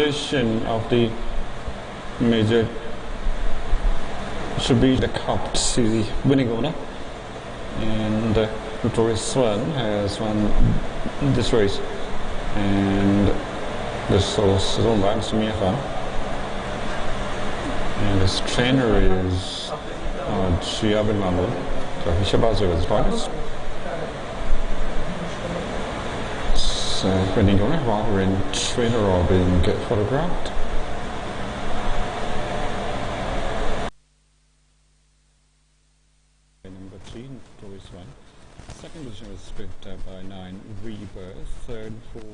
tradition of the major should be the cup to the winning owner, and Victorious Swan has won this race, and this horse is owned by Mr. Miafan, and his trainer is Giabin Mahmoud, so Hishabazu is riders. So winning owner, rather in trainer are being photographed. Number 3, Victorious Swan. Second position was split by 9 Rebirth, third and 4 2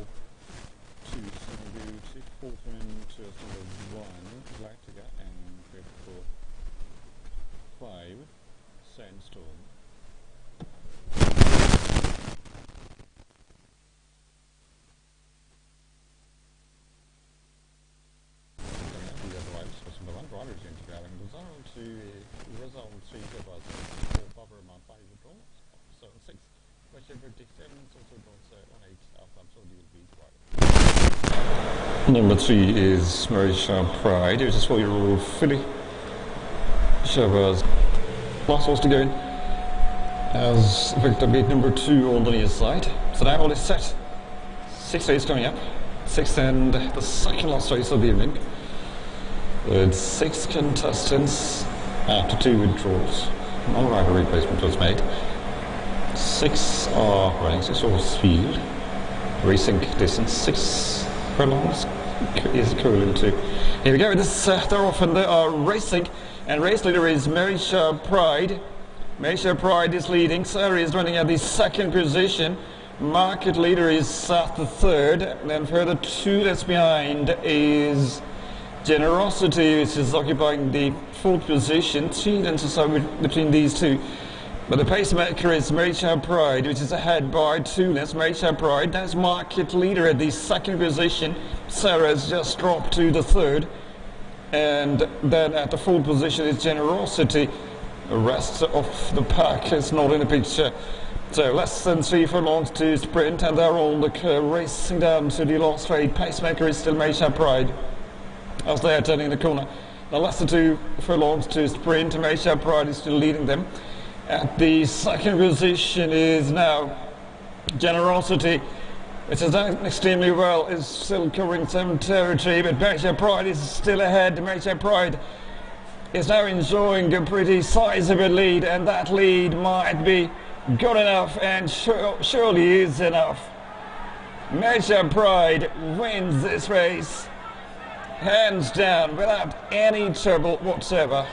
Summer Beauty, fourth one to number 1 Galactica, and fifth for 5 Sandstorm. These are the rights for number 1 drivers into Gavin result 3 was for Barbara Mount 5 draw, so 6 question 57, also draws 1 8 so you will be right. Number 3 is Marisha Pride, which is 4-year-old filly. Shabazz last horse to go in as Victor beat number 2 on the near side. So now all is set. 6 races coming up. 6th and the second last race of the evening, with 6 contestants after 2 withdrawals. No rival replacement was made. 6 are running 6 horse field. Racing distance 6 furlongs is equivalent to. Here we go. This they're off and they are racing, and race leader is Marisha Pride. Marisha Pride is leading. Sarah is running at the 2nd position. Market leader is Seth the 3rd, and then further 2 that's behind is Generosity, which is occupying the 4th position. 3 lengths or so between these two. But the pacemaker is Marisha Pride, which is ahead by 2 lengths. Marisha Pride, that's market leader at the 2nd position. Sarah has just dropped to the 3rd. And then at the 4th position is Generosity. The rest of the pack is not in the picture. So less than 3 furlongs to sprint, and they're all racing down to the last straight. Pacemaker is still Marisha Pride as they are turning the corner. Now less than 2 furlongs to sprint, and Marisha Pride is still leading them. At the 2nd position is now Generosity, which has done extremely well, is still covering some territory, but Marisha Pride is still ahead. Marisha Pride is now enjoying a pretty sizable lead, and that lead might be good enough, and surely is enough. Marisha Pride wins this race hands down without any trouble whatsoever.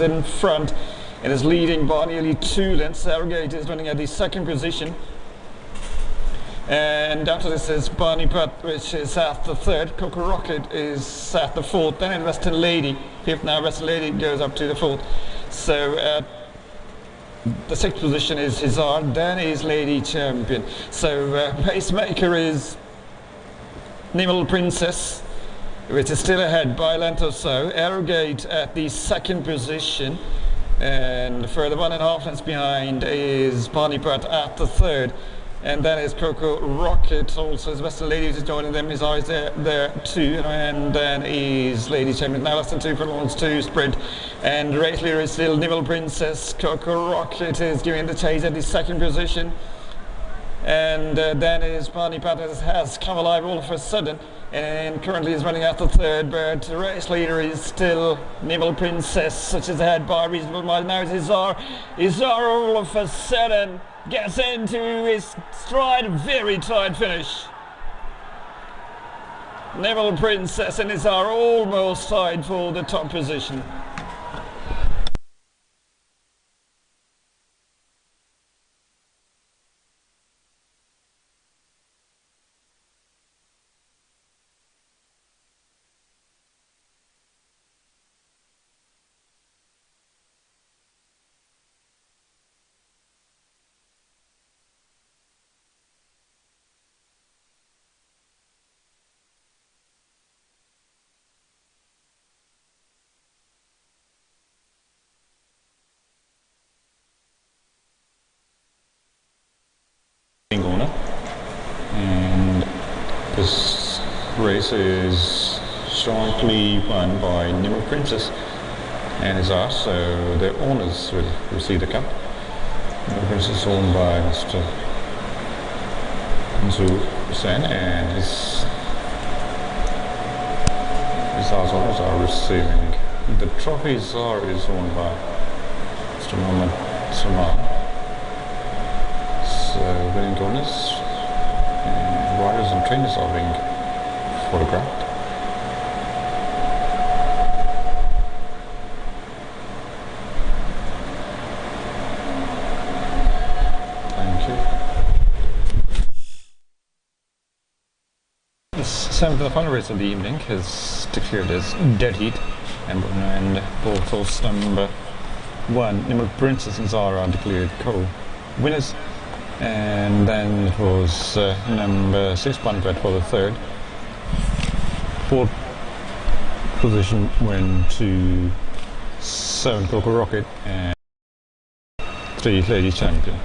in front and is leading by nearly 2 lengths. Arrogate is running at the second position. And after this is Barney Butt, which is at the third. Coco Rocket is at the fourth. Then Western Lady, fifth now. Western Lady goes up to the fourth. So at the sixth position is Hazard, then is Lady Champion. So pacemaker is Nimble Princess, which is still ahead by a length or so. Arrogate at the second position. And further 1.5 lengths behind is Barney Butt at the third. And then is Coco Rocket, also as Western Lady is joining them. His eyes there too. And then is Lady Champion. Now less than 2 furlongs to sprint. And race leader is still Nimble Princess. Coco Rocket is giving the chase at the second position. And then is Barney Butt has come alive all of a sudden. And currently is running out the third, but the race leader is still Nimble Princess, which is ahead by a reasonable mile. Now it's Hazard all of a sudden gets into his stride, very tight finish. Nimble Princess and Hazard almost tied for the top position. And this race is jointly won by Nimble Princess and Hazard, so the owners will receive the cup. Nimble Princess is owned by Mr. Nzu Sen, and his owners are receiving the trophy. Hazard is owned by Mr. Mohammed Salman. So winning owners and riders and trainers are being photographed. Thank you. The seventh and final race of the evening is declared as dead heat, and both horse number 1, Nimble Princess and Zara, are declared co-winners. And then it was number 6, Barney Butt, for the third. Fourth position went to 7, Coco Rocket, and 3, Lady Champion.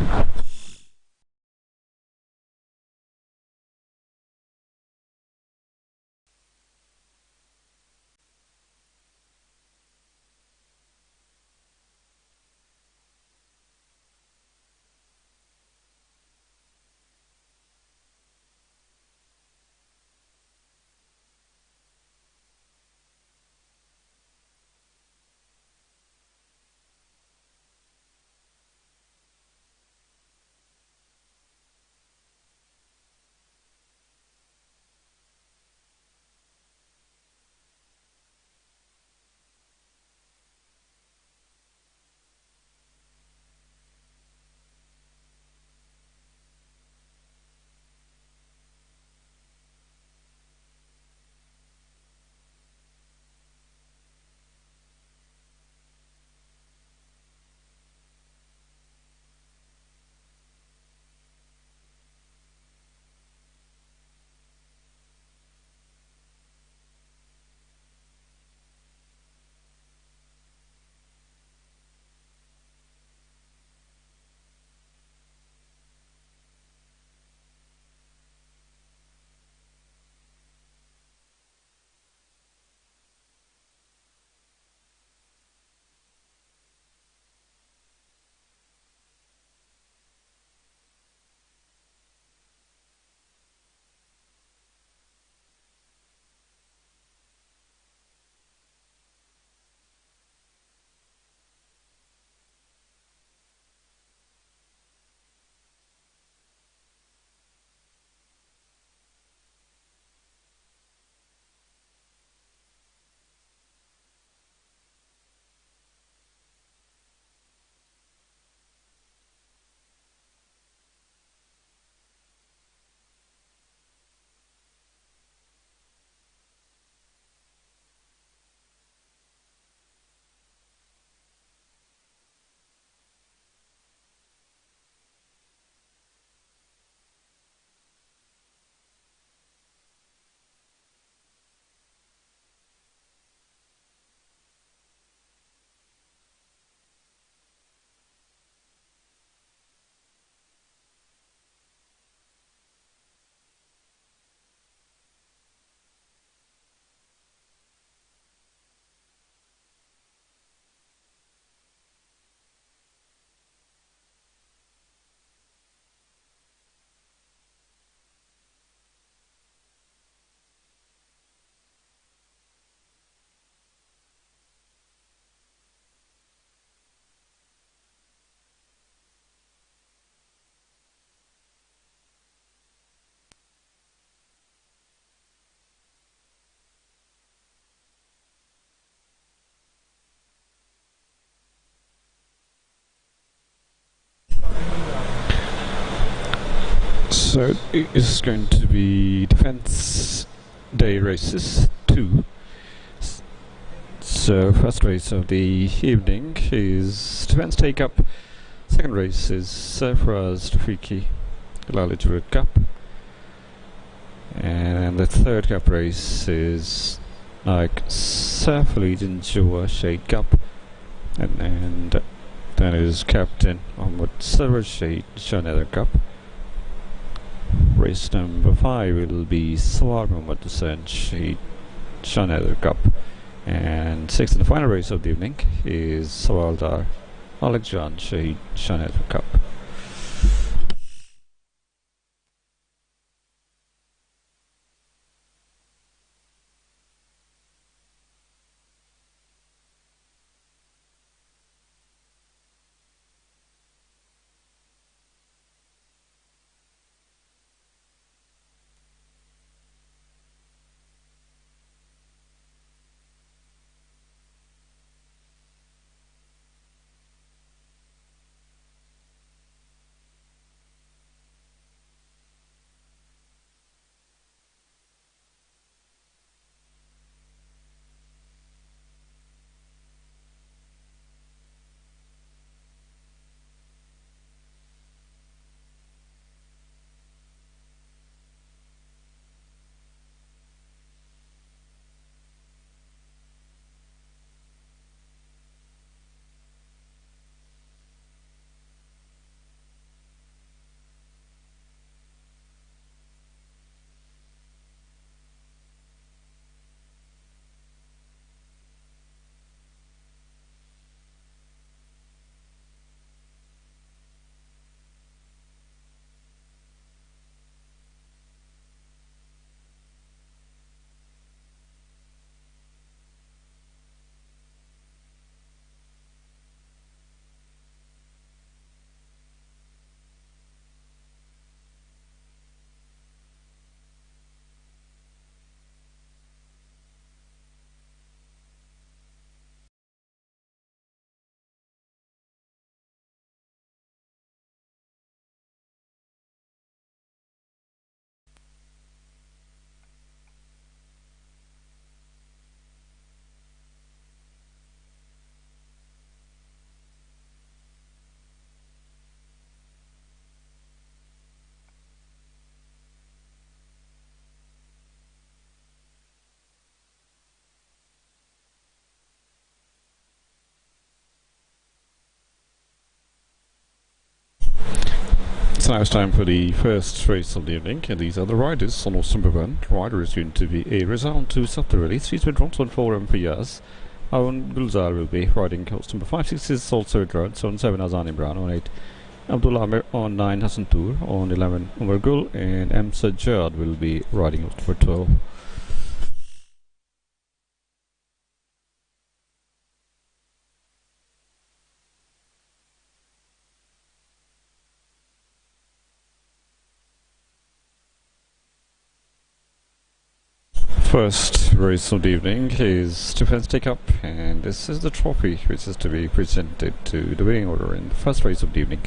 So it is going to be defense day races 2. So first race of the evening is defense take up. Second race is Surfraz Tafiki Lalaj Cup. And the third cup race is like Surf Legion Joa Shade Cup. And then is Captain Ahmad Silver Shade Shanether Cup. Race number 5 will be Sawar Muhammad Hussain Shade Shanether Cup. And sixth and the final race of the evening is Sawaldar Alexjan Shahid Shanether Cup. So now it's time for the first race of the evening, and these are the riders. On horse number 1, rider is going to be a Rizal to Saptarelli. She's been drawn on 4 years. Aun Gulzar will be riding horse number 5. 6 is also drawn, so on 7 Azan Imran, on 8 Abdullah Amir, on 9 Hassan Tour, on 11 Umar Gul, and M. Sajjad will be riding horse number 12. First race of the evening is defense take up, and this is the trophy which is to be presented to the winning order in the first race of the evening.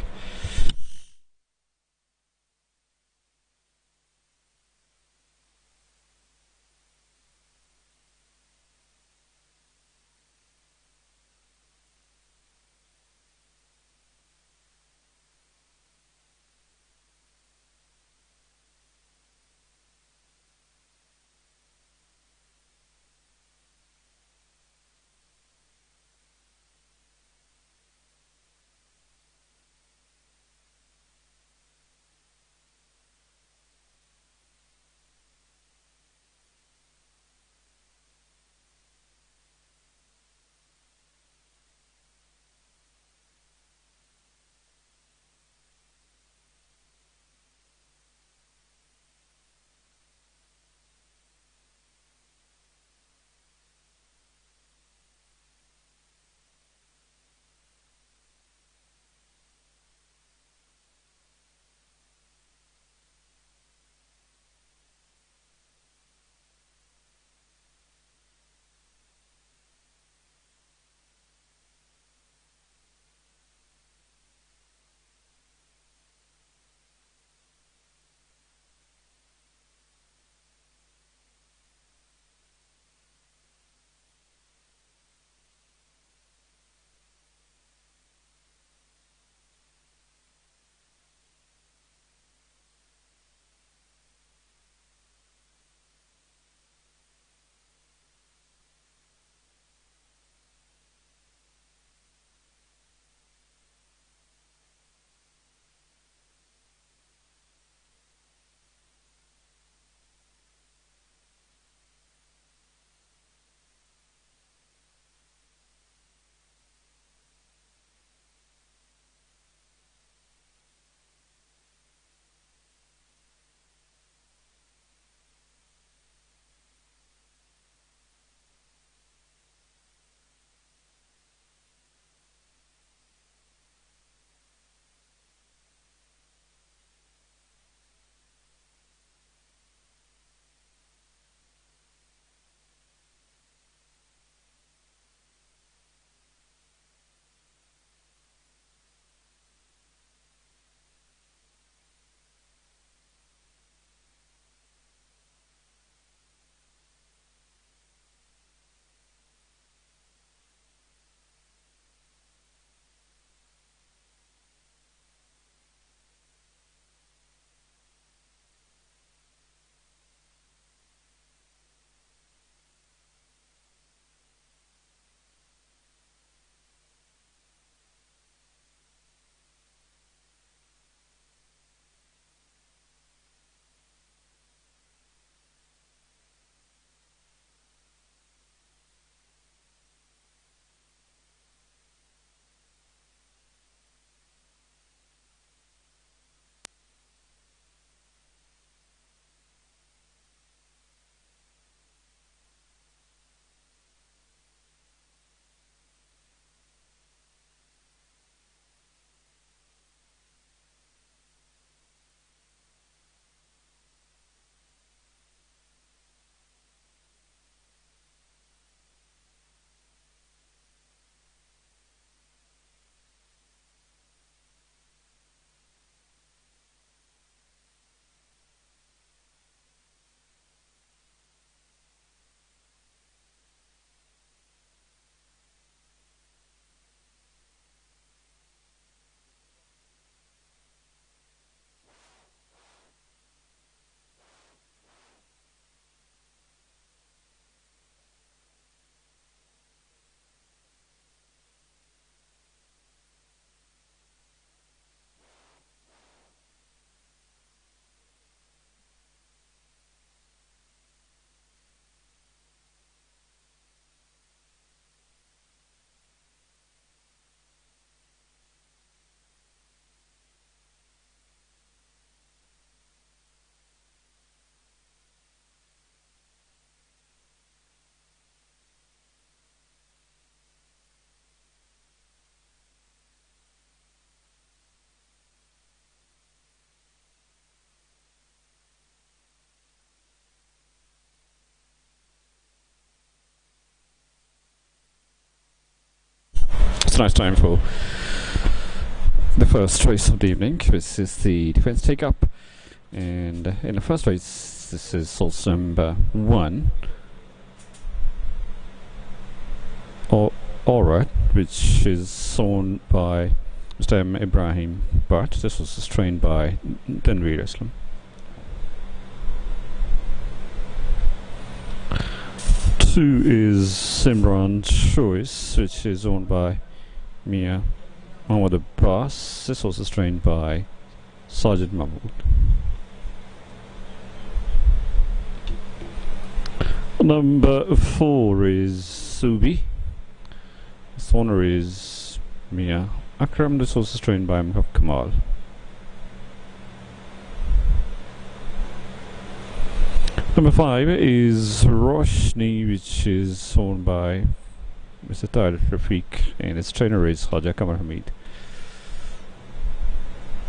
It's a nice time for the first race of the evening, which is the defense take-up. And in the first race, this is source number 1, Aura, which is owned by Mr. M. Ibrahim Bhatt. This was trained by Tanveer Islam. Two is Simran's Choice, which is owned by Mia Muhammad Abbas. This was trained by Sajid Mahmood. Number 4 is Subi. Its owner is Mia Akram. This was trained by Muhammad Kamal. Number 5 is Roshni, which is owned by Mr. Tahir Rafiq, and its trainer is Khaja Kamar Hamid.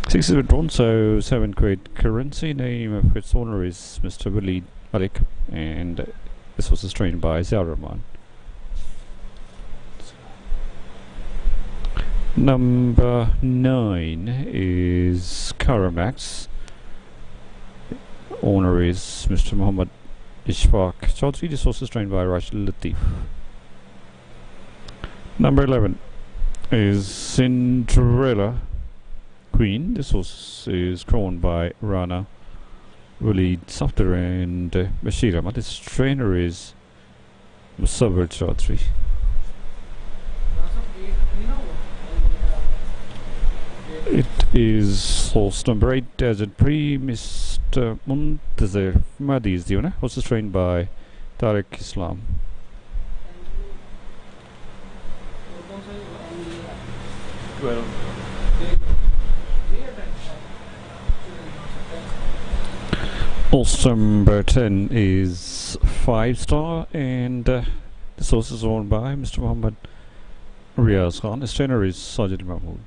6 is withdrawn, so 7 create currency. Name of its owner is Mr. Walid Malik, and this was trained by Ziaur Rahman. Number 9 is Karamax. Owner is Mr. Muhammad Ishfaq Chaudhry. This was trained by Rashid Latif. Number 11 is Cinderella Queen. This is crowned by Rana Walid Safdar and Bashir Ahmad. Its trainer is Musawwir Chaudhry. It is horse number 8, Desert Pre, Mr. Muntazir Mahdi is the owner. Also trained by Tariq Islam. Horse number 10 is 5 Star, and this horse is owned by Mr. Muhammad Riaz Khan. His trainer is Sajid Mahmood.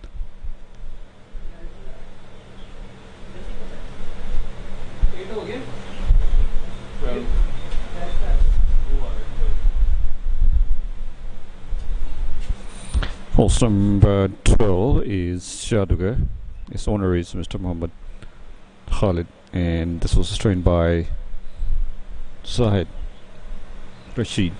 Horse number 12 is Jadugar. Its owner is Mr. Muhammad Khalid, and this was trained by Zahid Rashid.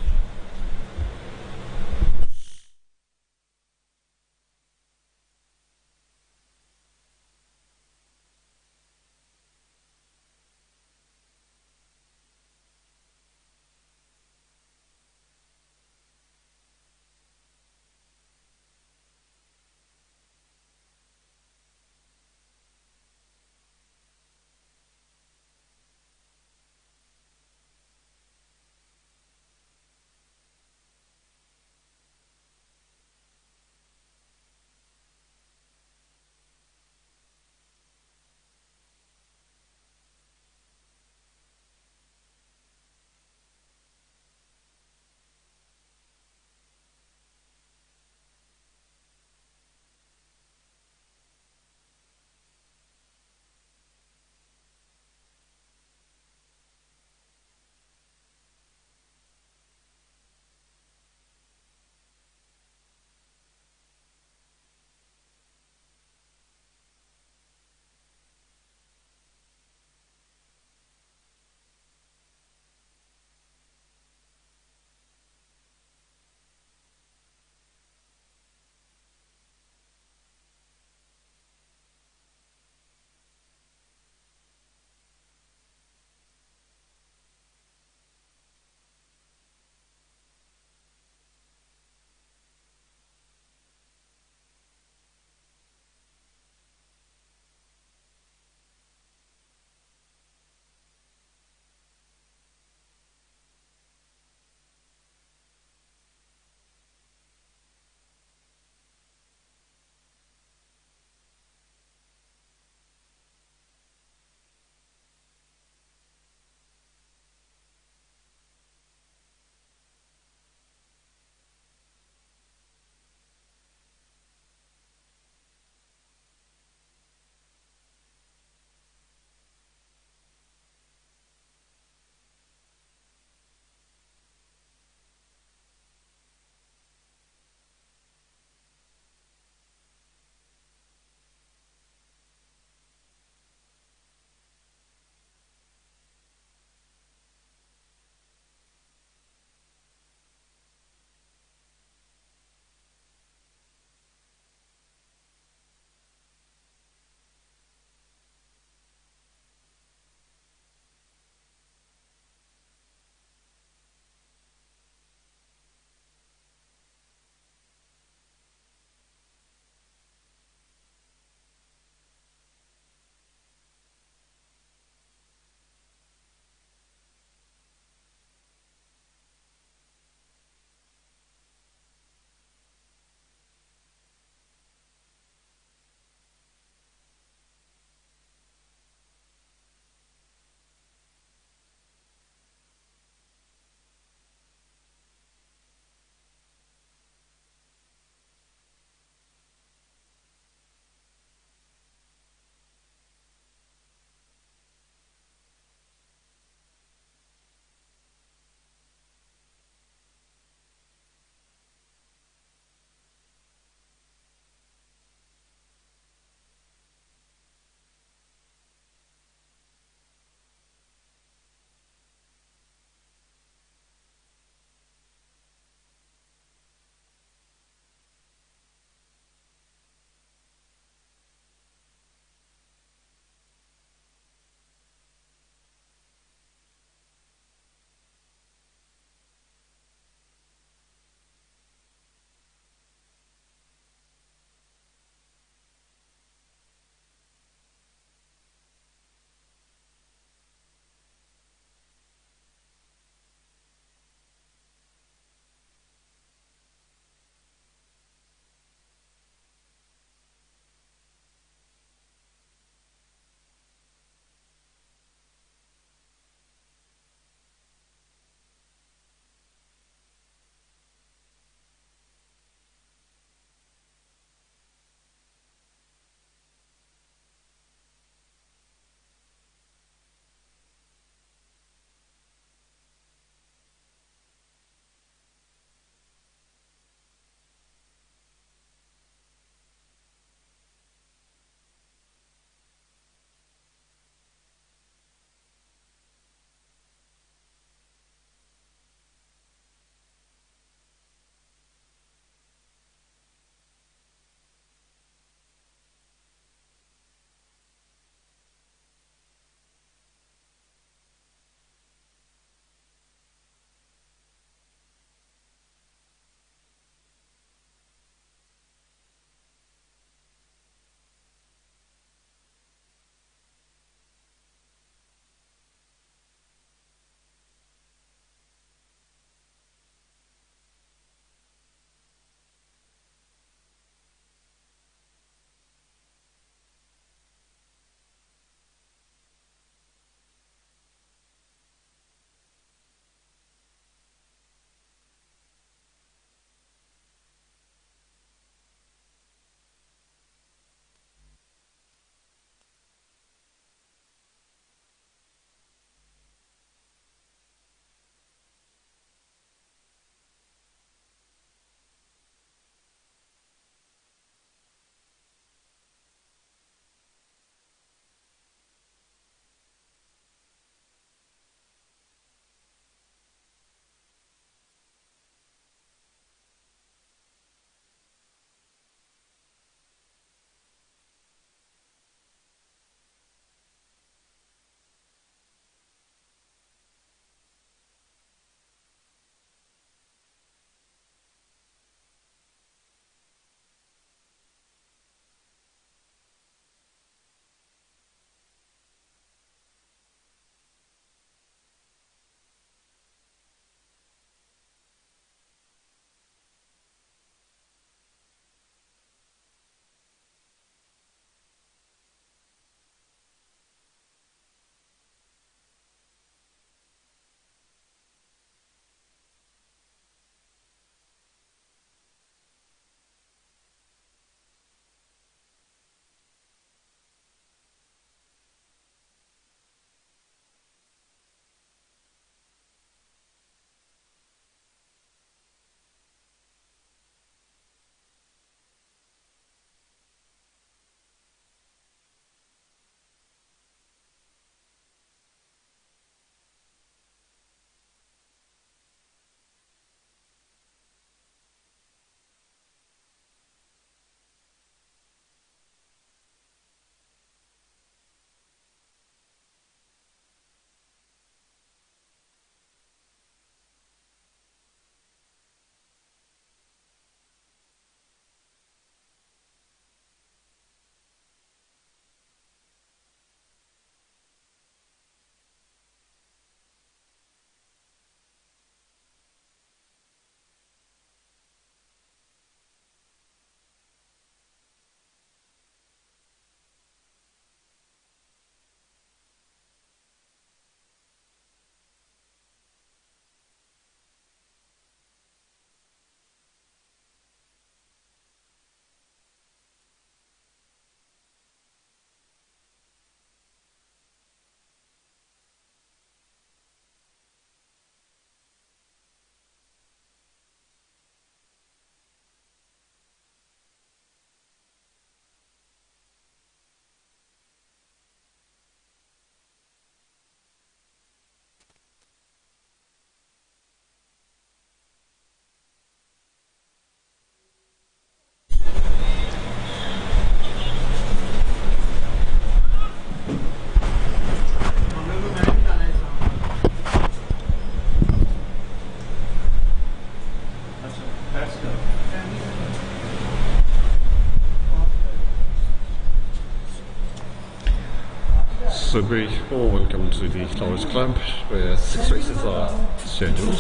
So we all welcome to the Lahore Club, where 6 races are scheduled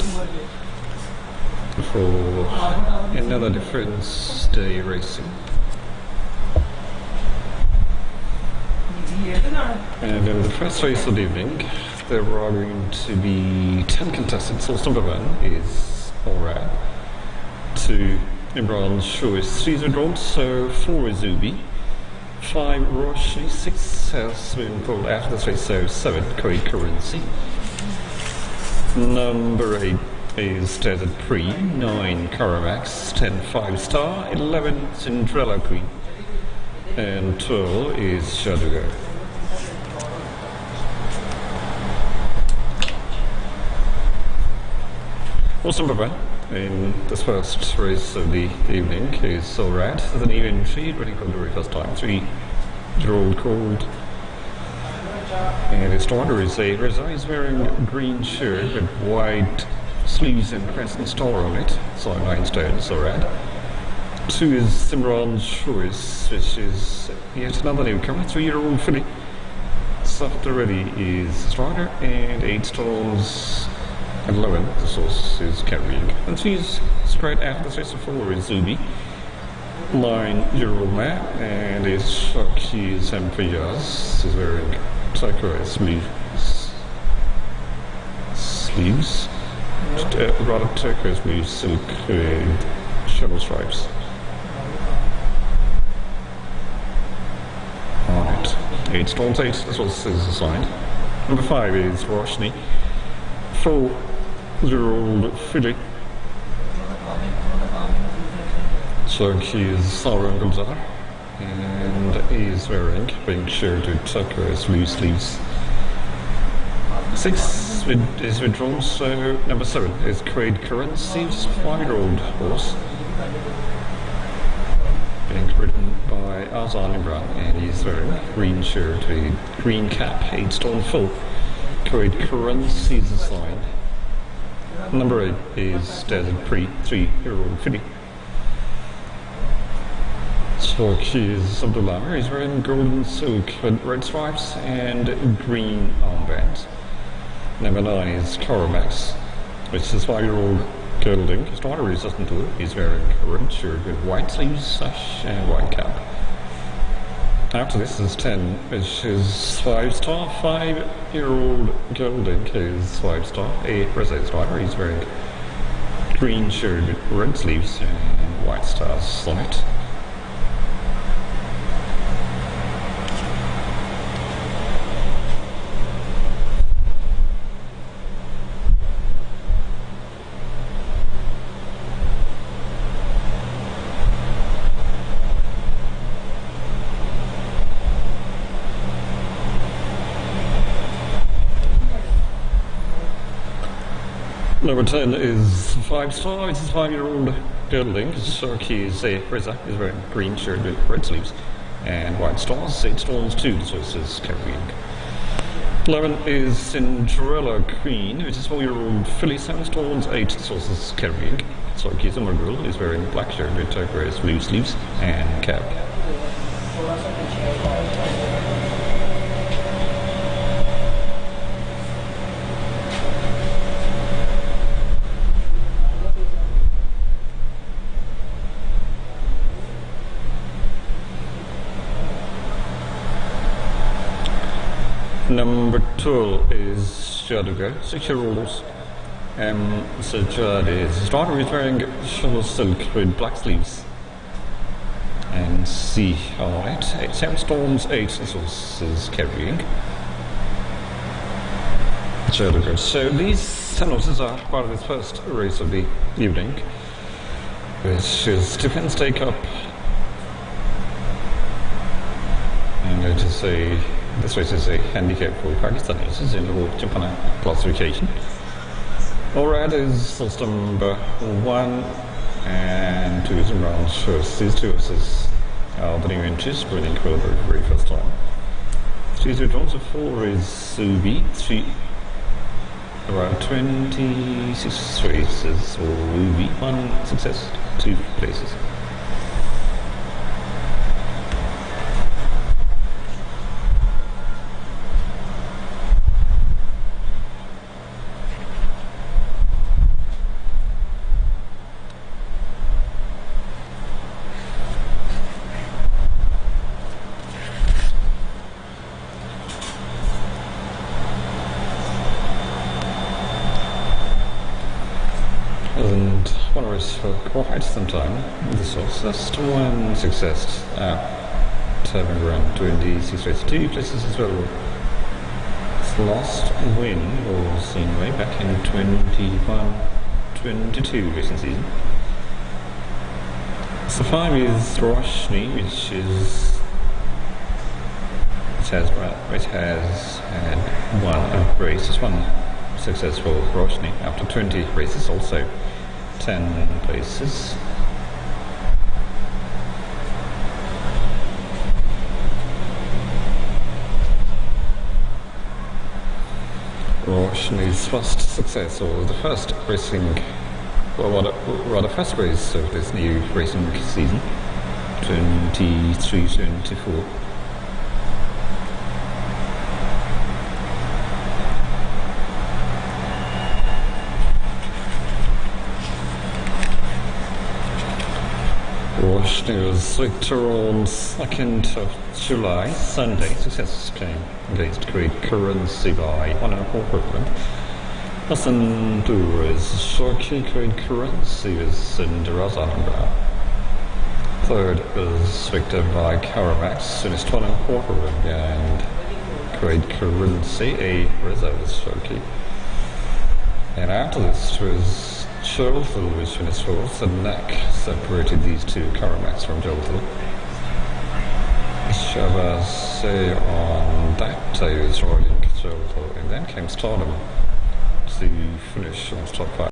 for another difference day racing. And in the first race of the evening, there are going to be 10 contestants. So number 1 is Orad, 2 Imran Show is 3 Zedron, so 4 is Ubi, 5 Roshni, 6 has been pulled after this race, so 7 Kuwait Currency. Number 8 is Desert Pre, 9 Caramax, 10 5 Star, 11 Cinderella Queen, and 12 is Shaduga. Horse number 1 in this first race of the evening is Solrad. There's an even entry, running for the very first time, 3-year-old called. And his starter is a Reza. He's wearing a green shirt with white sleeves and crescent star on it. So 9 stone, Solrad. 2 is Simran Choice, which is yet another newcomer, 3-year-old filly. Softer Ready is starter, and 8 stones. And 11, the source is carrying. And 3 is straight after the race of 4 is Zubi. 9-year-old mare, and his Shaki is Empayas. He's wearing turquoise sleeves. Rather turquoise blue silk with shovel stripes on it. 8 stones, 8, this was his assigned. Number 5 is Roshni. 4-year-old filly. So he is Sauron Gulzar, and he's wearing pink shirt with turquoise blue sleeves. 6 is withdrawn, so number 7 is Kuwait Currency, 5-year-old horse. Being ridden by Azan Imran, and he's wearing green shirt with green cap, 8 stone full. Kuwait Currency is assigned. Number 8 is Desert Pre, 3-year-old filly. So he is Abdullah. He's wearing golden silk with red stripes and green armbands. Number 9 is Caramax, which is 5-year-old gelding. His daughter is doesn't do it. He's wearing a red shirt with white sleeves, sash, and white cap. After this is 10, which is 5-star, 5-year-old gelding is 5-star, a Reza starter. He's wearing green shirt with red sleeves and white stars on it. Number 10 is 5-star, it's a 5-year-old gelding. Sharky is a Reza, he's wearing a green shirt with red sleeves and white stars, 8 stones 2, so this is carrying. 11 is Cinderella Queen, which is 4-year-old filly, 7 stones 8, so this is carrying. Sharky's a girl, he's wearing a black shirt with turquoise blue sleeves and cap. Number 12 is Shaduga, 6-year-old horse. Sajjad is his daughter is wearing shovel silk with black sleeves and C on it. 7 stones 8, this horse is carrying. Shaduga. So these 10 horses are part of this first race of the evening, which is Defense Day Cup. I'm going to say this race is a handicap for Pakistani horses in the World Championship classification. Orad is horse number 1 and 2 is Imran Shows. These 2 horses are the new entries, winning for the very first time. 3 is withdrawn, so 4 is Subi, 3 around 26 races for Ubi, 1 success, 2 places. one race for quite some time. This was just one success. Having run 26 races, 2 places as well. His last win was in way back in 21-22 racing season. So 5 is Roshni, which has had one race, just one successful Roshni after 20 races, also 10 places. Roshni's first success, or the first racing, well, rather first race of this new racing season, 23-24. Roshni was victor on 2nd of July, Sunday. Success came against Great Currency by 1.25 equivalent. Hassan Dour's Sharky Great Currency was in the Razanbra. Third was victor by Caramax, finished 1.25 behind Great Currency, a reserve Sharky. And after this was Jolthal, which finished 4th, and Neck separated these two Caramax from Jolthal. Shabazz on that day was riding Jolthal, and then came Stardom to finish on top 5.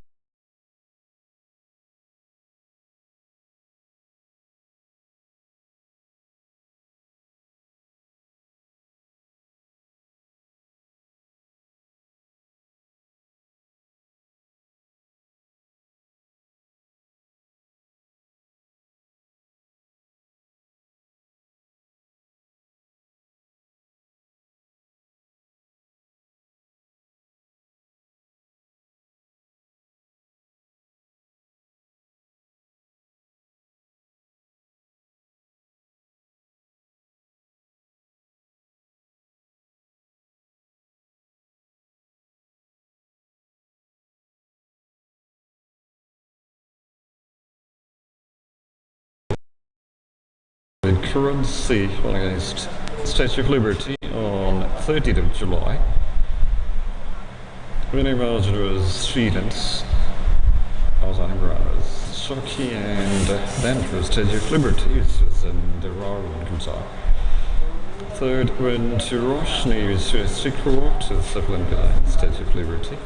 Currency won against Statue of Liberty on 30th of July. Winning margin was 3 lengths. Outside ground was Sharky, and then it was Statue of Liberty, which was in the Rarwin Gulzar. Third went to Roshni, which was 3/4 of length behind Statue of Liberty.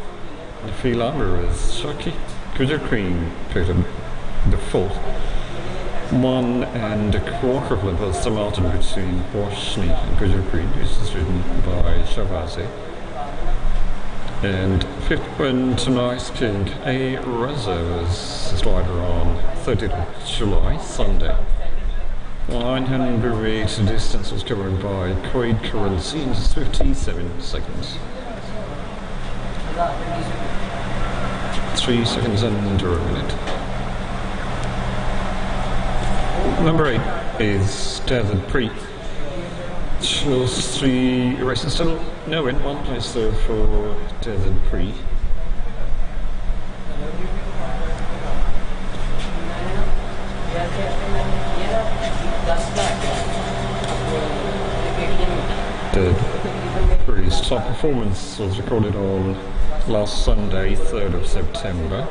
The field under was Sharky. Gujar Queen picked up the 4th. 1.25 equivalent was the margin between Roshni and Gujar Queen, which is ridden by Shabazz. And 5th went to Nice King. A reserve was his rider on 30th of July, Sunday. 900 metre distance was covered by Great Currency in 57 seconds. 3 seconds under a minute. Number 8 is Desert Prix. Shows 3 races still. No win, 1 place there for Desert Prix. Desert Prix's top performance was recorded on last Sunday, 3rd of September.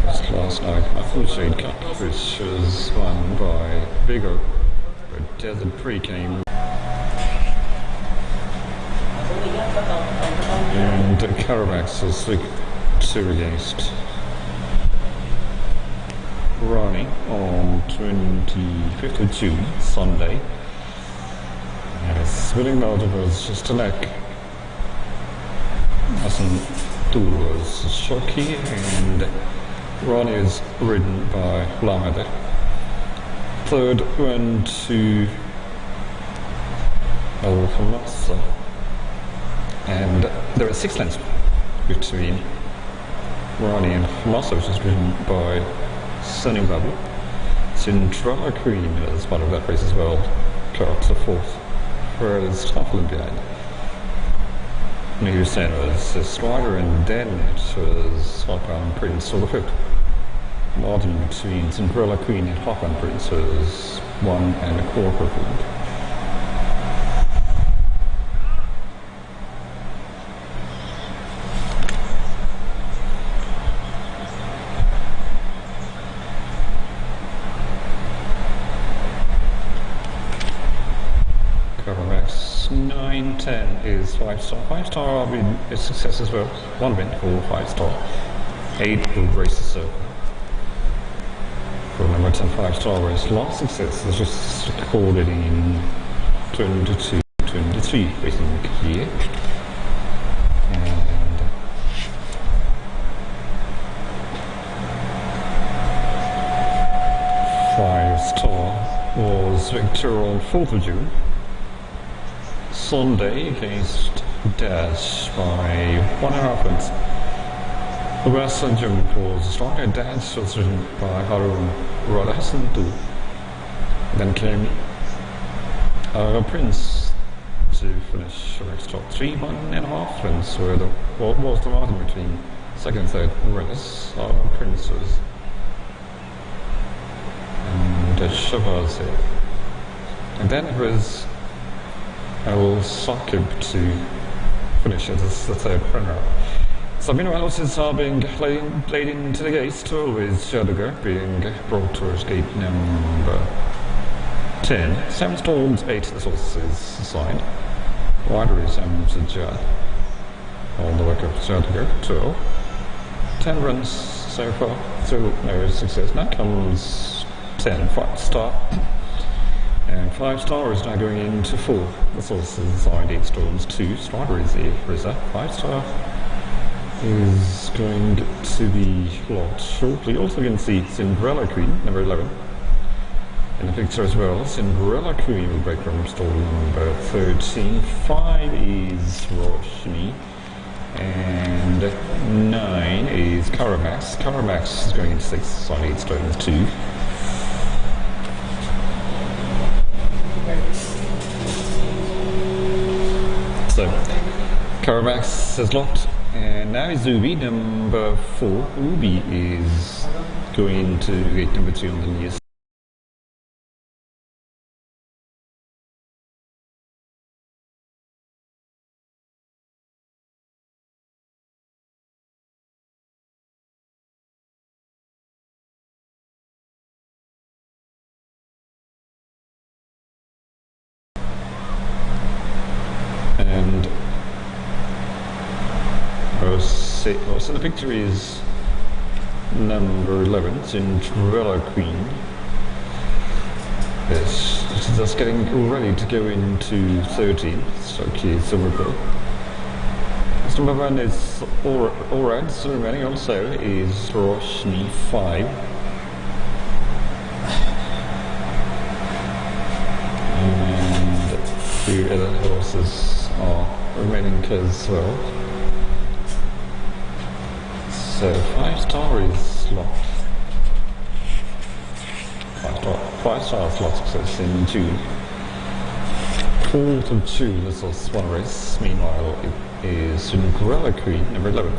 This last night, Apple Shade Cup, which was won by Vigo, but Desert Prix came. And Caramax was 2 against Ronnie on 25th of June, Sunday. And his winning margin was just a neck. Hassan Dour was Sharky, and Ronnie is ridden by Lahore. Third went to Al-Hamasa, and there are 6 lengths between Ronnie and Hamasa, which is ridden by Sunny Babu. Sindrama Queen is part of that race as well, got the 4th, whereas Tofflin behind. Hussein was his rider, and then it was Swapan Prince for the 5th. margin between Cinderella Queen and Hawkman Princess, 1.25 field. Max 9-10 is 5-star. 5-star will be a success as well. 1 win for 5-star. 8 will race the circle. For number 10 5-star race, last success is just recorded in 22-23 racing year. And 5-star was victor on 4th of June. Sunday against Dash by 1.5 wins. The Western jump was stronger. Dash was ridden by Harun Radhasan 2. Then came Prince to finish race top 3, 1.5 wins were was the margin between second and third winners. Princes and Shabazz. And then it was Al Saqib to finish as the third runner. So meanwhile, horses are being played into the gates, 12 with Jadugar being brought towards gate number 10. 7 stalls, 8 the horses assigned. Wider is Amjad on the work of Jadugar, 12. 10 runs so far, so no success. Now comes 10, 5-star. And 5-star is now going into 4. The horses assigned 8 stalls, 2. Strider is the Rizza. 5-star is going to be locked shortly. Also going to see Cinderella Queen, number 11, in the picture as well. Cinderella Queen will break from stall number 13. 5 is Roshni, and 9 is Karamax. Karamax is going into 6 on 8 stones, 2. So, Karamax is locked. And now is Ubi, number 4. Ubi is going to gate number 2 on the near side. And so the picture is number 11, Cinderella Queen. Yes, she's just getting ready to go into 13, so she's Silverpool. Number 1 is Orad, so remaining also is Roshni 5. And 2 other horses are remaining as well. So 5-star is locked. 5-star is locked success in June. 4th of June, this was one race. Meanwhile, it is Cinderella Queen, number 11.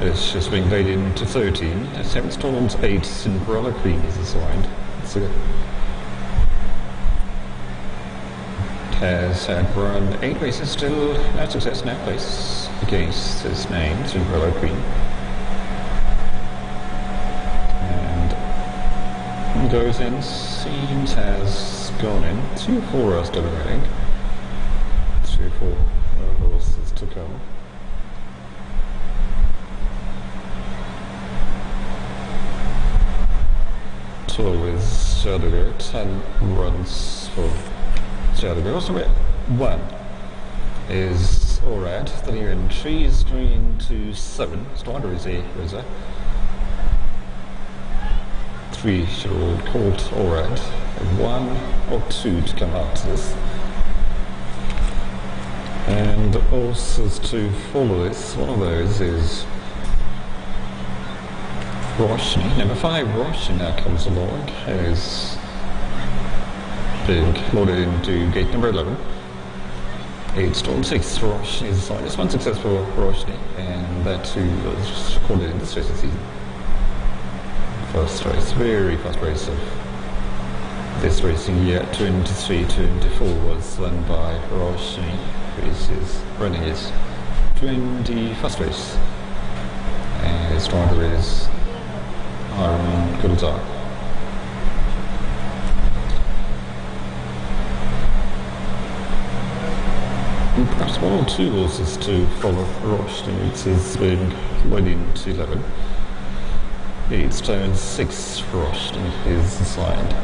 It's just being played into 13. 7 stalls, 8 Cinderella Queen is assigned. So has had run 8 races, still no success, no place against his name, Cinderella Queen. And goes in, seems has gone in. 2-4 are still remaining. 2-4 horses to come. So is Jadugar, 10 runs for Jadugar. Also, 1 is Orad, the new entry is going into 7. Strider is a Rizza. 3 should called Orad. 1 or 2 to come after this. And horses to follow this, one of those is Roshni. Number 5, Roshni now comes along, is being loaded into gate number 11. 8 stone 6 Roshni is assigned. It's one successful Roshni, and that too was recorded in this racing season. first race, very fast race of this racing year. 23-24 was won by Roshni, which is running his 21st race, and his driver is Harun Gulzar. Perhaps one or two horses to follow Roshni, which is being led into 11. It's turn 6 for Roshni is assigned.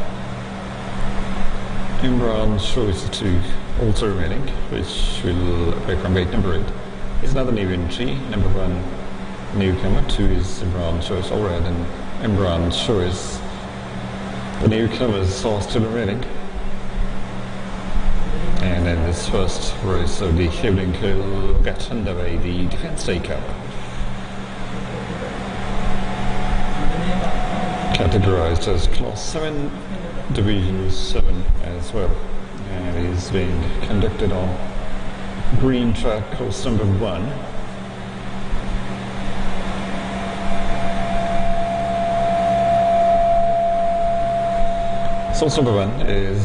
Imran's choice to also remaining, which will break from gate number 8. Is another new entry, number 1 newcomer. 2 is Imran's choice already, and Imran's choice. The newcomers are still remaining. And then this first race of the evening will get underway, the Defence Day Cup. Categorized as Class 7, Division 7 as well. And it is being conducted on green track course number 1. Source number 1 is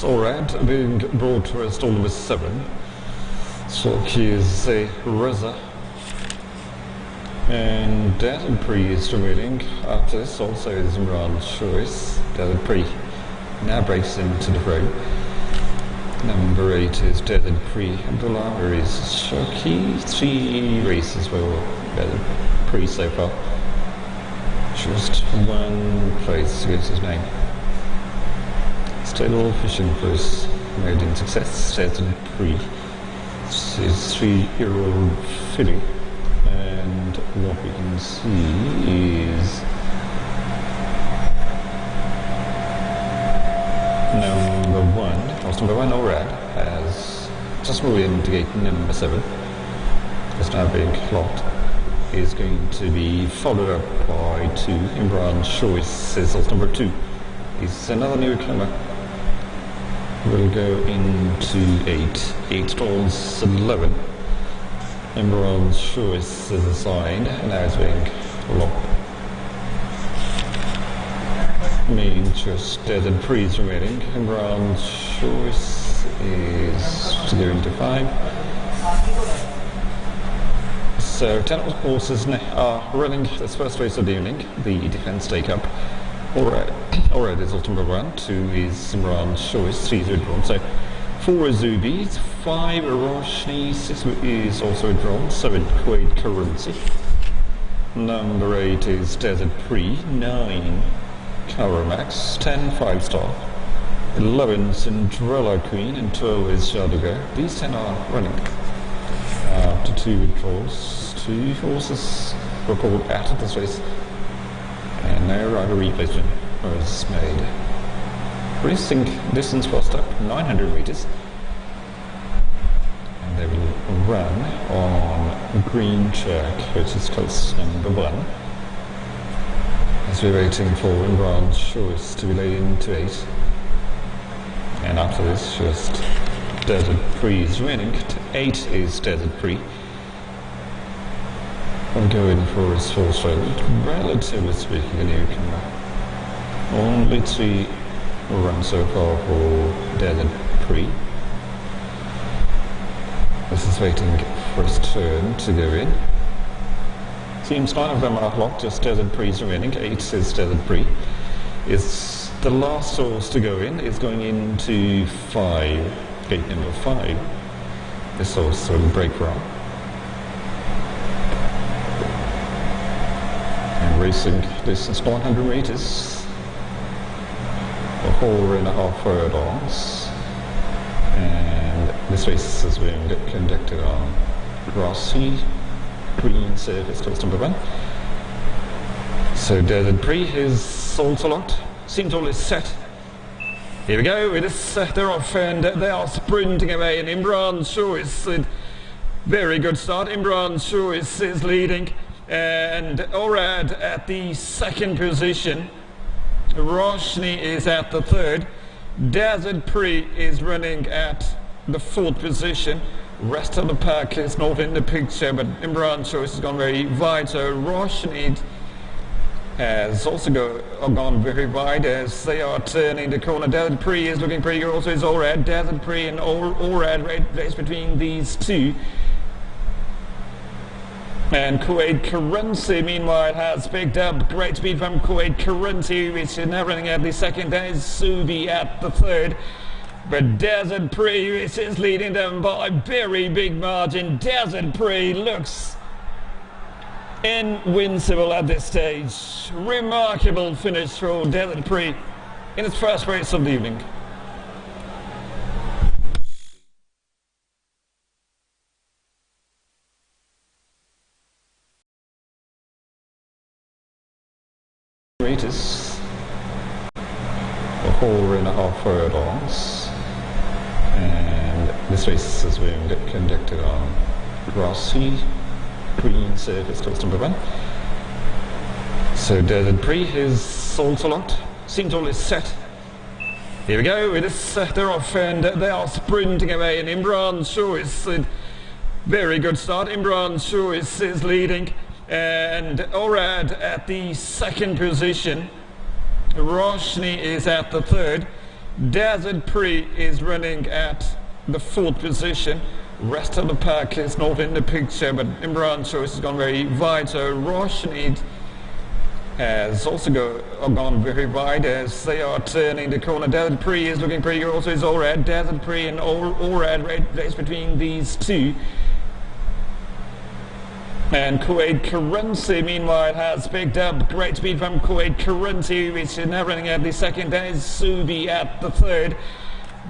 Sorad, being brought to stall number 7. So he is a Reza. And Desert Pre is remaining. After this also is Imran's choice. Desert Pre now breaks into the road. Number 8 is Desert Pre. Abdullah is Shoki. 3 races for Desert Pre so far. Just 1 place against his name. Still fishing first maiden success. Desert Pre. This is 3-year-old filly. And what we can see is number 1, horse number 1, Orad, has just moved into gate number 7. It's now being clocked. Is going to be followed up by 2. Imran's choice is horse number 2. Is another newcomer. Will go into 8. 8 stalls 11. Imran's choice is assigned, and now it's being locked. Main just Desert Pre is remaining. Imran's choice is to go into 5. So 10 horses are running this first race of the evening, the Defence Day Cup. Alright, is horse number 1, 2 is Imran's choice, 3 is withdrawn. So 4 is Zubis, 5 Roshni, 6 is also drawn, 7 Kuwait Currency. Number 8 is Desert Pre, 9 Caramax, 10 5-star, 11 Cinderella Queen, and 12 is Jadugar. These 10 are running. After 2 withdrawals, 2 horses were called out of this race, and no rider replacement was made. Racing distance first up, 900 meters, and they will run on green track, which is course number 1, as we're waiting for Imran's choice to be laid into 8. And after this, just Desert Pre is remaining. 8 is Desert Pre. We'll go in for his full straight, relatively speaking, a newcomer. Only 3 run so far for Desert Pre. This is waiting for his turn to go in. Seems 9 of them are locked, just Desert Pre is remaining. 8 is Desert Pre. It's the last horse to go in, is going into 5, gate number 5. This horse will break from. And racing distance 900 meters. 4.5 furlongs, and this race is being conducted on grassy green surface, course number 1. So Desert Pre is also locked. Seems all is set. Here we go. It is they're off and they are sprinting away. And Imran's choice, very good start. Imran's choice is leading, and Orad at the 2nd position. Roshni is at the 3rd. Desert Pre is running at the 4th position. Rest of the pack is not in the picture, but Imran's choice has gone very wide. So Roshni has also gone very wide as they are turning the corner. Desert Pre is looking pretty good. Also is Orad. Desert Pre and Orad race between these two. And Kuwait Currency, meanwhile, has picked up great speed from Kuwait Currency, which is now running at the second. There's Subi at the third. But Desert Pre, which is leading them by a very big margin. Desert Pre looks invincible at this stage. Remarkable finish for Desert Pre in its first race of the evening. Is Lahore and a half furlongs, and this race is being conducted on grassy green surface course number 1. So Desert Pre is also locked, seems all is set. Here we go, it is they're off and they are sprinting away, and Imran Choice, very good start. Imran Choice is leading, and Orad at the second position. Roshni is at the third. Desert Pre is running at the fourth position. Rest of the pack is not in the picture, but Imran Choice has gone very wide. So Roshni has also gone very wide as they are turning the corner. Desert Pre is looking pretty good. Also is Orad. Desert Pre and Orad race between these two. And Kuwait Currency, meanwhile, has picked up great speed from Kuwait Currency, which is now running at the second. There's Subi at the third.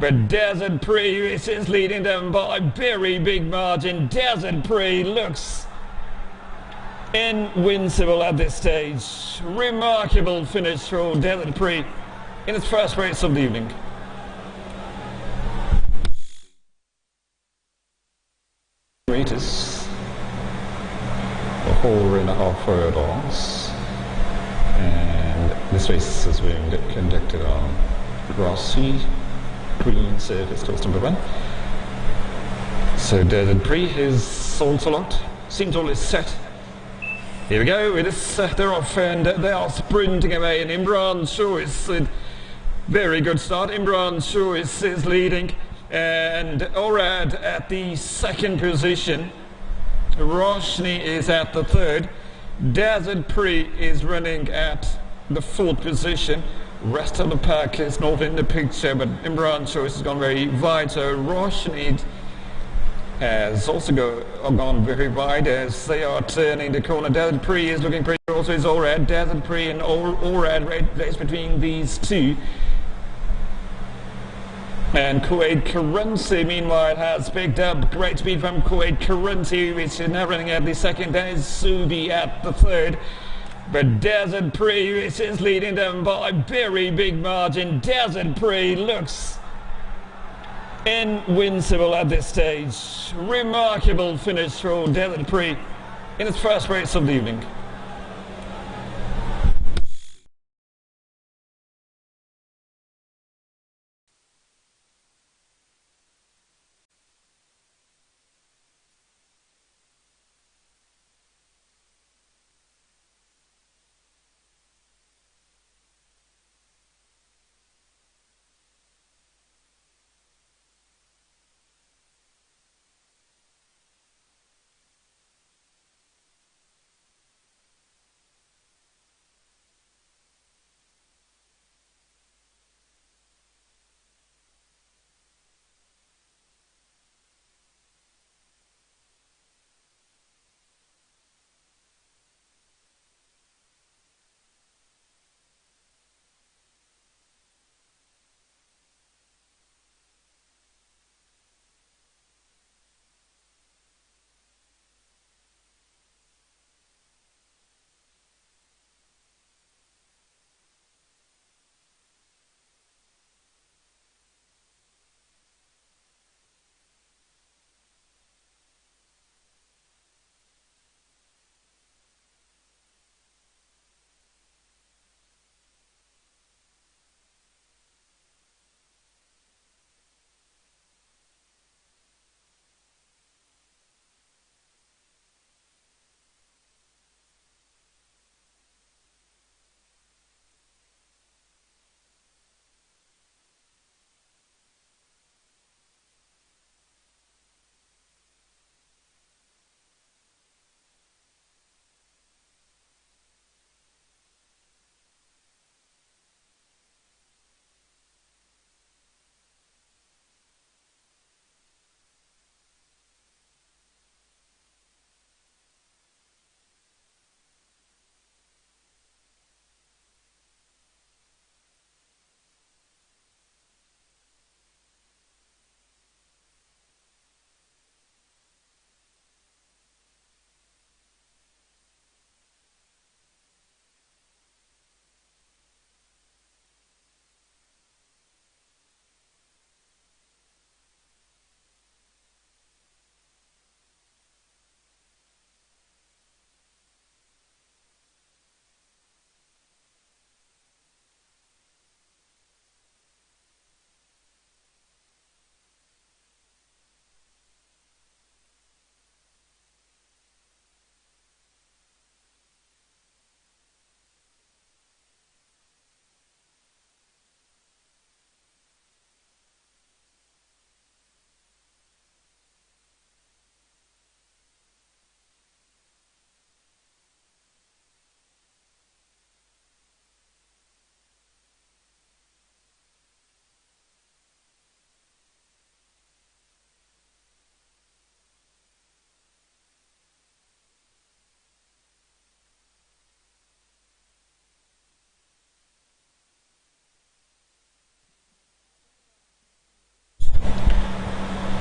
But Desert Pre, which is leading them by a very big margin. Desert Pre looks invincible at this stage. Remarkable finish for Desert Pre in its first race of the evening. Greatest. 4.5 furlongs, and this race is being conducted on grassy green surface course number 1. So Desert Pre is also locked, seems all is set. Here we go, it is they're off and they are sprinting away, and Imran Choice, very good start. Imran Choice is leading, and Orad at the second position. Roshni is at the third. Desert Pre is running at the fourth position. Rest of the pack is not in the picture, but Imran Choice has gone very wide. So Roshni has also gone very wide as they are turning the corner. Desert Pre is looking pretty good. Also is Orad. Desert Pre and Orad race between these two. And Kuwait Currency, meanwhile, has picked up great speed from Kuwait Currency, which is now running at the second. There's Subi at the third. But Desert Pre, which is leading them by a very big margin. Desert Pre looks invincible at this stage. Remarkable finish for Desert Pre in its first race of the evening.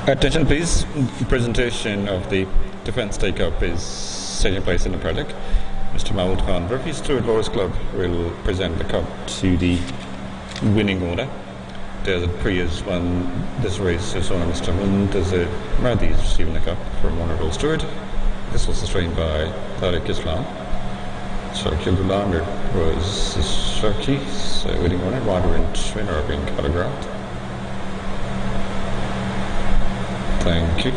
Attention please, the presentation of the defence take-up is taking place in the paddock. Mr. Mahmoud Khan, referee Stuart Lawyers Club, will present the cup to the winning order. Desert Prix has won this race, as on Mr. Muntazir Mahdi is receiving the cup from Honourable Stewart. This was sustained by Tariq Islam. Shakil Dulamir was Shaki's winning order. Rider and winner are being photographed. Thank you.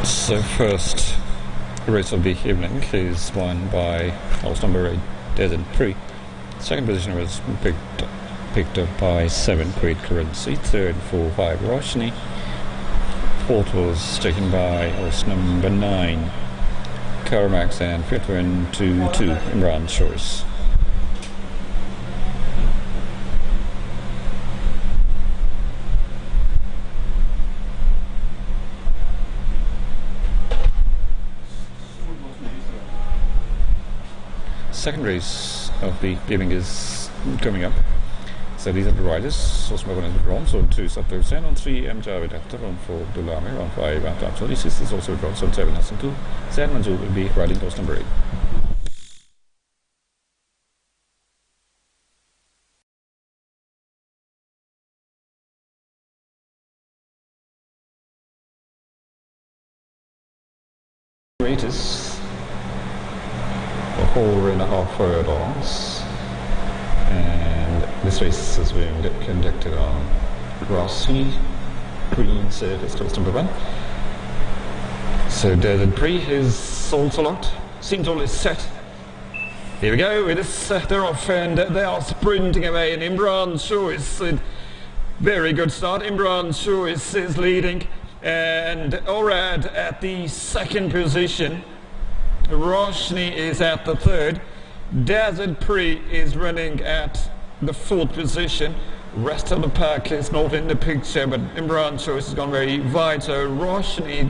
So first race of the evening is won by horse number 8, Desert Prix. Second position was picked up by 7, Great Currency. Third, 4, 5, Roshni. Fourth was taken by horse number 9, Carmax, and fifth win to 2, Imran's Choice. Second race of the evening is coming up. So these are the riders. Horse number 1 is drawn, so 2 Sato Hussain, on 3 M Javed Akhtar, on 4 Dulamir, on 5 Antam Soli. 6 is also drawn, so 7 Hassan 2. Zaid Manzoor will be riding horse number 8. Rate is 4.5 furlongs, and this race is being conducted on grassy green surface, course number 1. So Desert Prix is also locked. Seems all is set. Here we go. It is they're off and they are sprinting away, and Imran's Choice, very good start. Imran's Choice is leading, and Orad at the second position. Roshni is at the third. Desert Prix is running at the fourth position. Rest of the pack is not in the picture, but Imran's Choice has gone very wide. So Roshni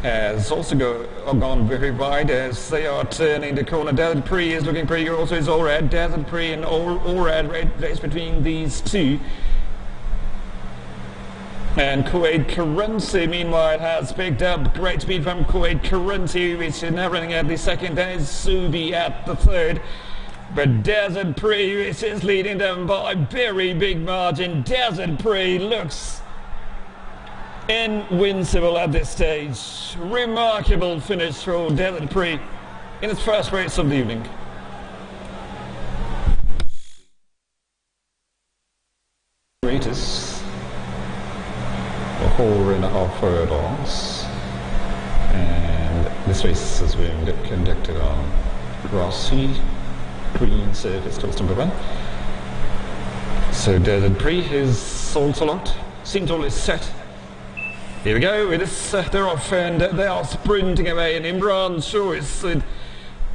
has also gone very wide as they are turning the corner. Desert Prix is looking pretty good. Also is Orad. Desert Prix and Orad race between these two. And Kuwait Currency, meanwhile, has picked up great speed from Kuwait Currency, which is now running at the second. Then is Subi at the third. But Desert Prix, which is leading them by a very big margin. Desert Prix looks invincible at this stage. Remarkable finish for Desert Prix in its first race of the evening. Greatest 4.5 furlongs, and this race is being conducted on grassy green surface, course number 1. So Desert Prix is also locked. Seems all is set. Here we go. It is they're off and they are sprinting away, and Imran's Choice,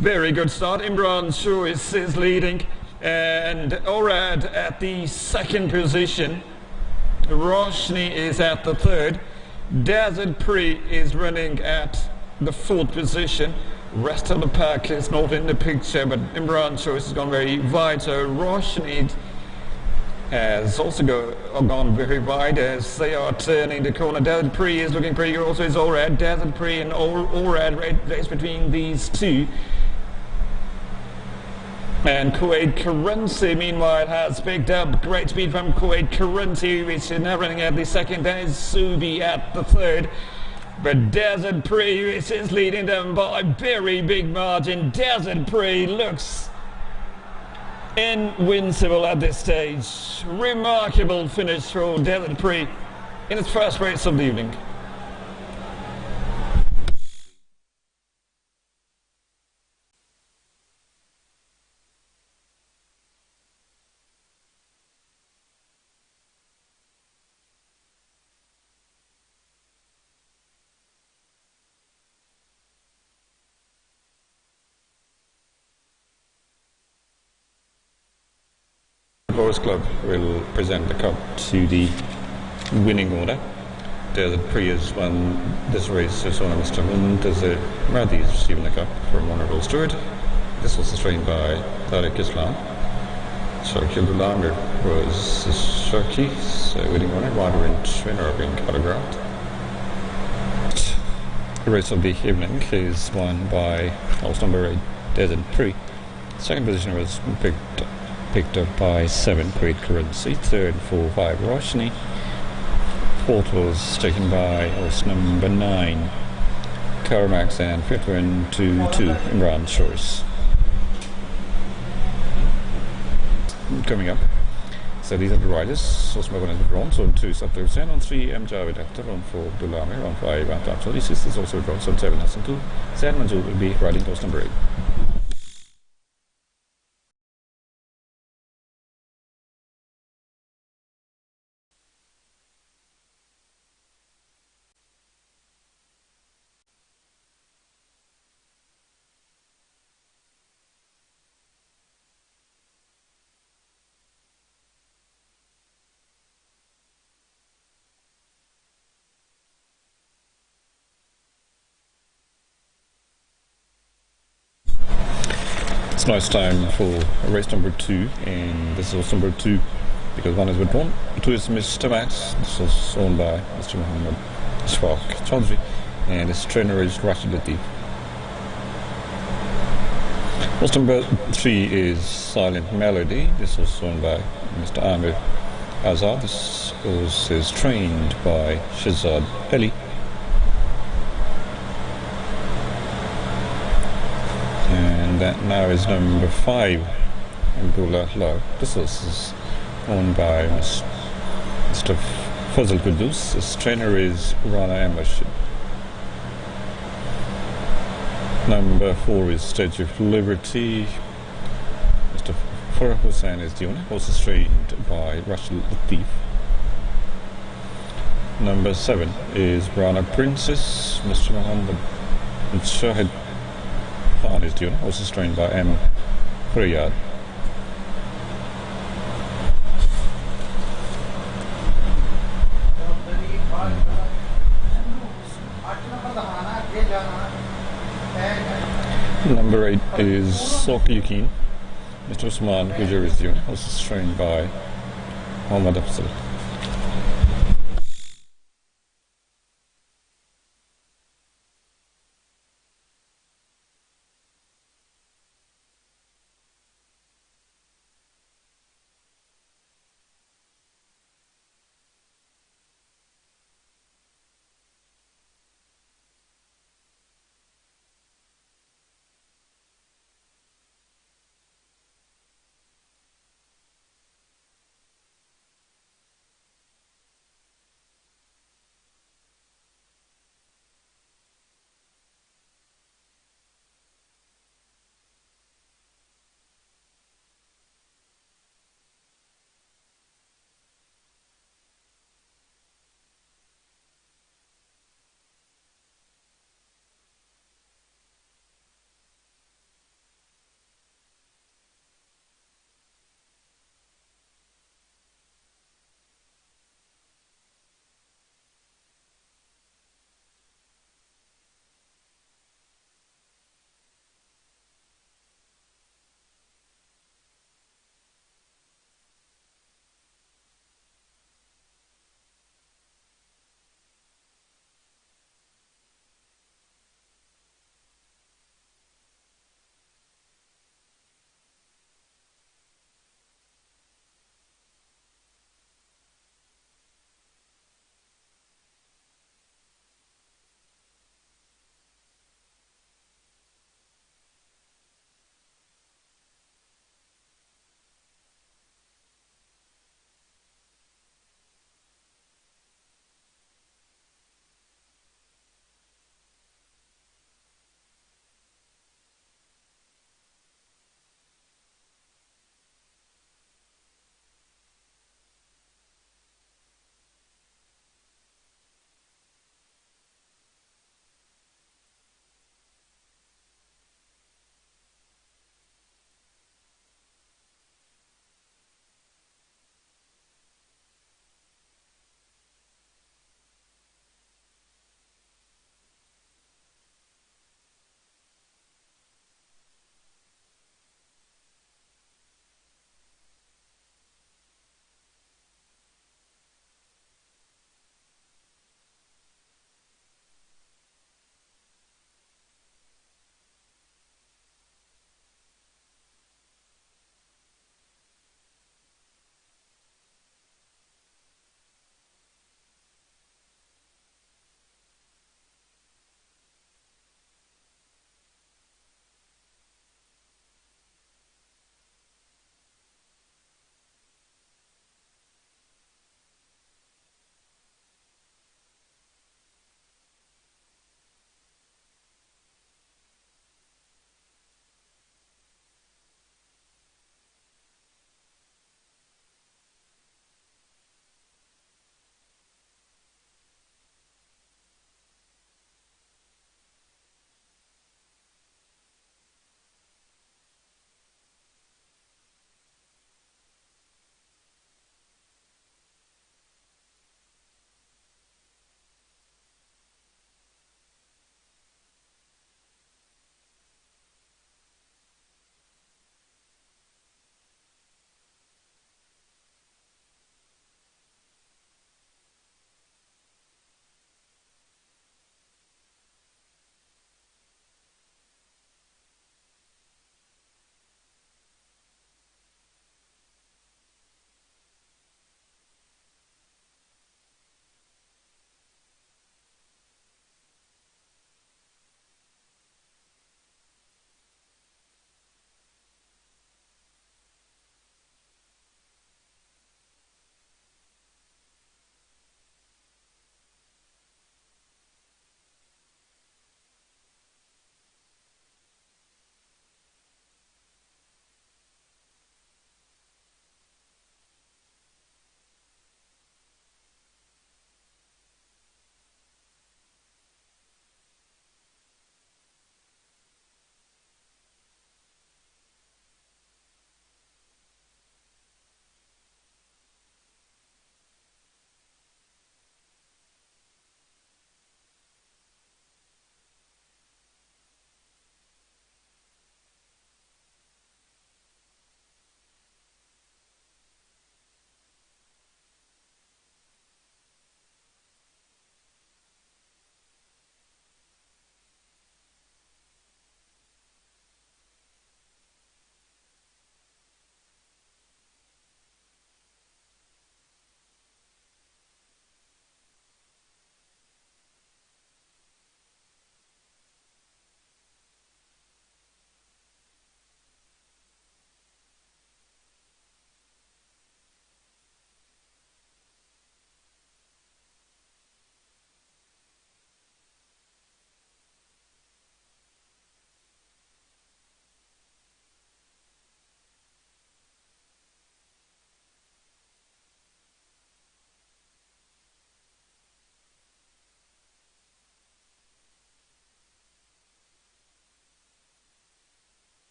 very good start. Imran's Choice is leading, and Orad at the second position. Roshni is at the third. Desert Prix is running at the fourth position. Rest of the pack is not in the picture, but Imran's Choice has gone very wide. So Roshni has also gone very wide as they are turning the corner. Desert Prix is looking pretty good. Also is Orad. Desert Prix and Orad race between these two. And Kuwait Currency, meanwhile, has picked up great speed from Kuwait Currency, which is now running at the second. Then is Subi at the third. But Desert Prix, which is leading them by a very big margin. Desert Prix looks invincible at this stage. Remarkable finish for Desert Prix in its first race of the evening. Lahore's Club will present the cup to the winning order. The Prius won this race is on Mr. Moon. There's a Radhi is receiving the cup from Honourable Stewart. This was sustained by Tariq Islam. Shakil Dulamir was Sharkey's winning runner. Water and winner are being photographed. The race of the evening is won by house number 8, Desert 3. Second position was picked up by 7, Great Currency. Third, 4, 5, Roshni. Fourth was taken by house number 9, Carmax, and fifth went to 2, Imran Choice. Coming up, so these are the riders. House number 1 is drawn, so on 2, Sattar Hussain, on 3, M. Javed Akhtar, on 4, Dulame, on 5, Antam Choli. 6 is also drawn, so on 7, Hassan 2. Zaid Manzoor will be riding house number 8. It's now time for race number 2, and this is race number 2 because 1 is withdrawn. 2 is Mr. Max. This was owned by Mr. Muhammad Ishfaq Chaudhry, and his trainer is Rashid Latif. Race number 3 is Silent Melody. This was owned by Mr. Amir Azad. This is trained by Shazad Ali. That now is number 5, Abdullah Love. This is owned by Mr. Fazal Kudus. His trainer is Rana Amashid. Number 4 is Statue of Liberty. Mr. Farah Hussain is the owner. Also trained by Rashid Latif. Number 7 is Rana Princess. Mr. Muhammad Shahid Khan is the owner, also trained by M. Faryad. Number 8 is Soki Yakin. Mr. Usman Gujar is the owner, also trained by Muhammad Afzal.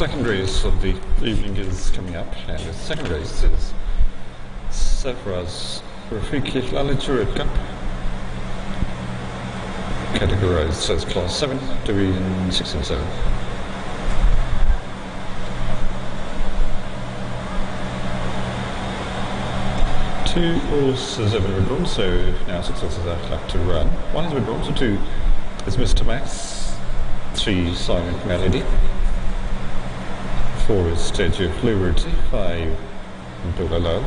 second race of the evening is coming up, and the second race is Safra's Rafiki Lalichurit Cup, categorized as Class 7, Division 6 and 7. Two horses have been withdrawn, so now 6 horses are left to run. One is withdrawn, so 2 is Mr. Max, 3 Silent Melody, 4 is Statue of Liberty, 5 Dola Love,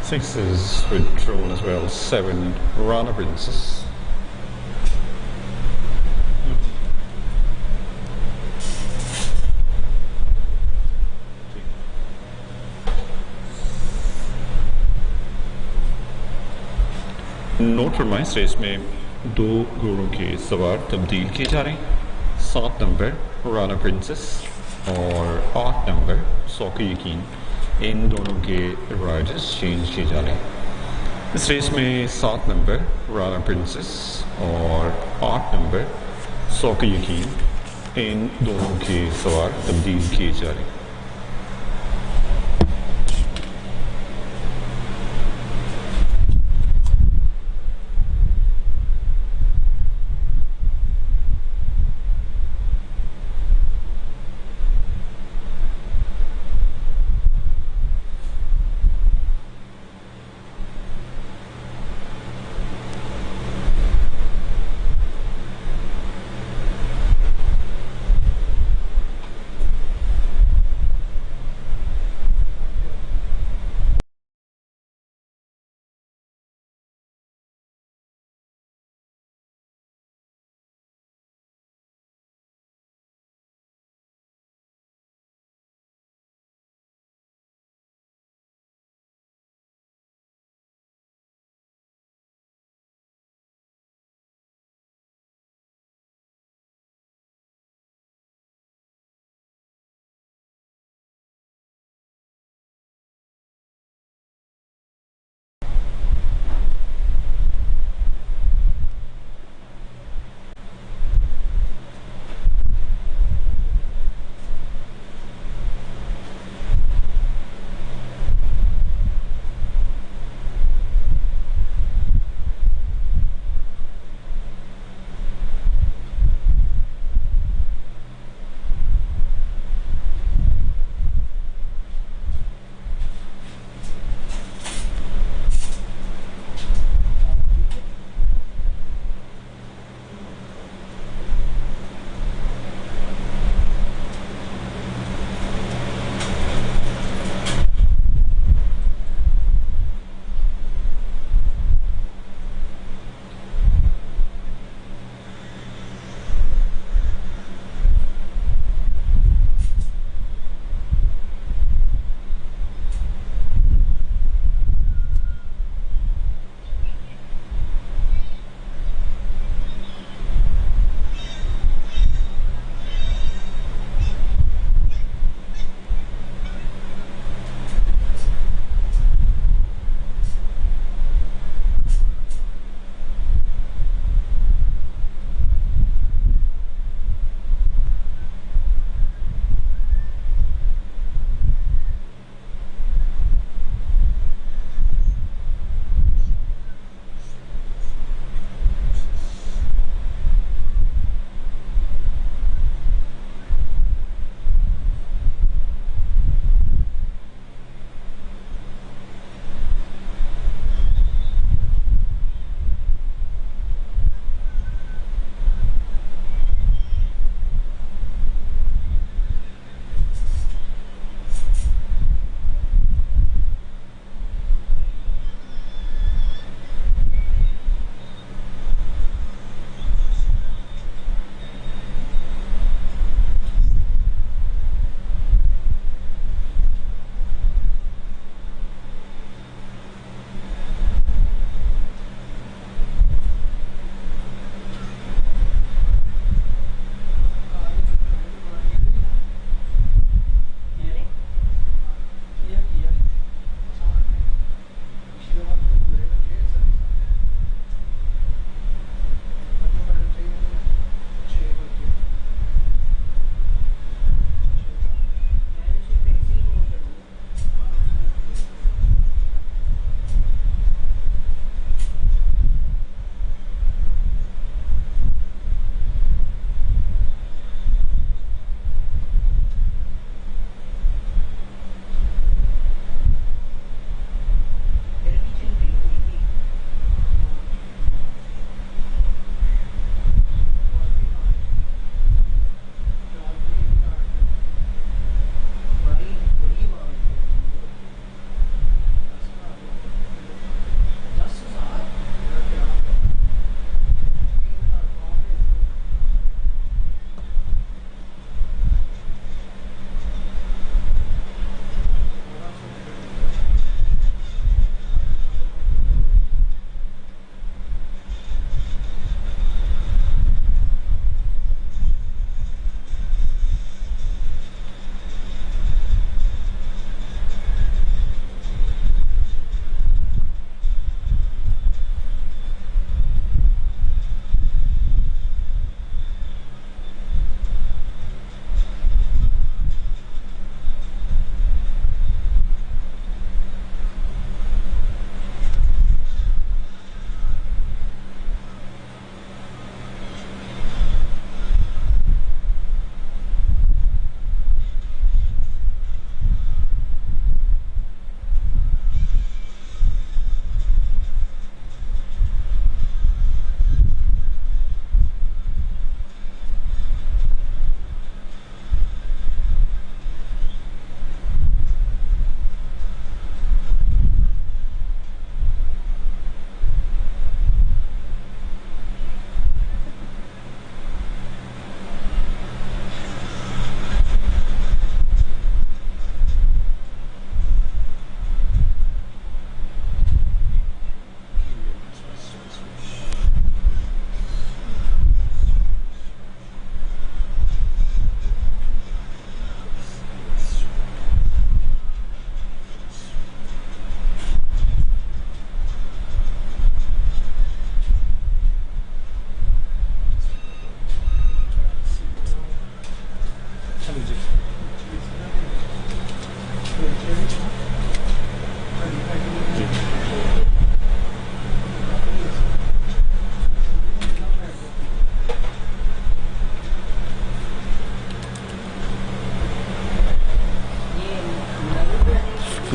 6 is withdrawn as well, 7 Rana Princess, 9 फरमाएं race में 2 घोड़ों के सवार तब्दील किए जा रहे हैं। 7 number Rana princess और 8 नंबर सौ के यकीन, इन दोनों के राइडर्स चेंज किए जा रहे हैं। इस रेस में 7 नंबर राना प्रिंसेस और 8 नंबर सौ के यकीन, इन दोनों के सवार तब्दील किए जा रहे हैं।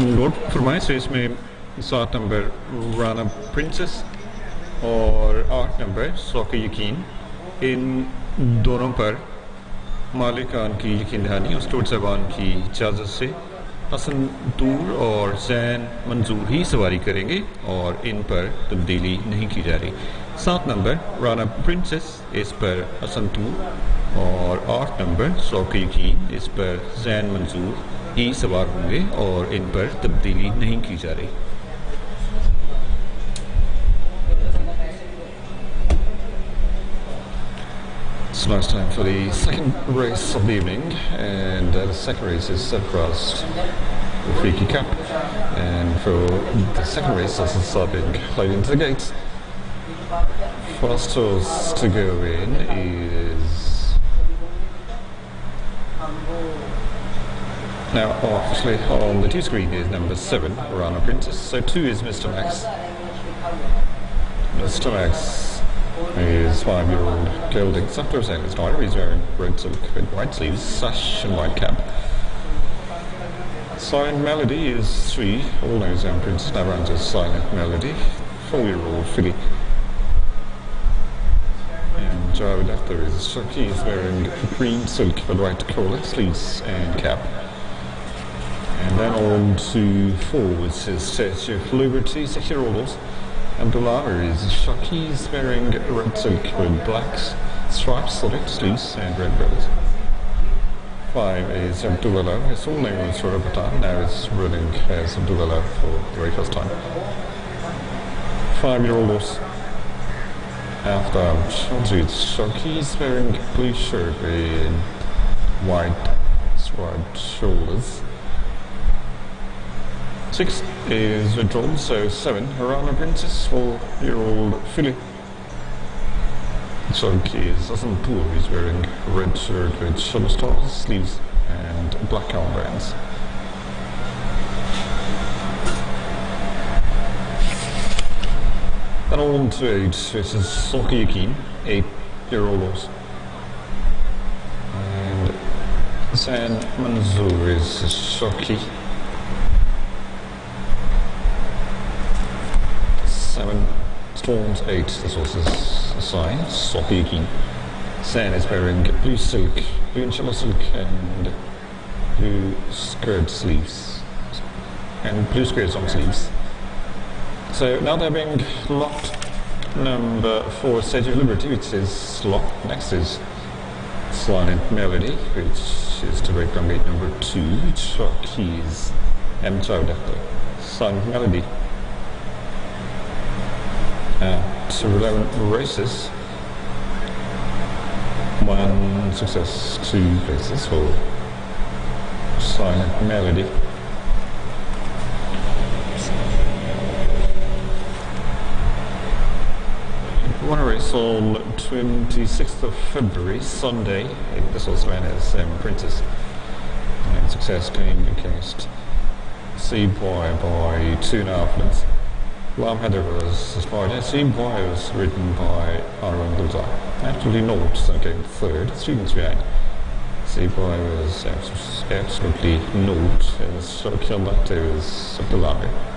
नोट फरमाएं तो इसमें 7 नंबर राना प्रिंसेस और 8 नंबर शौक यकीन, इन दोनों पर मालिकान की यकीन दहानी उस टोट ज़बान की इजाज़त से हसन दूर और जैन मंजूर ही सवारी करेंगे और इन पर तब्दीली नहीं की जा रही। 7 नंबर राना प्रिंसेस, इस पर हसन दूर और 8 नंबर शौक यकीन, इस पर जैन मंजूर ही सवार होंगे और इन पर तब्दीली नहीं की जा रही। So now it's time for the second race of the evening, and the second race is set across the Freaky Cup. And for the second race, this is starting right into the gates. First horse to go in is now officially on the 2 screen is number 7, Rana Princess. So 2 is Mr. Max. Mr. Max is 5-year-old gelding. Suffer's in his daughter. He's wearing red silk with white sleeves, sash and white cap. Silent Melody is 3. All knows Princess now runs as Silent Melody. 4-year-old filly. And Jared after is Chucky. He's wearing green silk with white collar, sleeves and cap. And then on to 4 is his Statue of Liberty, 6-year-old. Abdullah is Chucky. He's wearing red silk with black stripes on it, sleeves and red bells. 5 is Abdullah. His full name was Rabatan. Now it's running as Abdullah for the very first time. 5-year-old horse. After Chelsea, it's Chucky. He's wearing blue shirt with white striped shoulders. 6 is withdrawn, so 7, Harana Princess, 4-year-old filly. Chunky is Asanpur, he's wearing red shirt with shutter stars, sleeves and black armbands. Then on to 8, this is Soki Yakin, 8-year-old horse. And San Manzoor is Shoki. 7 Storms 8, this was his sign, Soki. San is wearing blue silk, blue and yellow silk and blue skirt sleeves. And blue skirts on sleeves. So now they're being locked. Number 4, Statue of Liberty, which is locked. Next is Silent Melody, which is to break down gate number 2, which is M. Child after Silent Melody. To 11 races, 1 success, 2 places for Silent Melody. Won a race on 26th of February, Sunday. This was ran as Princess. And success came against Seaboy by 2.5 lengths. Lam Heather was aspired. Seaboy was ridden by Aaron Gulzar. Actually not, so came 3rd. Students behind. Seaboy was absolutely not. It was so killed that it was Abdullah.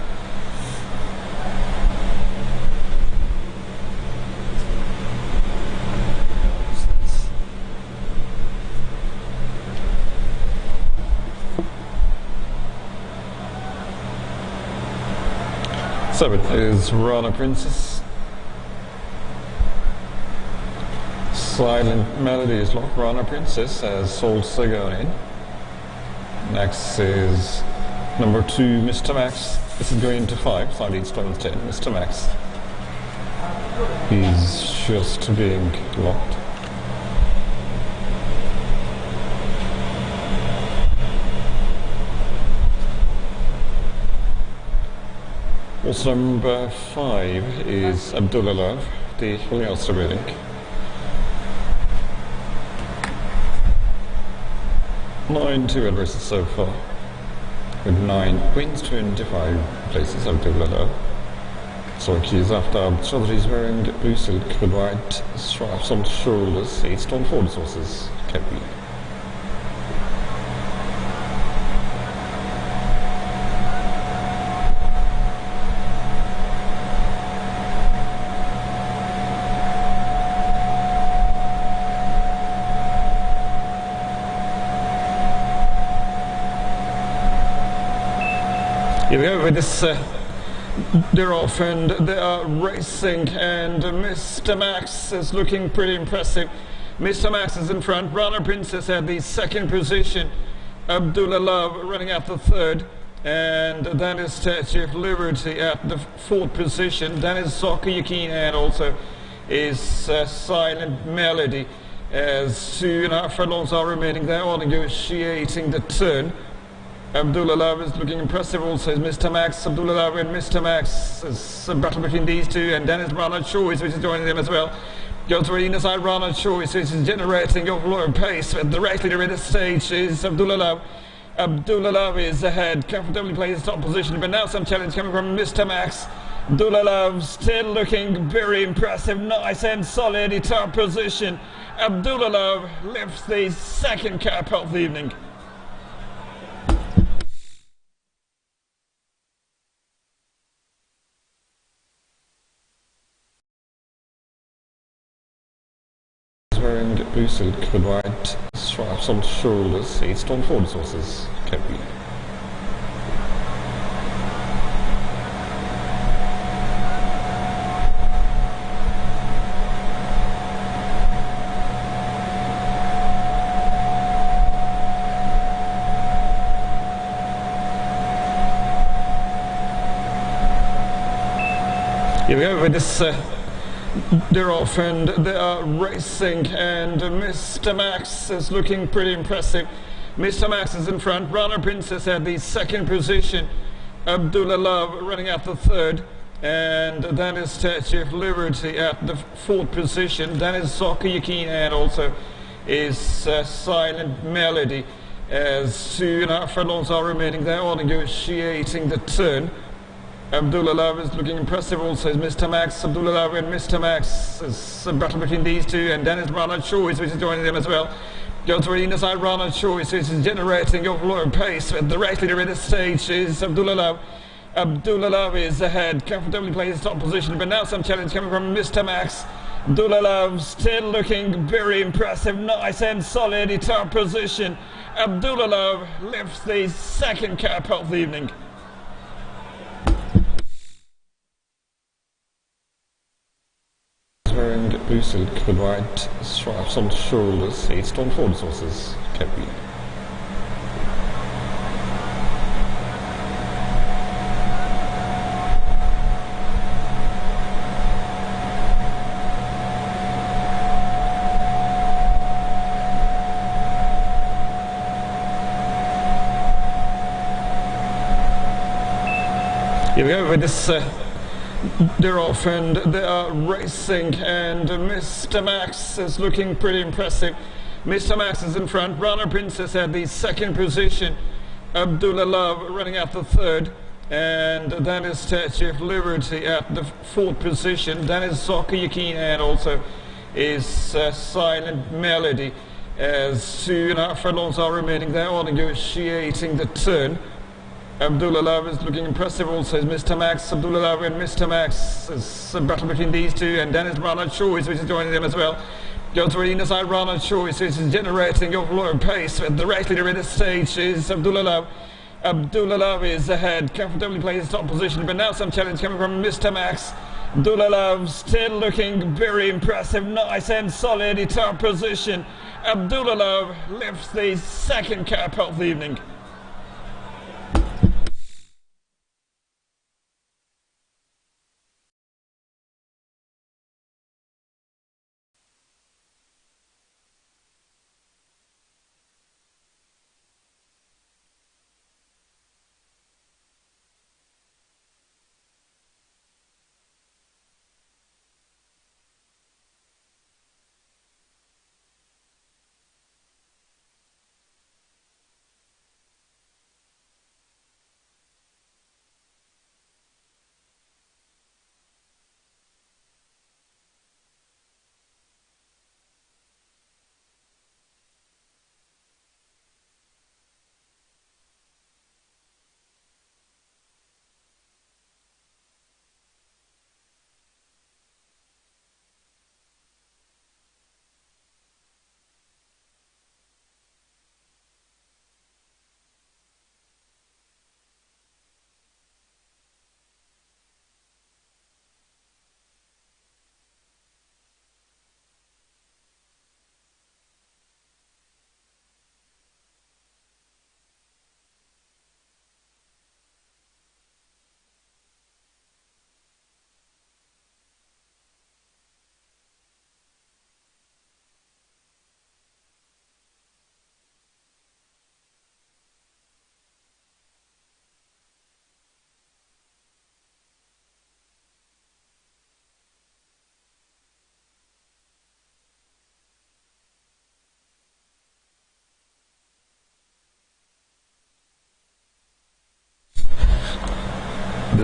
Seventh is Rana Princess. Silent Melody is locked. Rana Princess has sold Sagan in. Next is number 2, Mr. Max. This is going into 5, side 8 stones 10. Mr. Max. He's just being locked. Also number 5 is Abdullah Love, the Holy Ulster building. Nine 2 races so far, with 9 wins, 25 places. Abdullah Love. So he's after Chaudhry's wearing blue silk with white stripes on shoulders. 8 stone 4 horses kept me. Here we go with this. They're off and they are racing, and Mr. Max is looking pretty impressive. Mr. Max is in front. Runner Princess at the second position. Abdullah Love running at the third. And that is Statue of Liberty at the fourth position. Then is Soccer Yakin, and also is Silent Melody. As 2.5 furlongs are remaining, they are negotiating the turn. Abdullah Love is looking impressive also as Mr. Max. Abdullah Love and Mr. Max is a battle between these two, and then is Runner Choice, which is joining them as well. Goes for inner side Runner Choice, which is generating overload pace. But directly to the stage is Abdullah Love. Abdullah Love is ahead, comfortably plays top position, but now some challenge coming from Mr. Max. Abdullah Love still looking very impressive, nice and solid in top position. Abdullah Love lifts the second cap of the evening. Wearing blue silk with white stripes on shoulders, 8 stone 4 resources, Cappy. Here we go with this. They're off and they are racing, and Mr. Max is looking pretty impressive. Mr. Max is in front. Runner Princess at the second position. Abdullah Love running at the third. And that is Statue of Liberty at the fourth position. Then is Soccer Yakin, and also is Silent Melody. As 2.5 furlongs are remaining, they are negotiating the turn. Abdullah Love is looking impressive also as Mr. Max. Abdullah Love and Mr. Max is a battle between these two, and then is Runner Choice, which is joining them as well. Goes for inner side Runner Choice, which is generating overload pace. But directly to the stage is Abdullah Love. Abdullah Love is ahead, comfortably plays top position, but now some challenge coming from Mr. Max. Abdullah Love still looking very impressive, nice and solid in top position. Abdullah Love lifts the second cap of the evening. Wearing blue silk with white stripes on shoulders, 8 stone 4 resources, Cappy. Here we go with this. They're off and they are racing, and Mr. Max is looking pretty impressive. Mr. Max is in front. Runner Princess at the second position. Abdullah Love running at the third. And that is Statue of Liberty at the fourth position. Then is Soccer Yakin, and also is Silent Melody. As 2.5 furlongs are remaining, they are negotiating the turn. Abdullah Love is looking impressive also as Mr. Max. Abdullah Love and Mr. Max is a battle between these two, and then is Runner Choice, which is joining them as well. Goes for inner side Runner Choice, which is generating overload pace. But directly to the stage is Abdullah Love. Abdullah Love is ahead, comfortably plays top position, but now some challenge coming from Mr. Max. Abdullah Love still looking very impressive, nice and solid in top position. Abdullah Love lifts the second cap of the evening.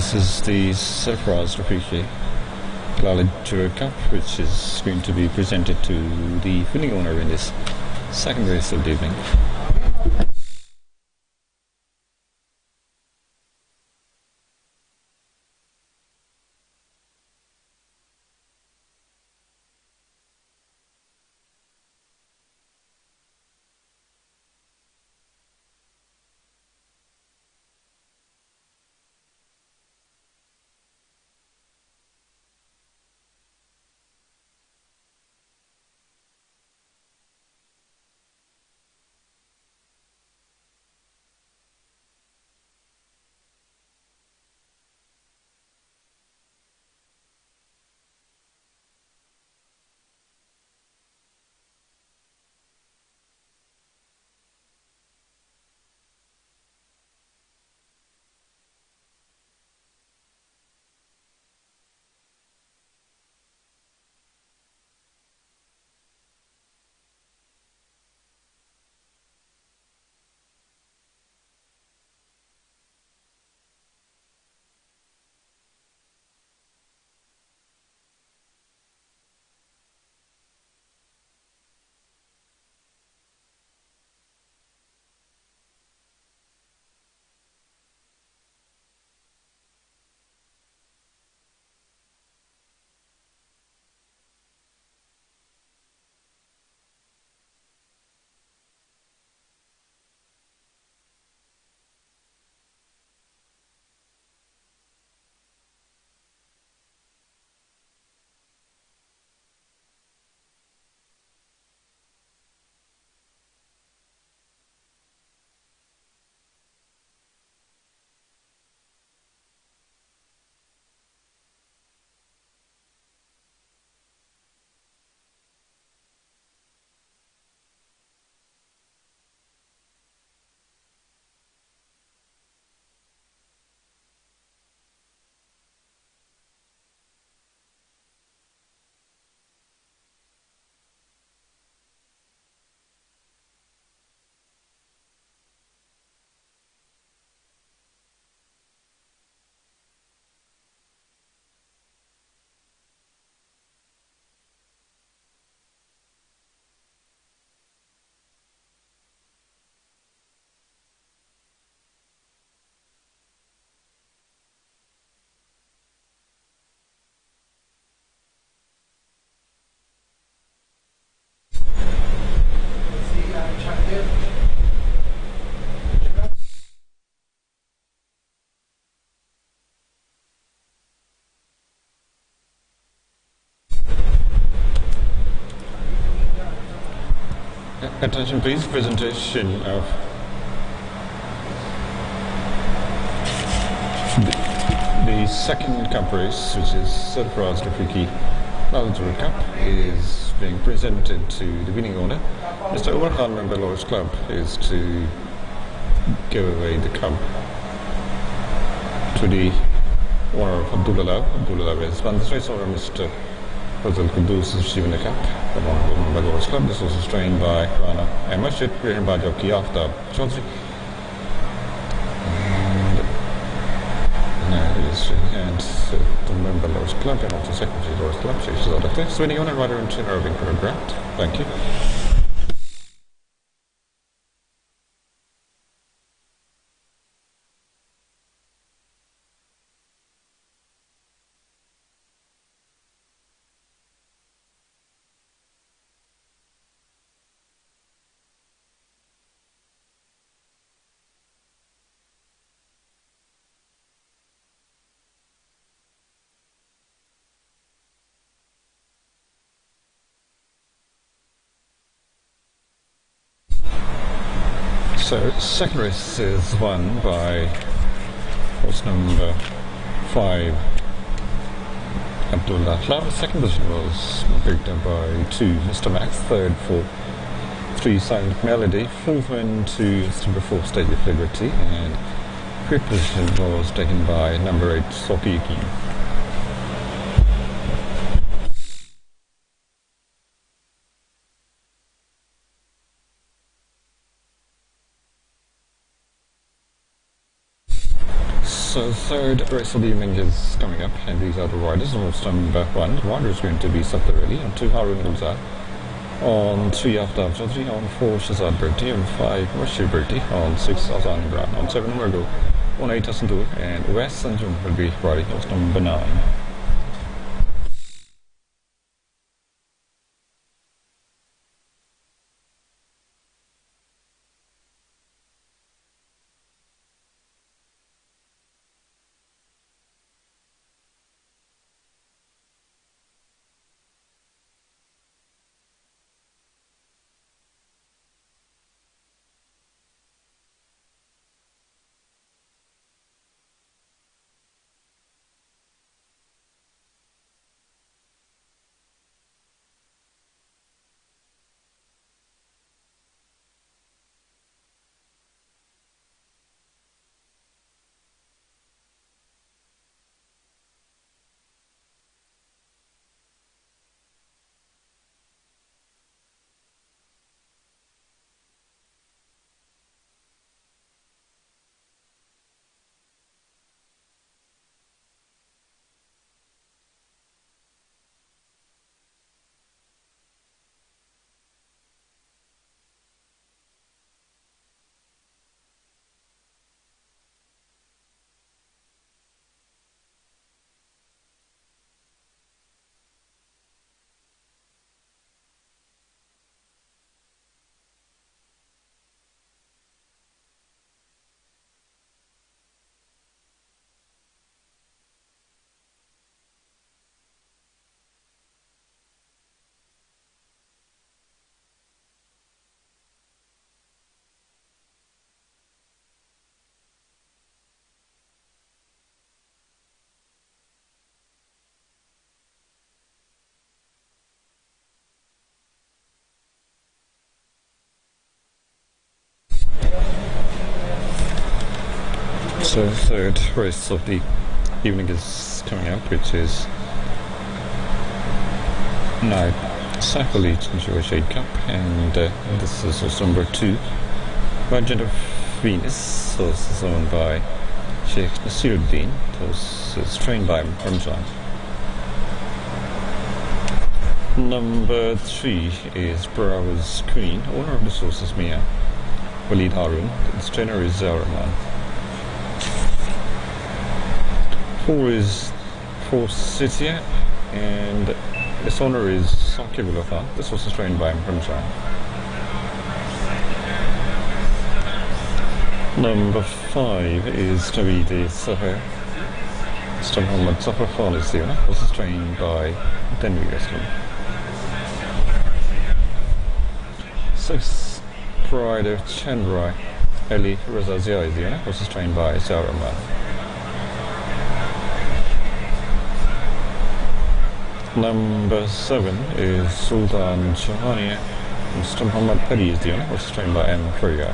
this is the Surprise Rafiki Lalajura Cup, which is going to be presented to the winning owner in this second race of the evening. Attention please, presentation of the second cup race, which is Surprise Rafiki Lalajura Cup, is being presented to the winning owner. Mr. Umar Khan member Lawyers Club is to give away the cup to the owner of Abdullah. Abdullah is won this race over Mr. Fazal Kudus is receiving the cup. The Honorable Member Lawyers Club. This was restrained by Rana Mashid, written by Jockey Aftab Chaudhry. And now he is shaking hands with the Member Lawyers Club and also Secretary Lawyers Club, Sheikh Shazad. So, winning owner, rider, and trainer are being photographed. Thank you. So, second race is won by horse number 5, Abdullah Club. Second position was picked up by 2, Mr. Max. Third for 3, Silent Melody. Fourth win to number 4, Stage of Liberty. And fifth position was taken by number 8, Sokiki. So third race of the evening is coming up, and these are the riders. On number one, the rider is going to be Saptareli. On two, Harun Gulzar. On three, Aftab Chaudhry. On four, Shazad Berti. On five, Rashid Berti. On six, Azan Imran. On seven, Margo. On eight, Hassandur. And West Sanjum will be riding horse number nine. So the third race of the evening is coming up, which is now Cycle Leads into a Shade Cup, and this is also number two, Legend of Venus. So this is owned by Sheikh Nasiruddin. So it's trained by Ramjan. Number three is Bravo's Queen. Owner of the horse is Mia Walid Harun. Its trainer is Zahraman. Four is Forsythia, and its owner is Sakibullah Khan. This horse is trained by Ramjan. Number five is Tawid Sahar. Mr. Muhammad Safar Khan is the owner. This is trained by Denvi Islam. Six, Rider Chandra Ali Razazia is the owner. This is trained by Zahraman. Number seven is Sultan Shahania. Mr. Muhammad Padi is the owner. This is trained by M. Faryad.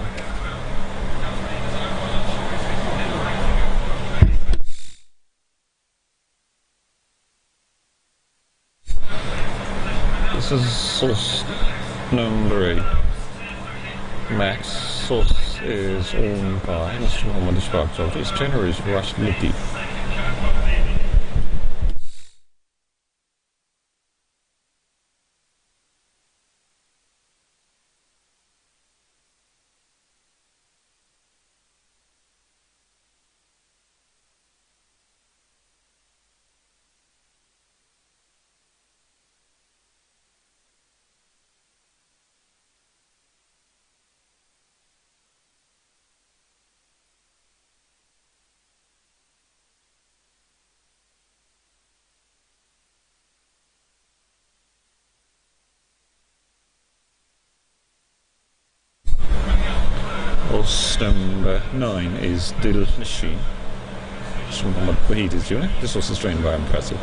This is source number 8. Max Source is owned by Mr. Muhammad Ishfaq Chaudhry. His trainer is Rashid Latif. Horse number 9 is Dil Machine. Mr. Muhammad Wahid is the owner. This horse is trained by Impressive.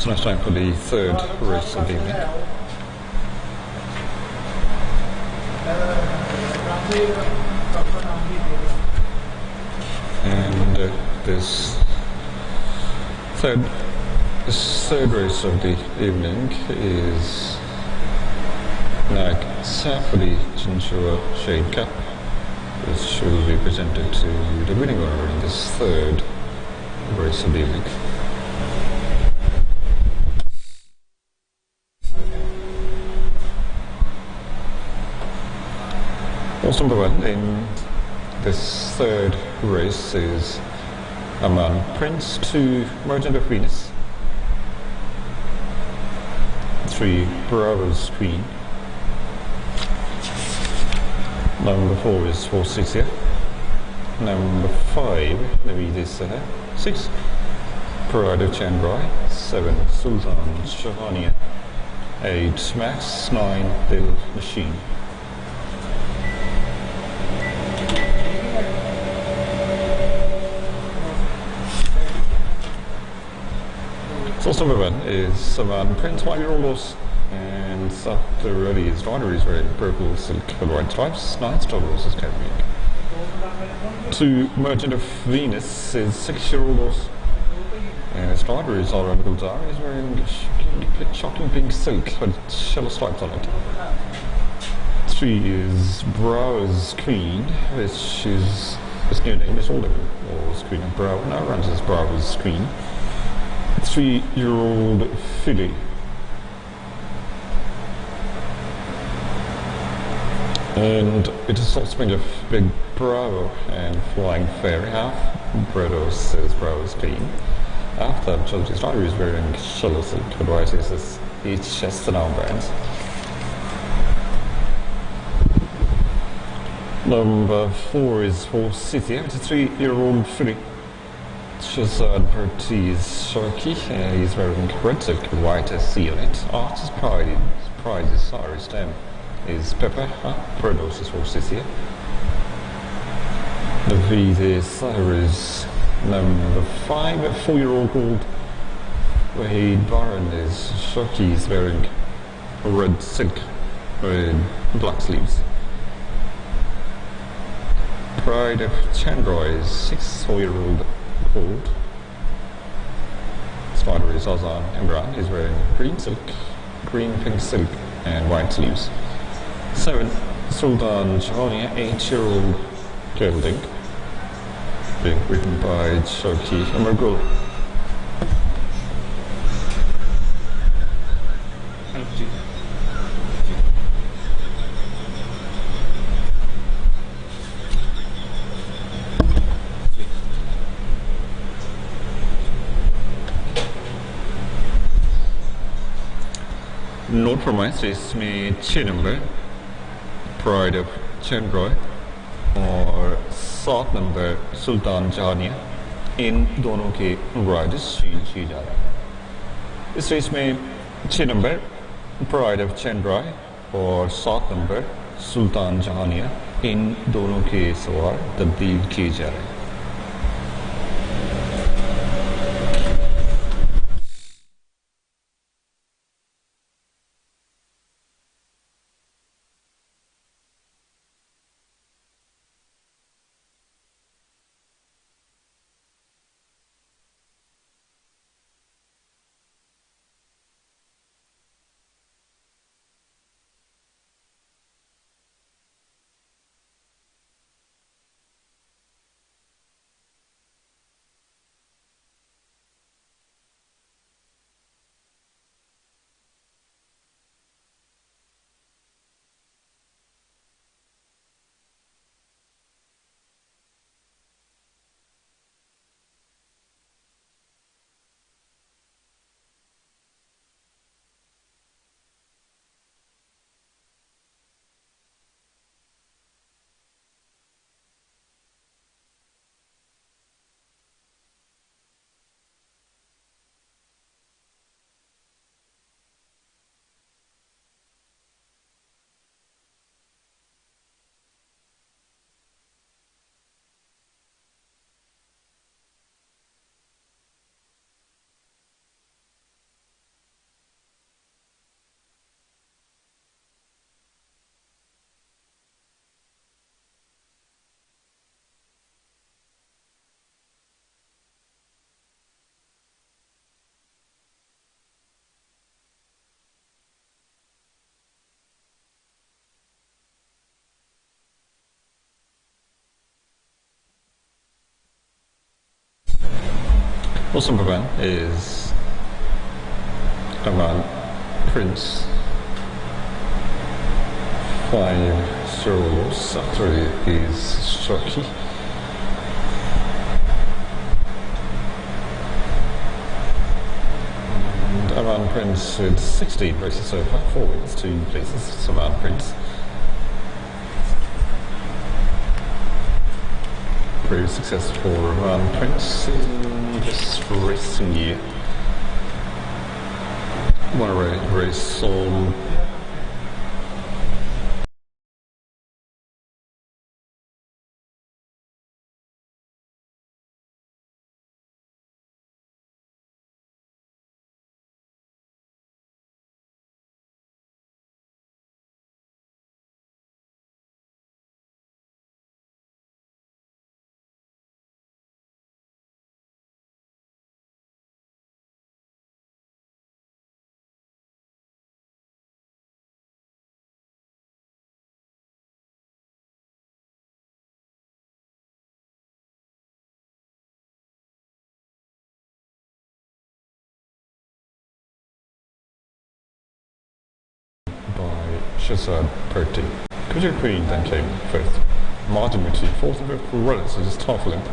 So now it's time for the third race of the evening. And this third race of the evening is Nag Safari Chinchua Shade Cup, which will be presented to the winning owner in this third race of the evening. Horse number one in this third race is Aman Prince, 2 Merchant of Venus, 3 Bravo's Queen, number 4 is Forsythia, number 5, maybe this 6, Pride of Chandrai, 7 Sultan Shahania, 8 Max, 9 Dil Machine. Source number 1 is Saman Prince, 5-year-old horse, and after really his rider is wearing purple silk and white stripes. 9 star horse is carrying. 2 Merchant of Venus is 6-year-old horse, and his rider is all around Gulzar. He's wearing shocking pink silk with yellow stripes on it. 3 is Bravo's Queen, which is his new name. His old name was Queen of Bravo, now runs as Bravo's Queen. 3-year-old filly. And it is offspring of Big Bravo and Flying Fairy. Half Bredos is Bravo's Queen. After that, Chelsea's rider is wearing yellow silk, otherwise it is each chest and armbands. Number 4 is Forsythia, it's a 3-year-old filly. Shazad Pertiz Sharky, he's wearing red silk with white SC on it. Artist Pride is sorry, stem is Pepper, Perdos is Forsythia. The V is Cyrus, number 5, 4-year-old called Wahid Baran is Sharky, is wearing red silk with black sleeves. Pride of Chandrai is 6-4-year-old called Spider is Azan Imran. He's wearing green silk, green pink silk and white sleeves. 7 Sultan Shahania, 8-year-old gelding, being written by Shoki Amargul. Note फरमाइश इसमें 6 number pride of चंद्रॉय और 7 number सुल्तान जहानिया, इन दोनों के Riders change किए जा रहे हैं। इस रेस में 6 नंबर प्राइड ऑफ चंद्रॉय और 7 नंबर सुल्तान जहानिया, इन दोनों के सवार तब्दील किए जा रहे हैं। Also Baban is Aman Prince 5 zeros after his Shoki. And Aman Prince with 16 races so far, 4 wins, 2 places. So Aman Prince. Very successful Aman Prince in this racing year. Won a race on Shazad Purty. Kuja Queen then came first. Martin Muti, fourth and fifth runners, so just half a length.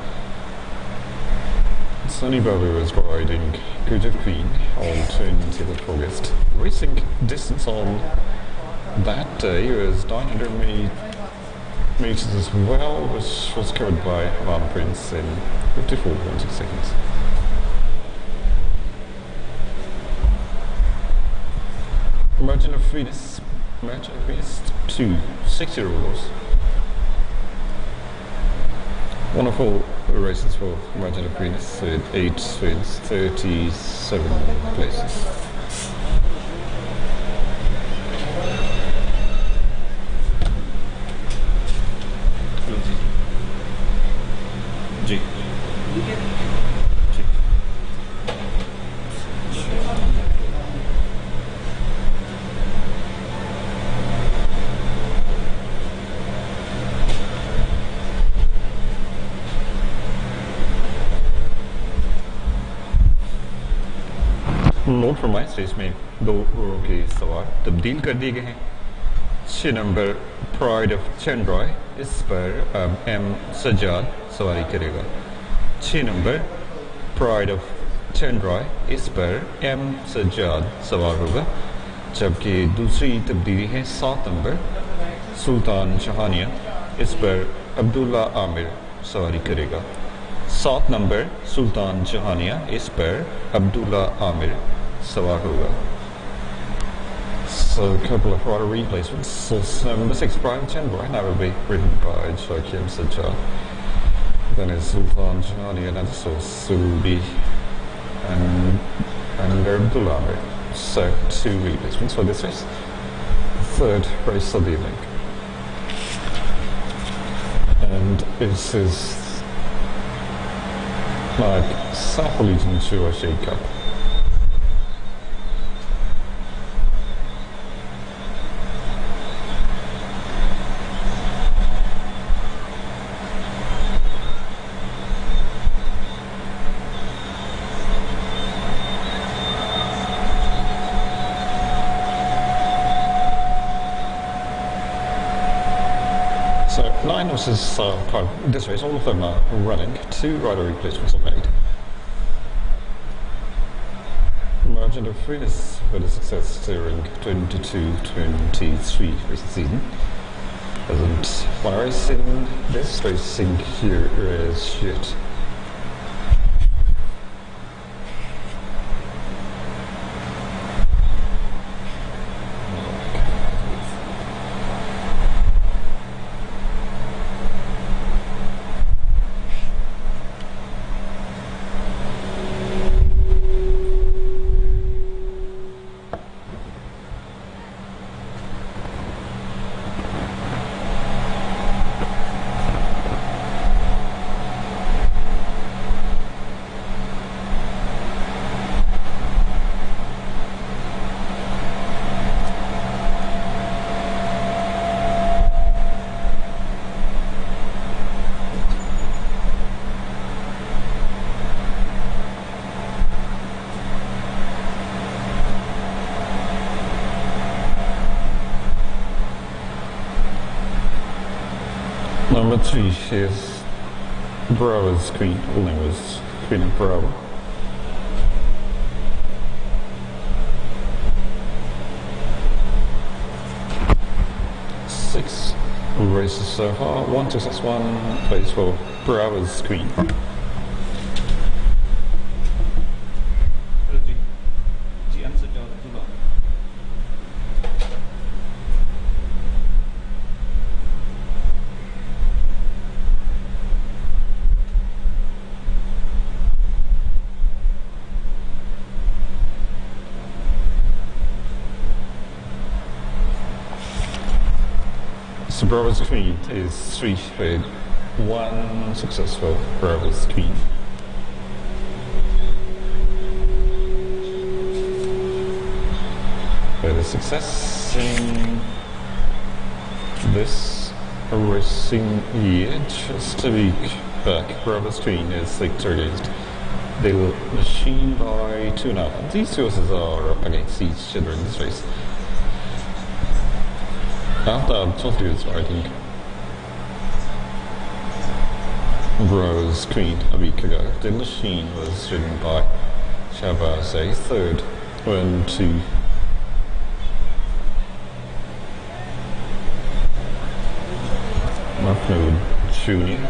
Sunny Babu was riding Kuja Queen on 20th of August. Racing distance on that day was 900 meters as well, which was covered by Van Prince in 54.6 seconds. Merchant of Venus 2, 60 rules. Wonderful races for Merchant of Venus with 8 wins, 37 places. G. Note फरमाइश इसमें 2 घोड़ों के सवार तब्दील कर दिए गए हैं। 6 नंबर प्राइड ऑफ चंद्रॉय, इस पर एम सज्जाद सवारी करेगा। 6 नंबर प्राइड ऑफ चंद्रॉय, इस पर एम सज्जाद सवार होगा। जबकि दूसरी तब्दीली है 7 नंबर सुल्तान जहानिया, इस पर अब्दुल्ला आमिर सवारी करेगा। 7 नंबर सुल्तान जहानिया, इस पर अब्दुल्ला आमिर सवार होगा। So a couple of rider replacements. So number 6 Brian Chandler, that will be ridden by Joachim Sajjad. Then is Sultan Jahani and also Sulubi and Abdullah Amir. So 2 replacements for this race. Third race of the evening. And this is like South Legion to a Shake Cup. So 9 horses part of this race, all of them are running. 2 rider replacements are made. Merchant of Venus with a success during 22-23 racing season. Hasn't won a race in this racing here as yet. Number 3 is Bravo's Queen. Full name was Queen of Bravo. Six races so far. 1 success, 1 place for Bravo's Queen. So Bravo's Queen is 3 spade, 1 successful Bravo's Queen. With a success in this racing year, just a week back, Bravo's Queen is victorious. They will machine by 2.5. These two horses are up against each other in this race. After 12 years, I think Bravo's Queen a week ago. The machine was ridden by Shabazz, a third, 1-2. Mahmoud Jr.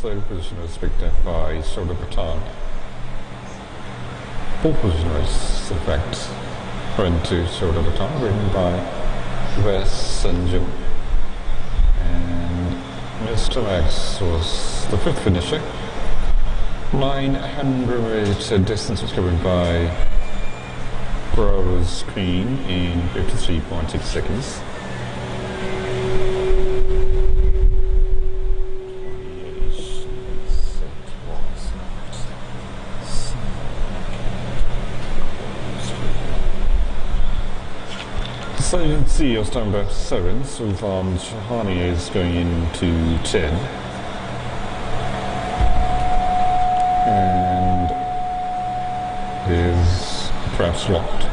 Third position was picked up by Soda Baton. Fourth position was, in fact, went to Soda Baton, ridden by Wes and Jim. And Mr. Max was the fifth finisher. 900 meter distance was covered by Bravo's Queen in 53.6 seconds. So you can see I was talking about 7, Sultan Shahani is going into 10. And is perhaps locked.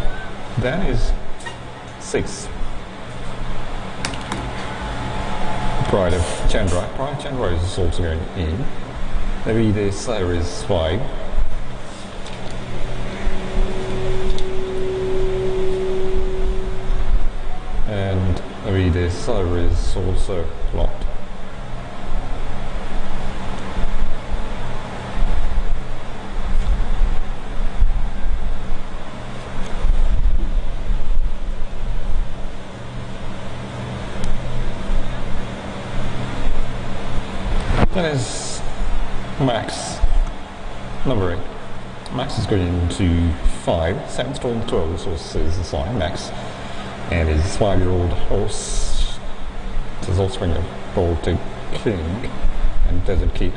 Then is 6. Pride of Chandra. Pride of Chandra is also going in. Maybe the Sire is 5. And maybe the Sire is also locked. Then is Max, number 8. Max is going into 5. 7 Storm 12 horse is the sign, Max. And his 5-year-old horse is also going to Baltic King and Desert Key.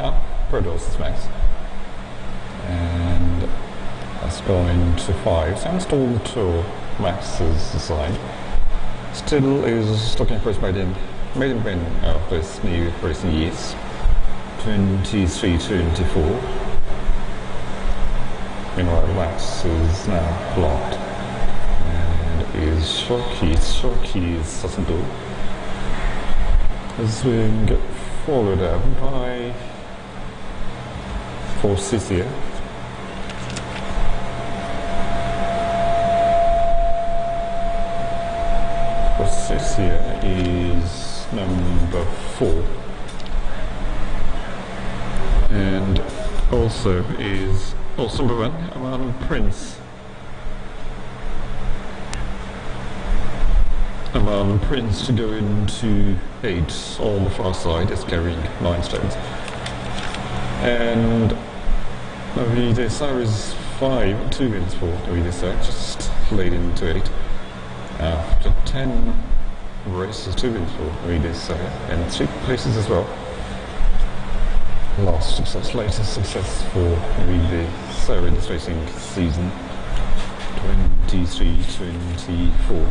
Bird horse is Max. And that's going to 5. 7 Storm 12, Max is the sign. Still is looking for his maiden win of this new racing years. 23-24. Meanwhile, Max is now blocked and is Sharky's Sassandu is being followed up by Forsythia. Forsythia is number 4. And also is number 1, Aman Prince. Prince to go into 8 on the far side is carrying 9 stones. And the Sire is 5, 2 wins for the Sire, just laid into 8. After 10 races, 2 wins for the Sire, and 3 places as well. Last success, latest success for the Sire in this racing season, 23-24.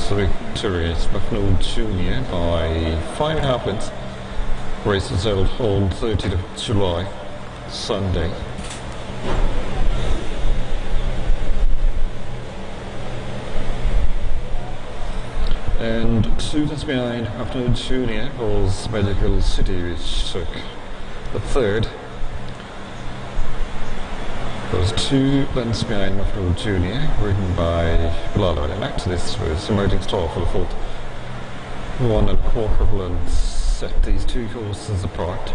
Victorious Buffalo Junior by 5.5 lengths. Race was held on 30th of July, Sunday. And 2 lengths behind Buffalo Junior was Medical City, which took the 3rd. Was 2 lengths behind Buffalo Junior, ridden by Bilal Al-Anak. This was Emerging Star for the 4th. 1.25 lengths set these 2 horses apart.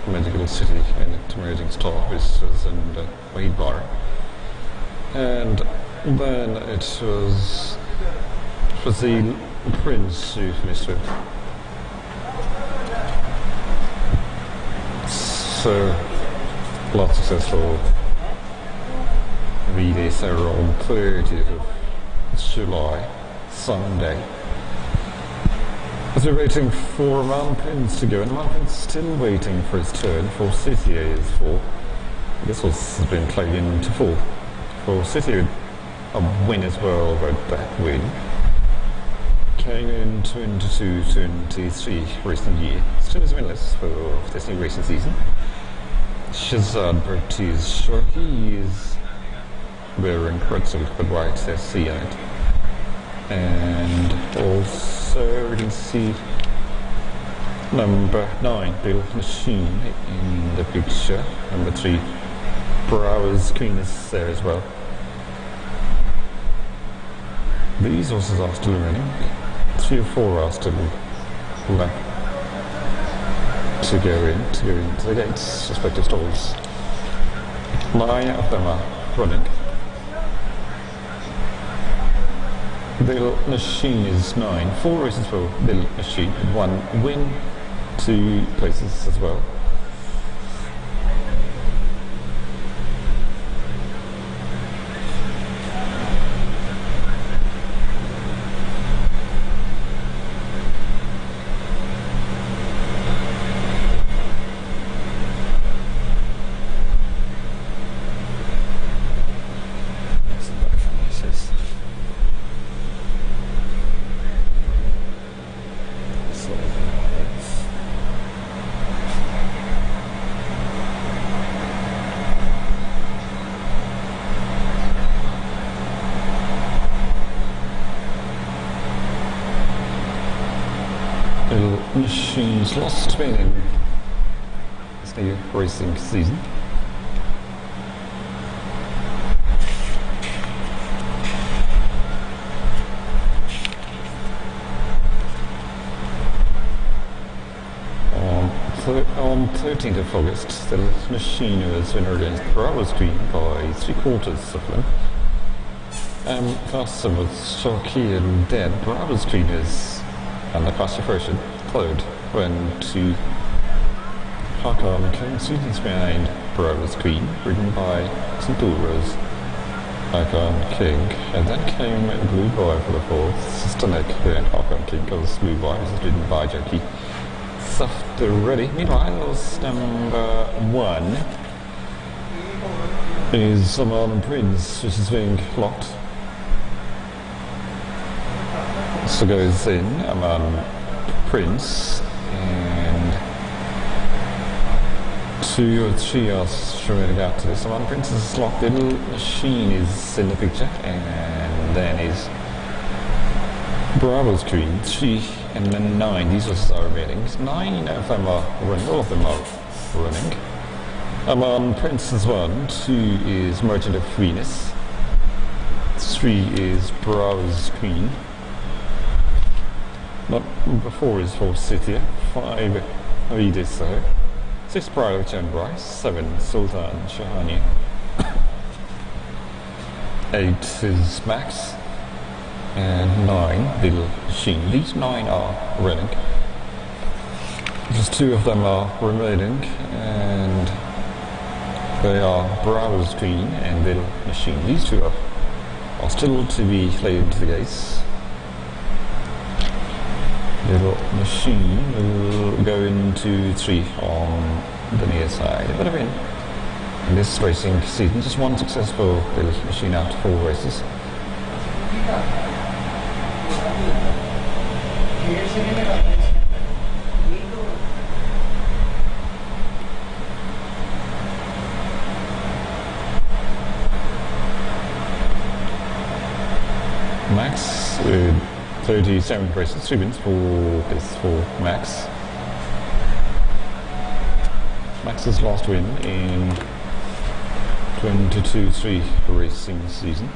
Medical City and Emerging Star, which was in the weight bar. And then it was the Prince who finished with. So, a lot successful. Relay Sarah on 30th of July, Sunday. As we're waiting for Prince to go, and Prince still waiting for his turn for City is 4. This has been played into 4. For City, a win as well, but that win came in 22-23 racing year. Still is winless for this new racing season. Shazad Bertiz Sharkey is wearing red silk but white SC on it. And also we can see number 9, Bill Machine, in the picture. Number 3, Browers Queen is there as well. These horses are still running. 3 or 4 are still left to go into the gates, respective stalls. 9 of them are running. Bill Machine is 9. 4 races for Bill Machine. 1 win, 2 places as well. Machine's lost win in this new racing season. On 13th of August, the Machine was winner against Bravo's Queen by 3/4 of them. Faster was Sharkey and Dead. Bravo's Queen is under faster version. 3rd went to Hakan King, students behind Bravo's Queen, ridden by St. Ulrich, Hakan King, and then came Blue Boy for the 4th, Sister Nick behind Hakan King, because Blue Boy was ridden by Jackie Safter ready. Meanwhile, number 1 is Aman Prince, which is being locked. So goes in Aman Prince, and 2 or 3 are straight out to this. Aman Prince is locked. Little Machine is in the picture, and then is Bravo's Queen, 3 and then 9. These are remaining. 9 of them are running. All of them are running. Aman Prince is 1. 2 is Merchant of Venus. 3 is Bravo's Queen. Number 4 is for City. 5 leaders there. 6 Pride of Chandrai, 7 Sultan Shahani. 8 is Max, and 9 Little Machine. These 9 are running. Just 2 of them are remaining, and they are Bravo's Queen and Little Machine. These 2 are still to be laid into the gates. Little Machine will go into 3 on the near side. But in this racing season, just 1 successful Little Machine after 4 races. Max with 37 races, 3 wins for Max. Max's last win in 22-3 racing season.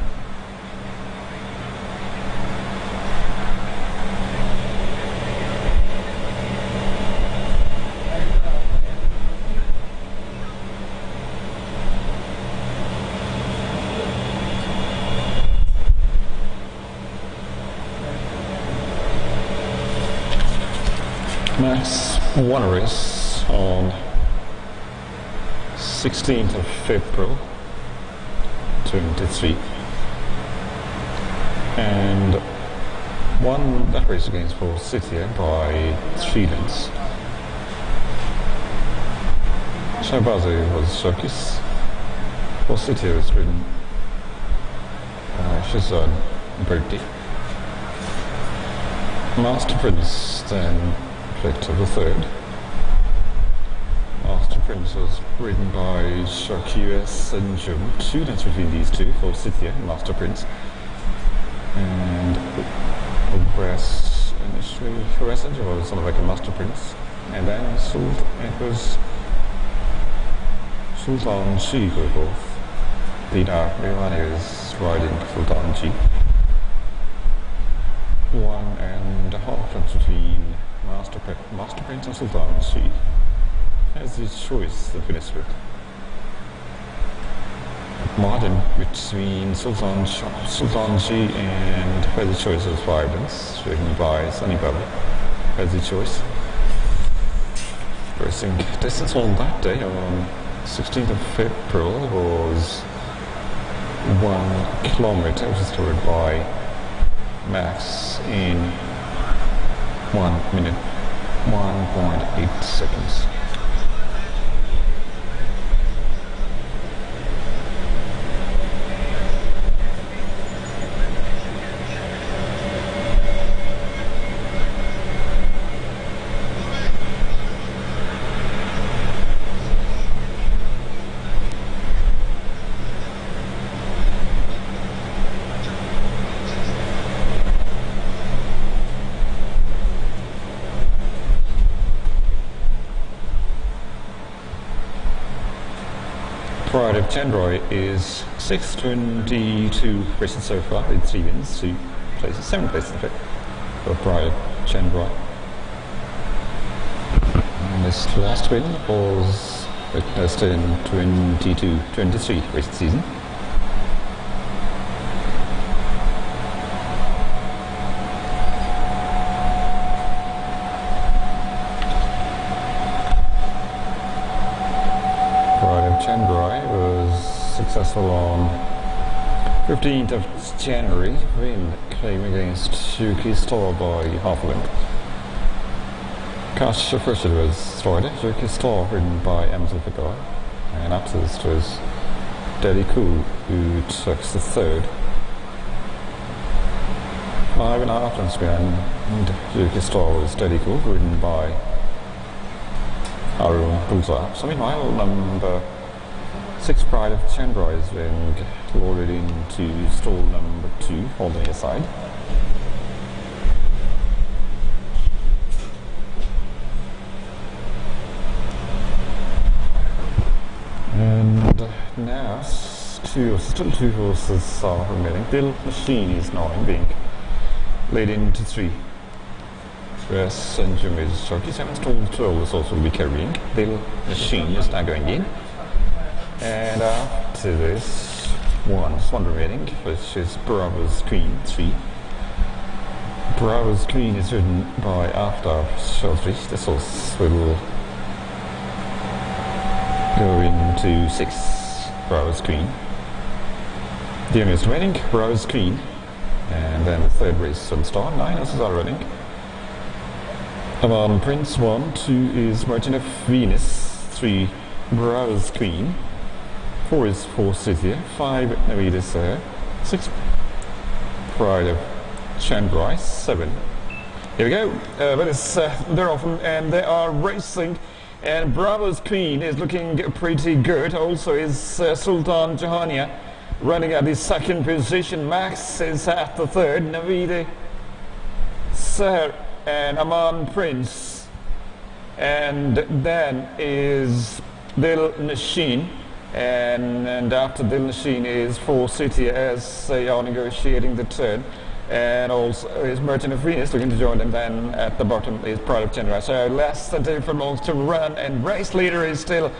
Max won a race on 16th of April 23 and won that race against Forsythia by 3 lengths. Shahbazi was circus. Forsythia was ridden by Shazad Bertie. Master Prince then flicked to the 3rd. Master Prince was ridden by Shark US and June. 2 lengths between these 2, Forsythia and Master Prince. And West initially was something like a Master Prince. And then it was Sultan G for both. Dina Rivani is riding Sultan G. 1.5 lengths between Master Prince and Sultan G. Has his choice to finish with. Martin between Sultan G and has the choice of 5 lengths, driven by Sunny Baba. Has the choice. Racing distance on that day on 16th of April was 1 kilometer, which is started by Max in 1 minute 1.8 seconds. Pride of Chandrai is 622 races so far, with 3 wins, 2 places, 7 places in fact, for Pride of Chandrai. And this last win was witnessed in 22-23 racing season. Chandrai was successful on 15th of January, win claim against Yuki Star by half a length. Cash first was started, Yuki Star ridden by Amazon Figar, and absence was Daddy Cool, who took the 3rd. 5.5 lengths behind Yuki Star was Daddy Cool, ridden by Arun Bullseye. So meanwhile, number 6 Pride of Chandrai is being loaded into stall number 2 on the near side. And now still 2 horses are remaining. Little Machine is now being laid into 3 Passenger is 37 stall 12 is also will be carrying. The machine is now going in. And after this, one remaining, which is Bravo's Queen 3. Bravo's Queen is ridden by after shortly. This horse will go into 6, Bravo's Queen. The youngest remaining, Bravo's Queen. And then the third race will start. 9 horses are running. Aman Prince 1, 2 is Merchant of Venus, 3 Bravo's Queen, 4 is Force City, 5 Navid Sir, 6 Pride of Chandrai, 7. Here we go. They're off and they are racing, and Bravo's Queen is looking pretty good. Also is Sultan Jahania running at the second position. Max is at the third. Navid Sir and Aman Prince, and then is Dil Nashin, and after Dil Nashin is Force City as they are negotiating the turn, and also is Merchant of Venus looking to join them. Then at the bottom is Pride of Chandra. So less than 2 furlongs to run, and race leader is still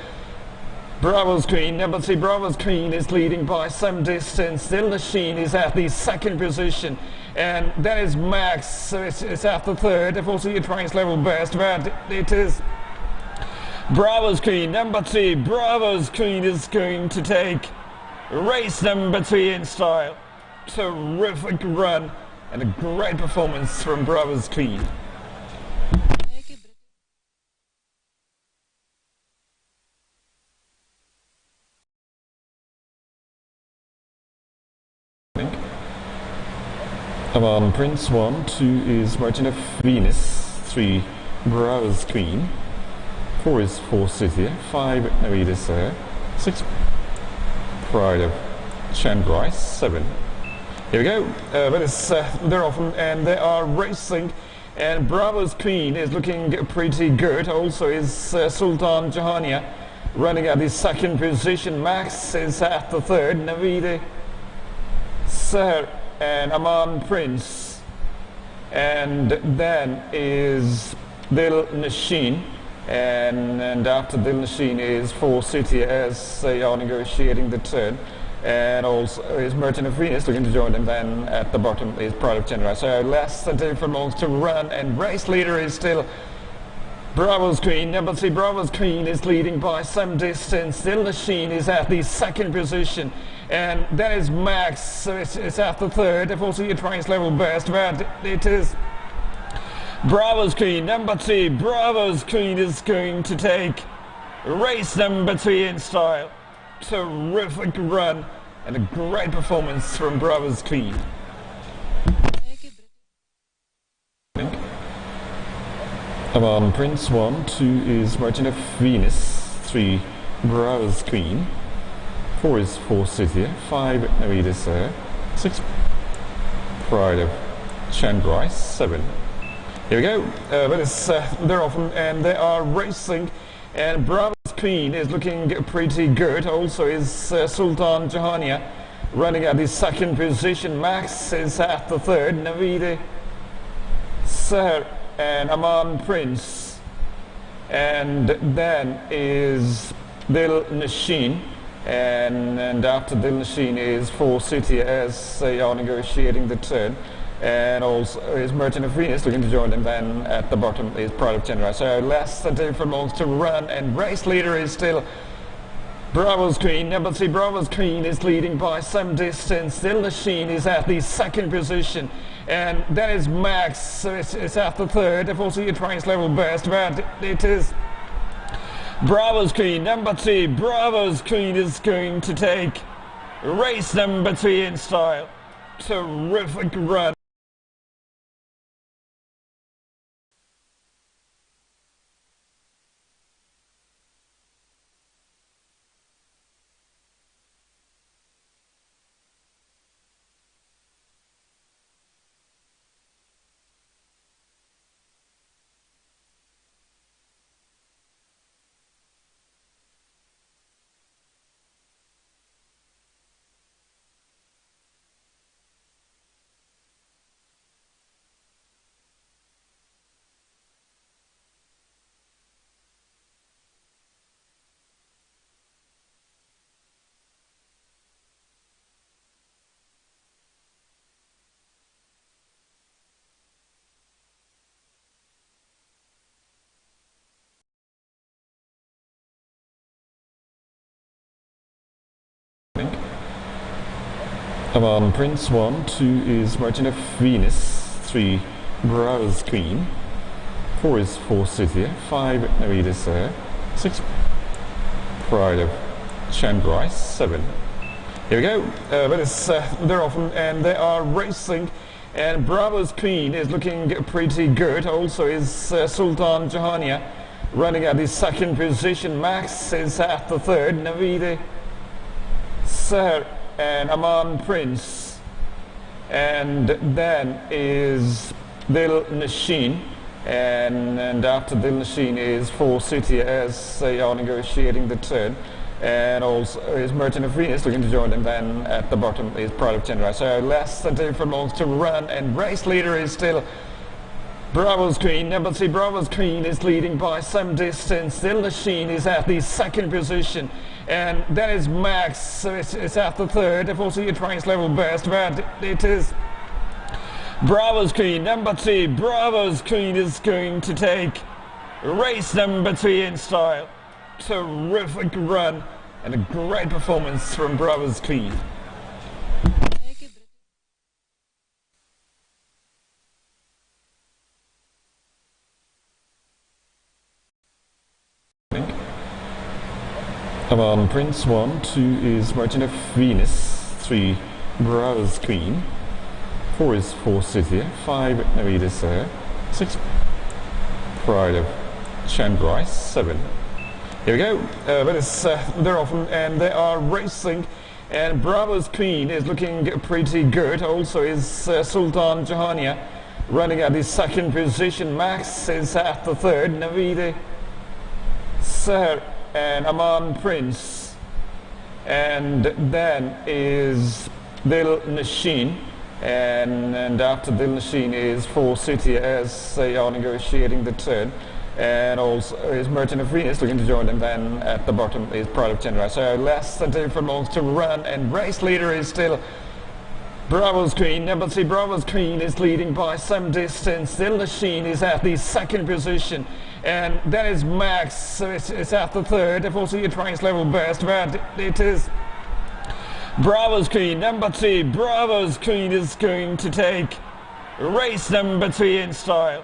Bravo's Queen. Number 3, Bravo's Queen is leading by some distance. Dil Nashin is at the second position, and that is Max, so it's at the third. If also you're trying to level best, but it is Bravo's Queen. Number 3, Bravo's Queen is going to take race number 3 in style. Terrific run and a great performance from Bravo's Queen. Aman Prince 1, 2 is Merchant of Venus, 3 Bravo's Queen, 4 is Force City, 5 Navid Sir, 6 Pride of Chandrai, 7. Here we go. They're off and they are racing, and Bravo's Queen is looking pretty good. Also is Sultan Jahania running at the second position. Max is at the third. Navid Sir and Aman Prince, and then is Dil Nashin, and after Dil Nashin is Force City as they are negotiating the turn, and also is Merchant of Venus looking to join them. Then at the bottom is Pride of Chandra. So less than 2 furlongs to run, and race leader is still Bravo's Queen. Number 3, Bravo's Queen is leading by some distance. Dil Nashin is at the second position, and that is Max, so it's at the third. If also you're trying to level best, but it is Bravo's Queen. Number 3, Bravo's Queen is going to take race number 3 in style. Terrific run and a great performance from Bravo's Queen. Aman Prince 1, 2 is Merchant of Venus, 3 Bravo's Queen, 4 is Force City, 5 Navid Sir, 6 Pride of Chandrai, 7. Here we go. They're off and they are racing, and Bravo's Queen is looking pretty good. Also is Sultan Jahania running at the second position. Max is at the third. Navid Sir and Aman Prince, and then is Dil Nashin, and after Dil Nashin is Force City as they are negotiating the turn, and also is Merchant of Venus looking to join them. Then at the bottom is Pride of Chandra. So less than 2 furlongs to run, and race leader is still Bravo's Queen. Number 3, Bravo's Queen is leading by some distance. Dil Nashin is at the second position, and that is Max, so it's at the third. If also you're trying to level best, but it is Bravo's Queen. Number 3, Bravo's Queen is going to take race number 3 in style. Terrific run. Come on, Prince 1, 2 is Merchant of Venus, 3 Browse Queen, 4 is Forsythia, 5 Navigator Sir, 6 Pride of Chandrai, 7. Here we go. They're off and they are racing. And Bravo's Queen is looking pretty good. Also is Sultan Jahania running at the second position. Max is at the third. Navide Sir and Aman Prince. And then is Dil Nashin. And after Dil Nashin is Forsythia as they are negotiating the turn. And also is Merchant of Venus looking to join them. Then at the bottom is Pride of Chandra. So less than 2 furlongs to run, and race leader is still Bravo's Queen. Number 3 Bravo's Queen is leading by some distance. Dil Nashin is at the second position, and that is Max. It's at the third. If also you try his level best, but it is Bravo's Queen. Number 3 Bravo's Queen is going to take race number 3 in style. Terrific run and a great performance from Bravo's Queen. Come on, Prince 1, 2 is Merchant of Venus, 3 Bravo's Queen, 4 is Forsythia, 5 Navigator Sir, 6 Pride of Chandrai, 7. Here we go. They're off and they are racing. And Bravo's Queen is looking pretty good. Also is Sultan Jahania running at the second position. Max is at the third. Navide Sir and Aman Prince. And then is Dil Nashin. And after Dil Nashin is Forsythia as they are negotiating the turn. And also is Merchant of Venus looking to join them. Then at the bottom is Pride of Chandra. So less than 2 furlongs to run, and race leader is still Bravo's Queen. Number 3 Bravo's Queen is leading by some distance. Dil Nashin is at the second position, and that is Max. It's at the third. If also you try his level best, but it is Bravo's Queen. Number 3 Bravo's Queen is going to take race number 3 in style.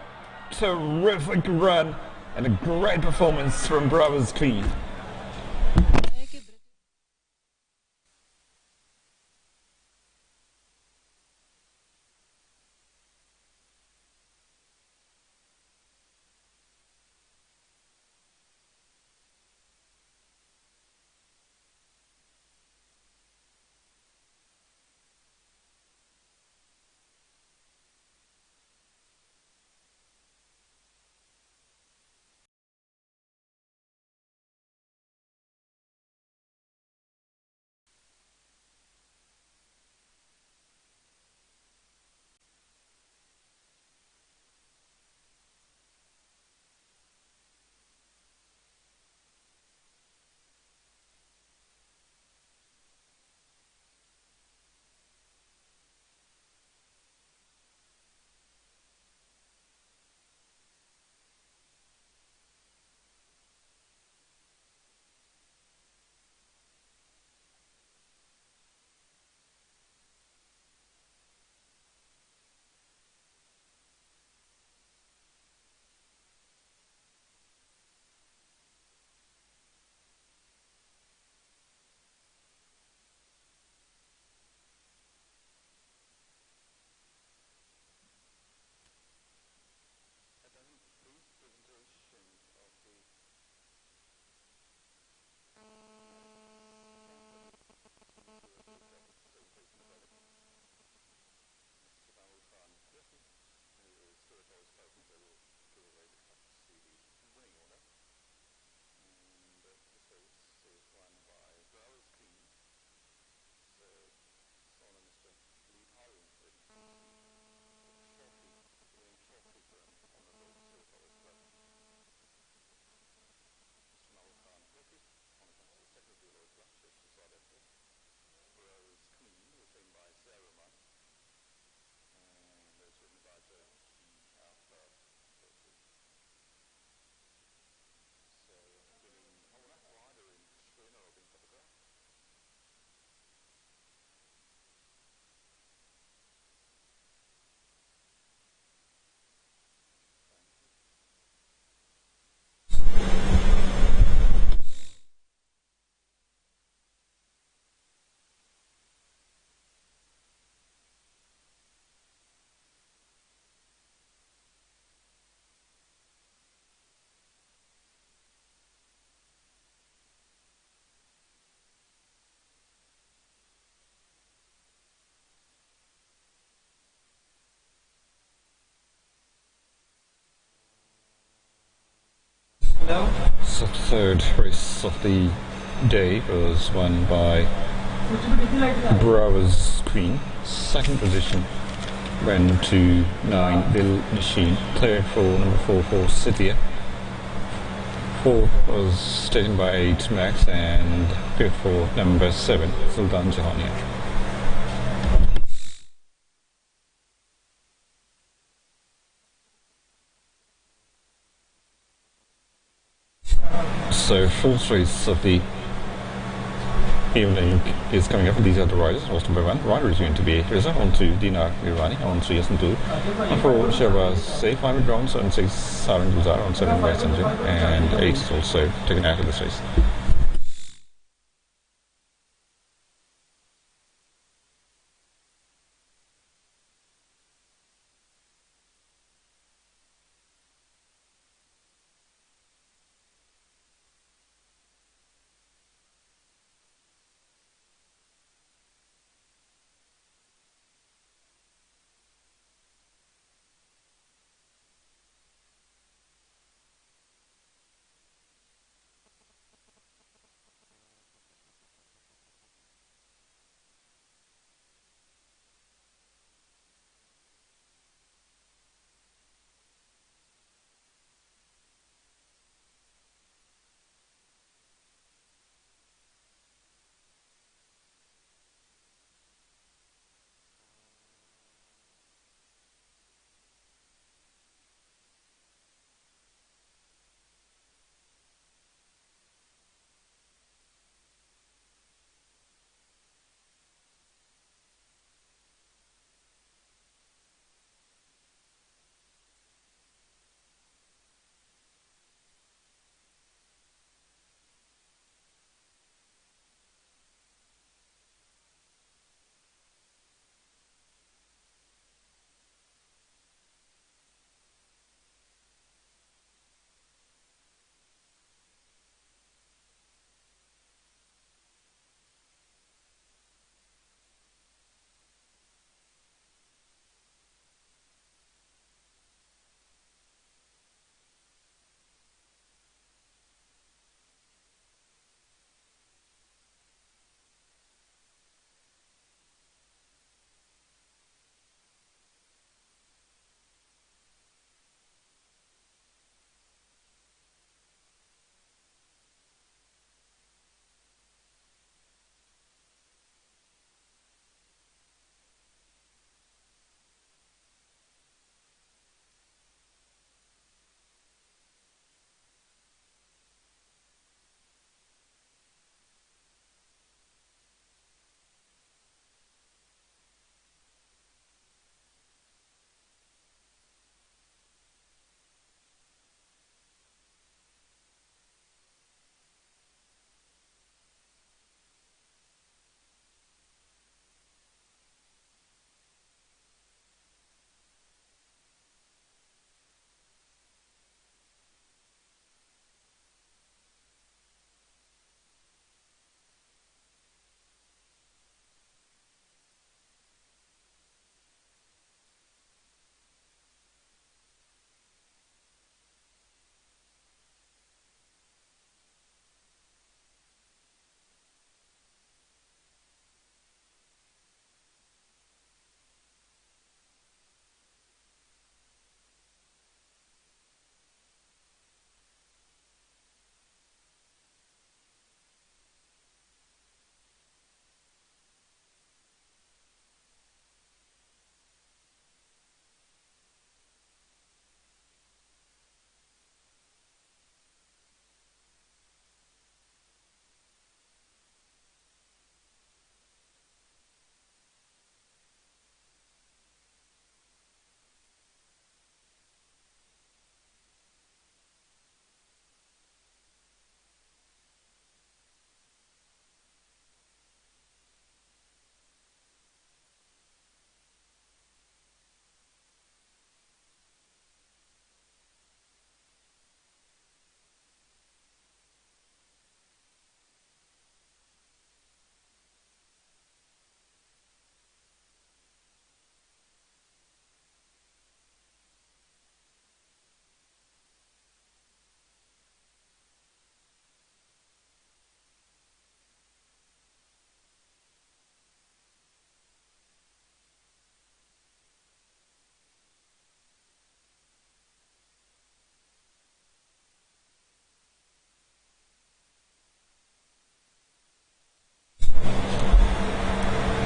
Terrific run and a great performance from Bravo's Queen. So the third race of the day was won by Bravo's Queen. Second position went to 9 Bill Machine. Third for number 4 for City. Fourth was taken by 8 Max, and fifth for number 7 Sultan Jahania. So fourth race of the evening is coming up. These are the riders. Horse number 1 rider is going to be Reza, on to Dinar Irani, on 3 Yasin 2, 4 Shabaz Safe, 5 rounds, on 6 Saran Gulzar, on 7 West Engine, and 8 is also taken out of this race.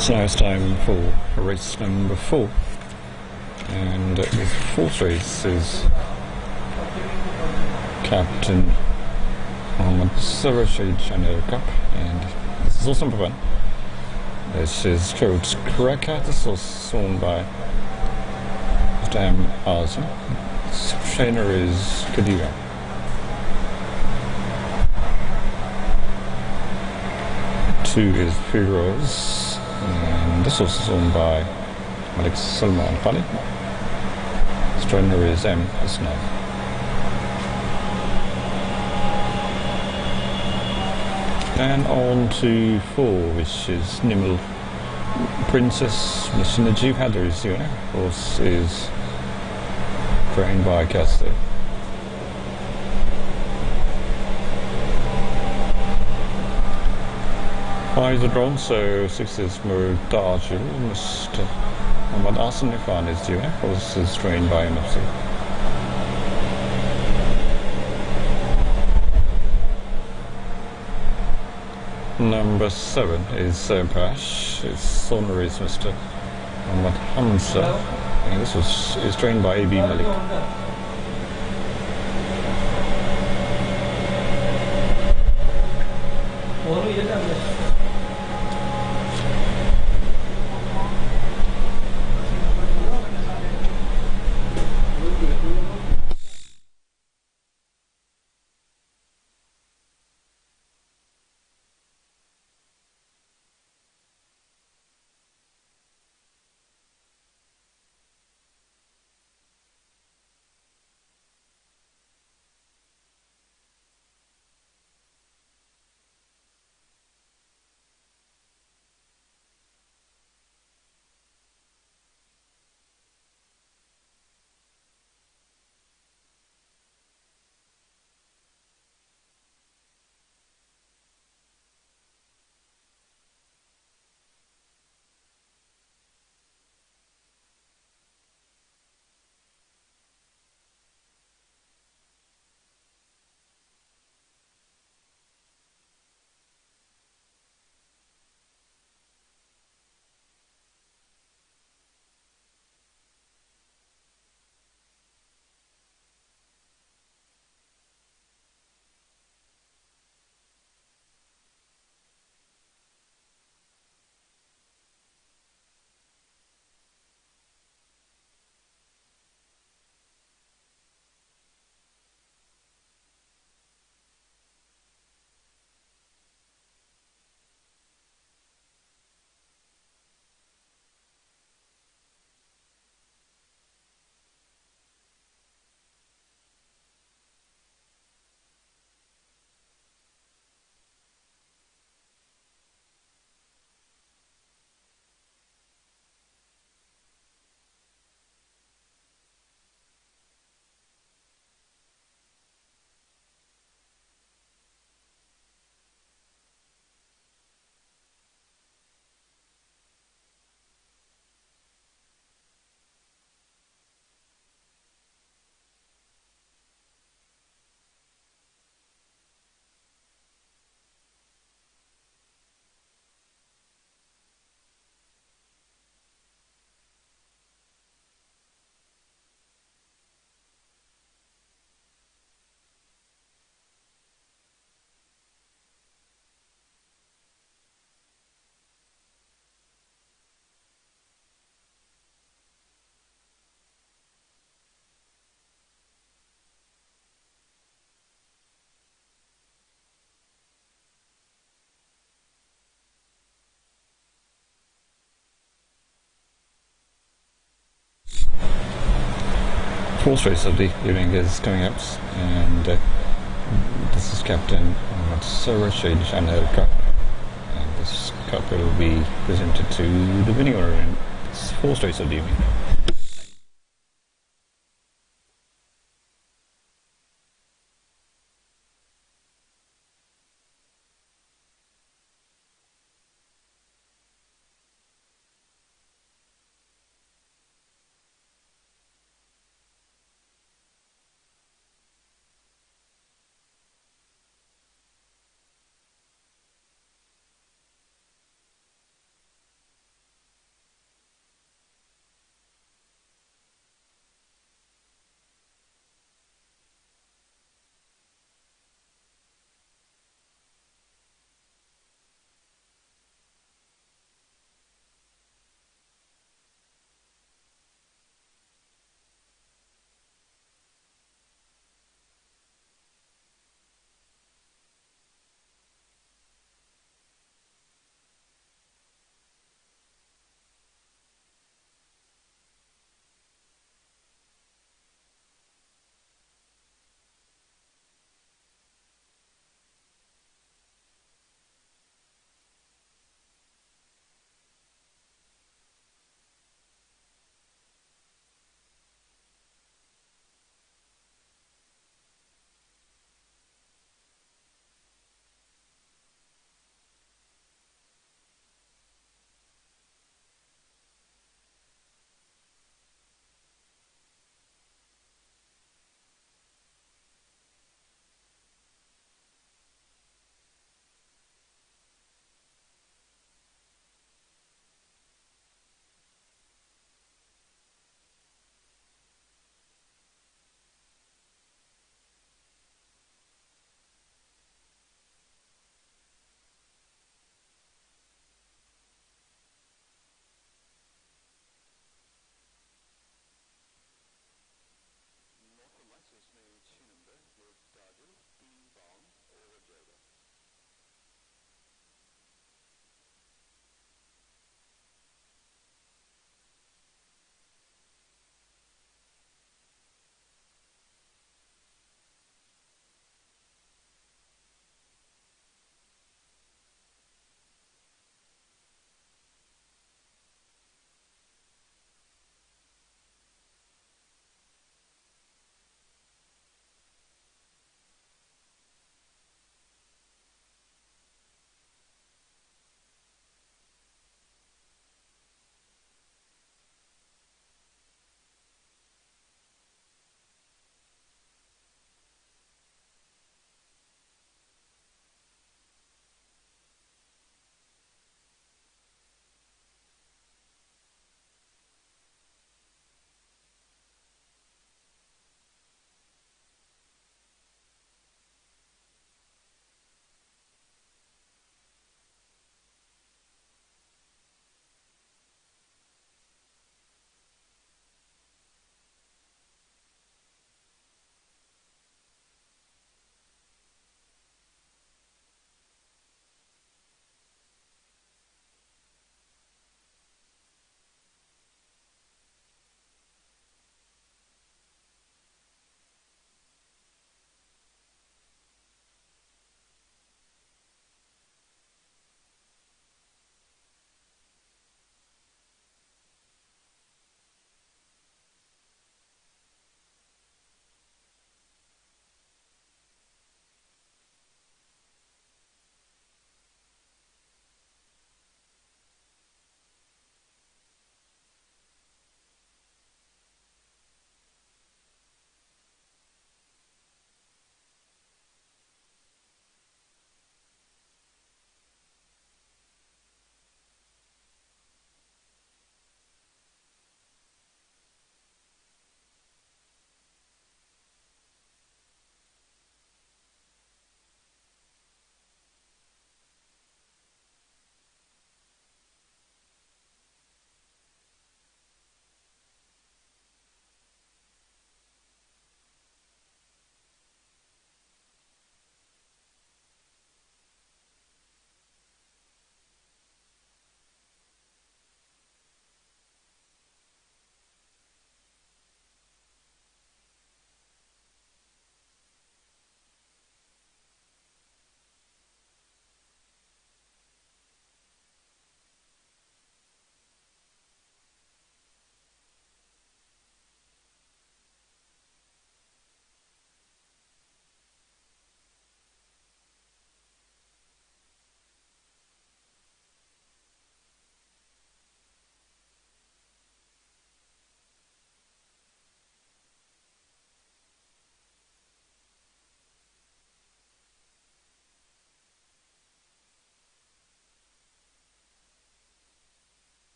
So now it's time for race number 4, and the fourth race is Captain Mohammed Sarashid Channel Cup, and this is also number 1. This is coach Krakat. This is owned by Mr. M. Azam. Trainer is Kadira. Two is Firoz, and this was owned by Malik Salman Khalid. His trainer is M. Hasnan. And on to 4, which is Nimel Princess. Mr. Najib Hadar is the owner. Horse is trained by Caster. Five are drawn, so 6 is Murdaju. Mr. Muhammad Asan Ifan is the owner. Horse is trained by MFC. Number 7 is Pash. Its owner is Mr. Muhammad Hamza, and this is trained by A.B. Malik. Fourth race of the evening is coming up, and this is Captain Sarashid Channel Cup, and this cup will be presented to the winning owner in this fourth race of the evening.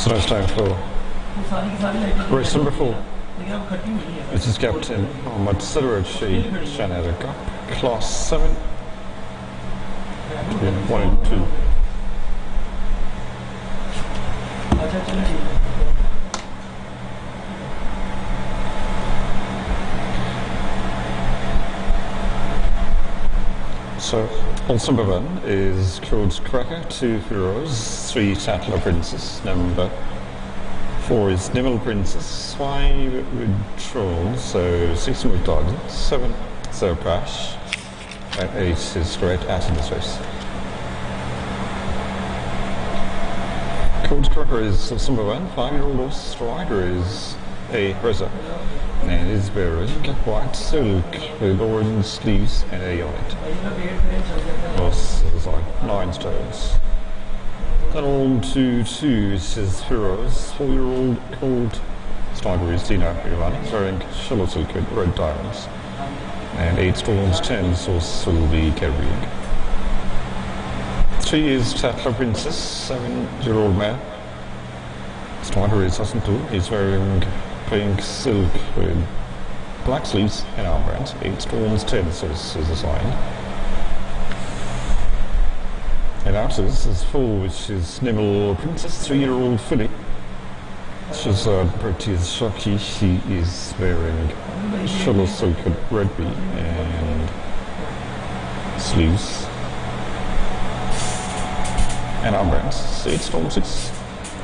So it's time for race number 4. This is Captain Mohammad Sidharaj Shanadaka, Class 7, 1 and 2. So, horse number 1 is Codes Cracker, 2 Heroes, 3 Tatler Princess. Number 4 is Nimble Princess, 5 Withdrawal, so 6 Muhtad, 7 Serpash, and 8 is Great At in this race. Codes Cracker is horse number 1, 5-year-old horse. Rider is a Reza, and is wearing white silk with orange sleeves and a white. Horse is like 9 stones. Then on to 2 is his Heroes, 4-year-old called Sniper is Dina Irani, wearing shallow silk with red diamonds, and 8 stones 10 horse will be carrying. 3 is Tatler Princess, 7-year-old man. Sniper is Hassan, he's wearing pink silk with black sleeves and armbands, 8 stones 10 horse is assigned. And outers is 4, which is Nimble Princess, 3-year-old filly. She's pretty as shocky. She is wearing shallow silk with red bee and sleeves and armbands. 8 stone 6.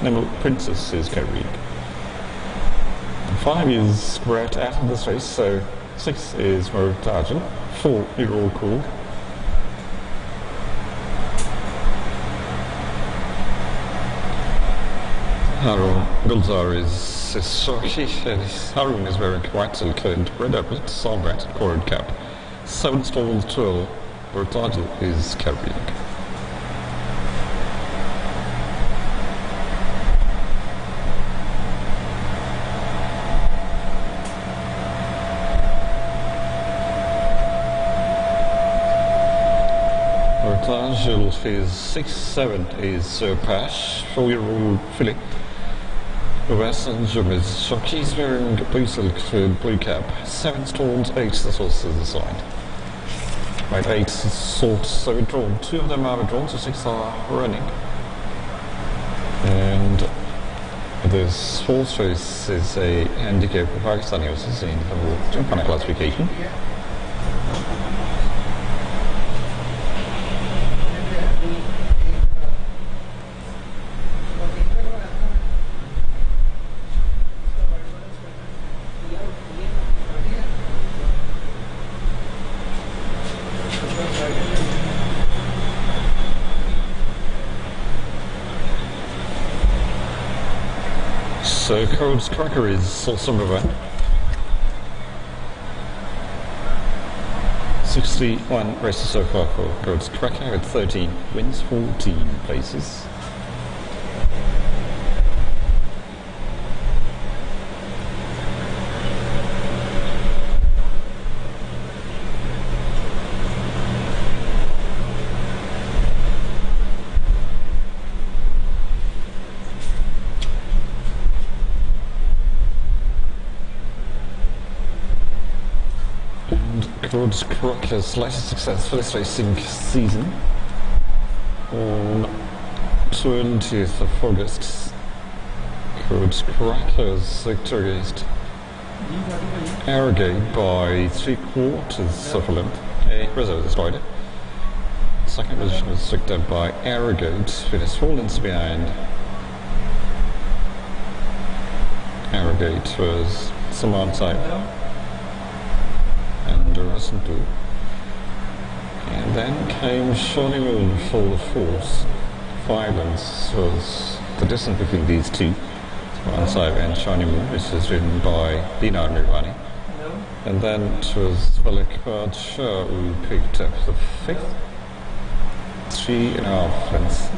Nimble Princess is carrying. 5 is Great At in this race, so 6 is Muhtad, 4-year-old Cool. Harun Gulzar is shocky, and Harun is wearing white silk and red outfit, sombrat, cord cap. 7 stones 12, Muhtad is carrying. Muhtad is 6-7 is Serpash, 4-year-old filly. The Western Jim is shocky, he's wearing blue silk with blue cap. 7 stones 8, this horse is assigned. Right, 8 sorts are withdrawn. 2 of them are withdrawn, so 6 are running. And this horse race is a handicap for Pakistani horses in the Japan classification. So Codes Cracker is horse number 1. 61 races so far for Codes Cracker with 13 wins, 14 places. Codes Cracker's latest success for this racing season on 20th of August. Codes Cracker's victory against Arrogate by 3/4 of a length. A reserve is rider. Second position was victored by Arrogate with his 4 lengths behind. Arrogate was Saman Saib and Russell too. And then came Shawnee Moon for the 4th. 5 lengths was the distance between these two, Saman Saib and Shawnee Moon, which is ridden by Dinar Nirvani. And then it was Valakad Shah who picked up the 5th. 3.5 lengths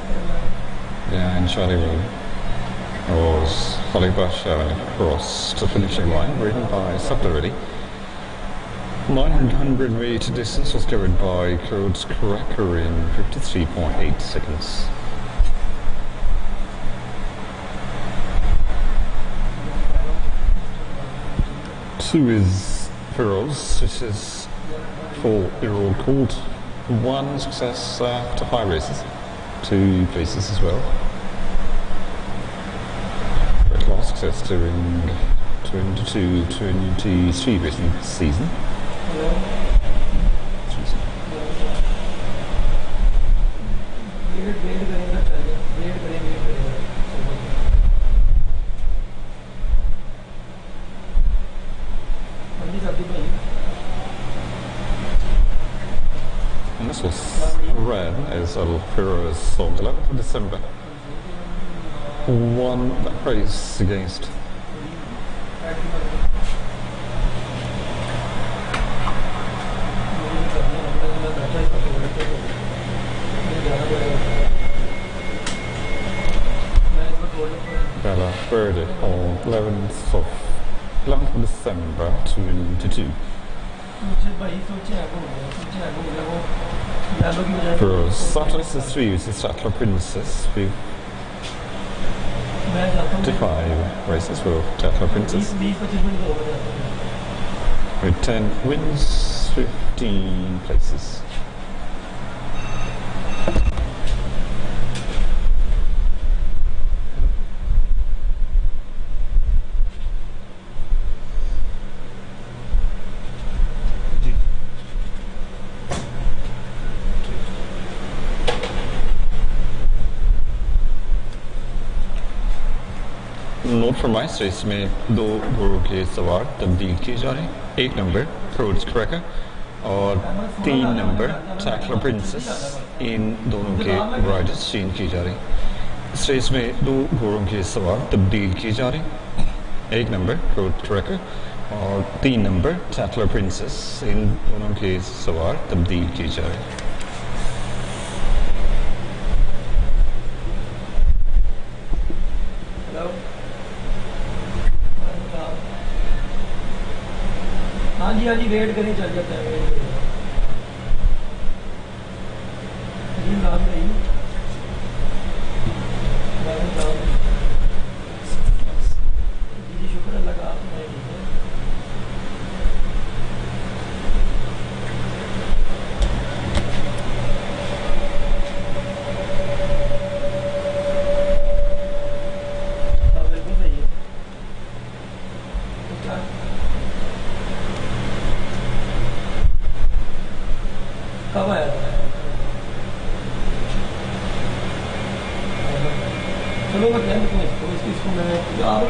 behind Shawnee Moon was Valakad Shah across the finishing line, ridden by Saptaredi. 900 meter distance was covered by Codes Cracker in 53.8 seconds. 2 is Heroes, which is 4-year-old colt. 1 success after 5 races. 2 places as well. Red Law success during 22-23 racing season. And this was red as Alpira's on the 11th of December. Won that race against Bella Verde on 11th of December 2022. For Saturday 3 is the Sattler Princess with 55 races for Sattler Princess. With 10 wins, 15 places. Note फरमाइश race में 2 घोड़ों के सवार तब्दील किए जा रहे हैं। 1 नंबर प्रोड्स क्रैकर और 3 नंबर टैकलर प्रिंसेस, इन दोनों के राइडर्स चेंज किए जा रहे हैं। इस रेस में 2 घोड़ों के सवार तब्दील किए जा रहे हैं। 1 नंबर प्रोड्स क्रैकर और 3 नंबर टैकलर प्रिंसेस, इन दोनों के सवार तब्दील किए जा रहे हैं। हाँ जी वेट करें, चल जाता है वेट जी, शुक्र अल्लाह का। आप बिल्कुल सही है। कब आया था? चलो मैं क्या लिखूँ इसको मैं आप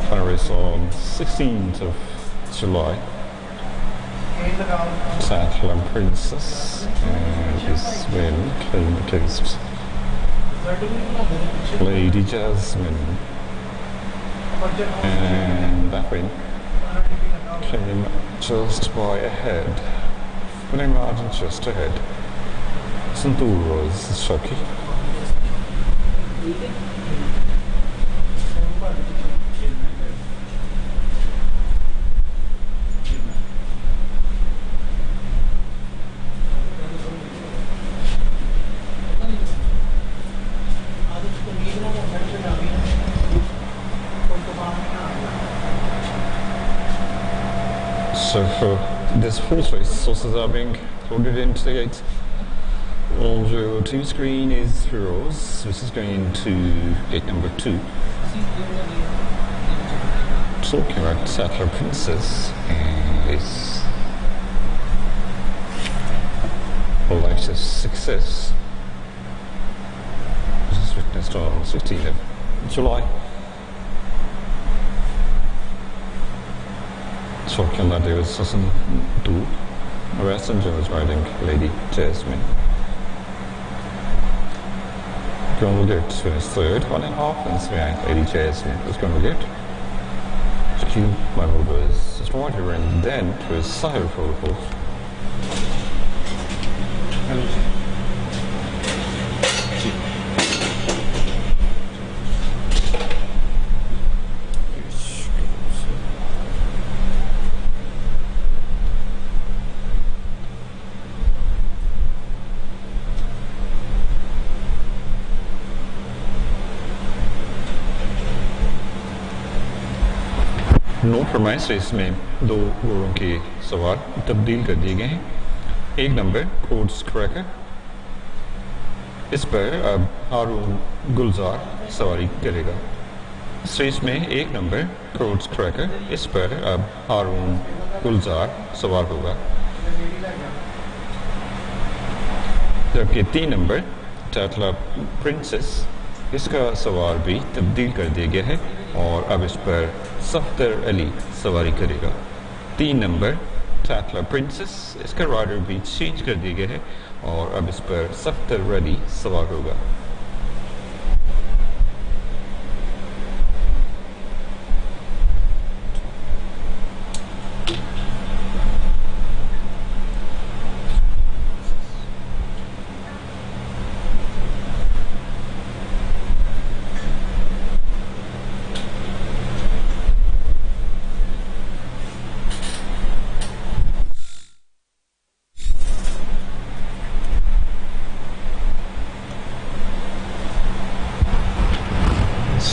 Final race on 16th of July. Sattler Princess and his win came against Lady Jasmine, and that win came just by ahead, winning margin just ahead. Santuro's Shoki. So for this horse race, horses are being loaded into the gate. On your 2 screen is Heroes, which is going into gate number 2. Talking about Sattler Princess and his latest success, which is witnessed on 16th of July. Shortly on that day was Susan Du. Messenger was riding Lady Jasmine. Going to get to his third 1.5 and swing Lady Jasmine was going to get. Q my move was stronger and then to his side protocol. No फरमाइश race में दो घोड़ों के सवार तब्दील कर दिए गए हैं। एक नंबर कोड्स क्रैकर, इस पर अब हारून गुलजार सवारी करेगा। इस रेस में एक नंबर कोड्स क्रैकर, इस पर अब हारून गुलजार सवार होगा। जबकि 3 नंबर टाटला प्रिंसेस, इसका सवार भी तब्दील कर दिया गया है और अब इस पर सफ्तर अली सवारी करेगा। 3 नंबर टाटला प्रिंसेस, इसका राइडर भी चेंज कर दिया गया है और अब इस पर सफ्तर अली सवार होगा।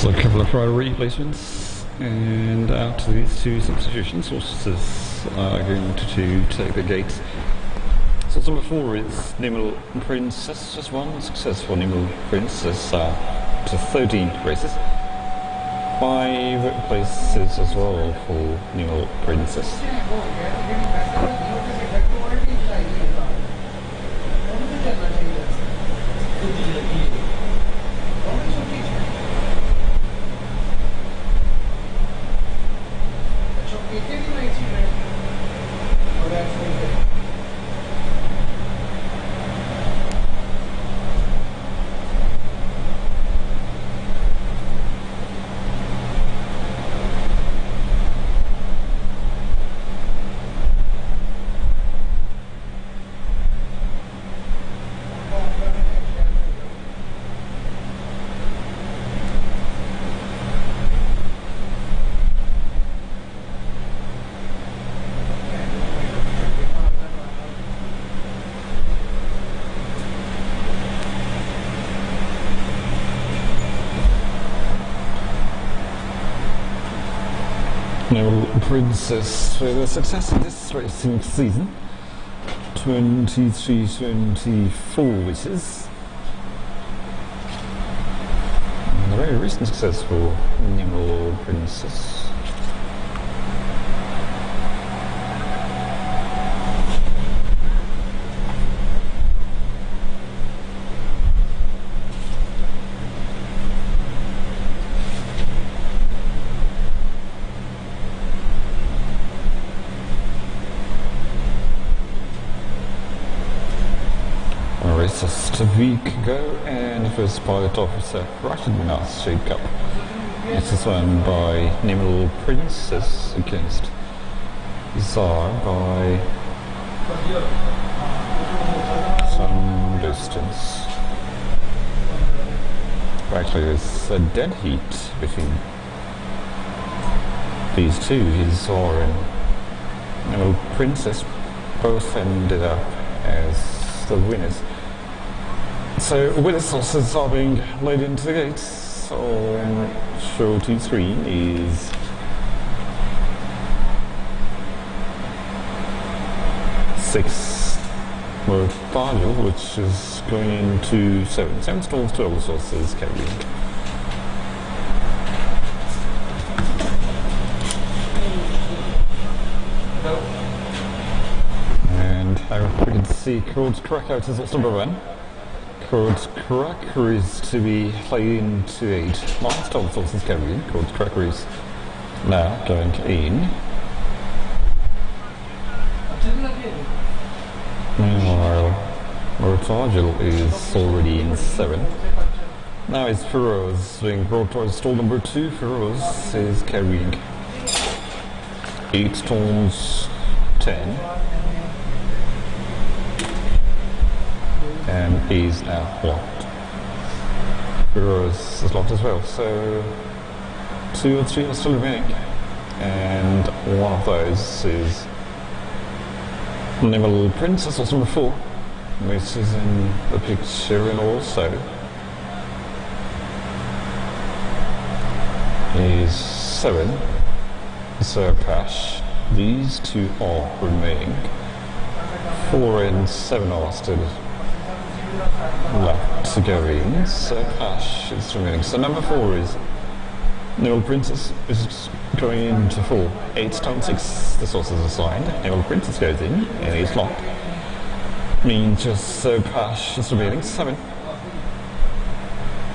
So a couple of rider replacements, and out of these 2 substitutions, horses are going to take the gates. So number 4 is Nimble Princess, just one successful Nimble Princess to 13 races. 5 places as well for Nimble Princess. Nimble Princess with a success in this racing season, 23-24 wishes. And a very recent success for Nimble Princess. Just a week ago, and the first pilot officer right in the last Shade Cup. This is won by Nimble Princess against Czar by some distance. Actually, there's a dead heat between these two. Czar and Nimble Princess both ended up as the winners. So winner's horses are being laid into the gates on show 2-3 is six Morfalo, which is going into 7 stalls, 12 horses carrying. And we can see Codes Crackout is also number 1. Codes Crackeries to be played into 8. Milestone sources carrying. Codes Crackeries now going in. Meanwhile, Mortagil is already in 7. Now it's Feroz being brought towards stall number 2. Feroz is carrying 8 stones 10. And is now locked. Feroz is locked as well, so 2 or 3 are still remaining. And one of those is Naval Princess, also number 4, which is in the picture, and also is 7, Zerpash. These 2 are remaining. 4 and 7 are still left to go in. Zerpash is remaining. So number 4 is Naval Princess, is going into 4. 8 stone 6, the source is assigned. Naval Princess goes in, and it's locked. Means just Zerpash is remaining. 7.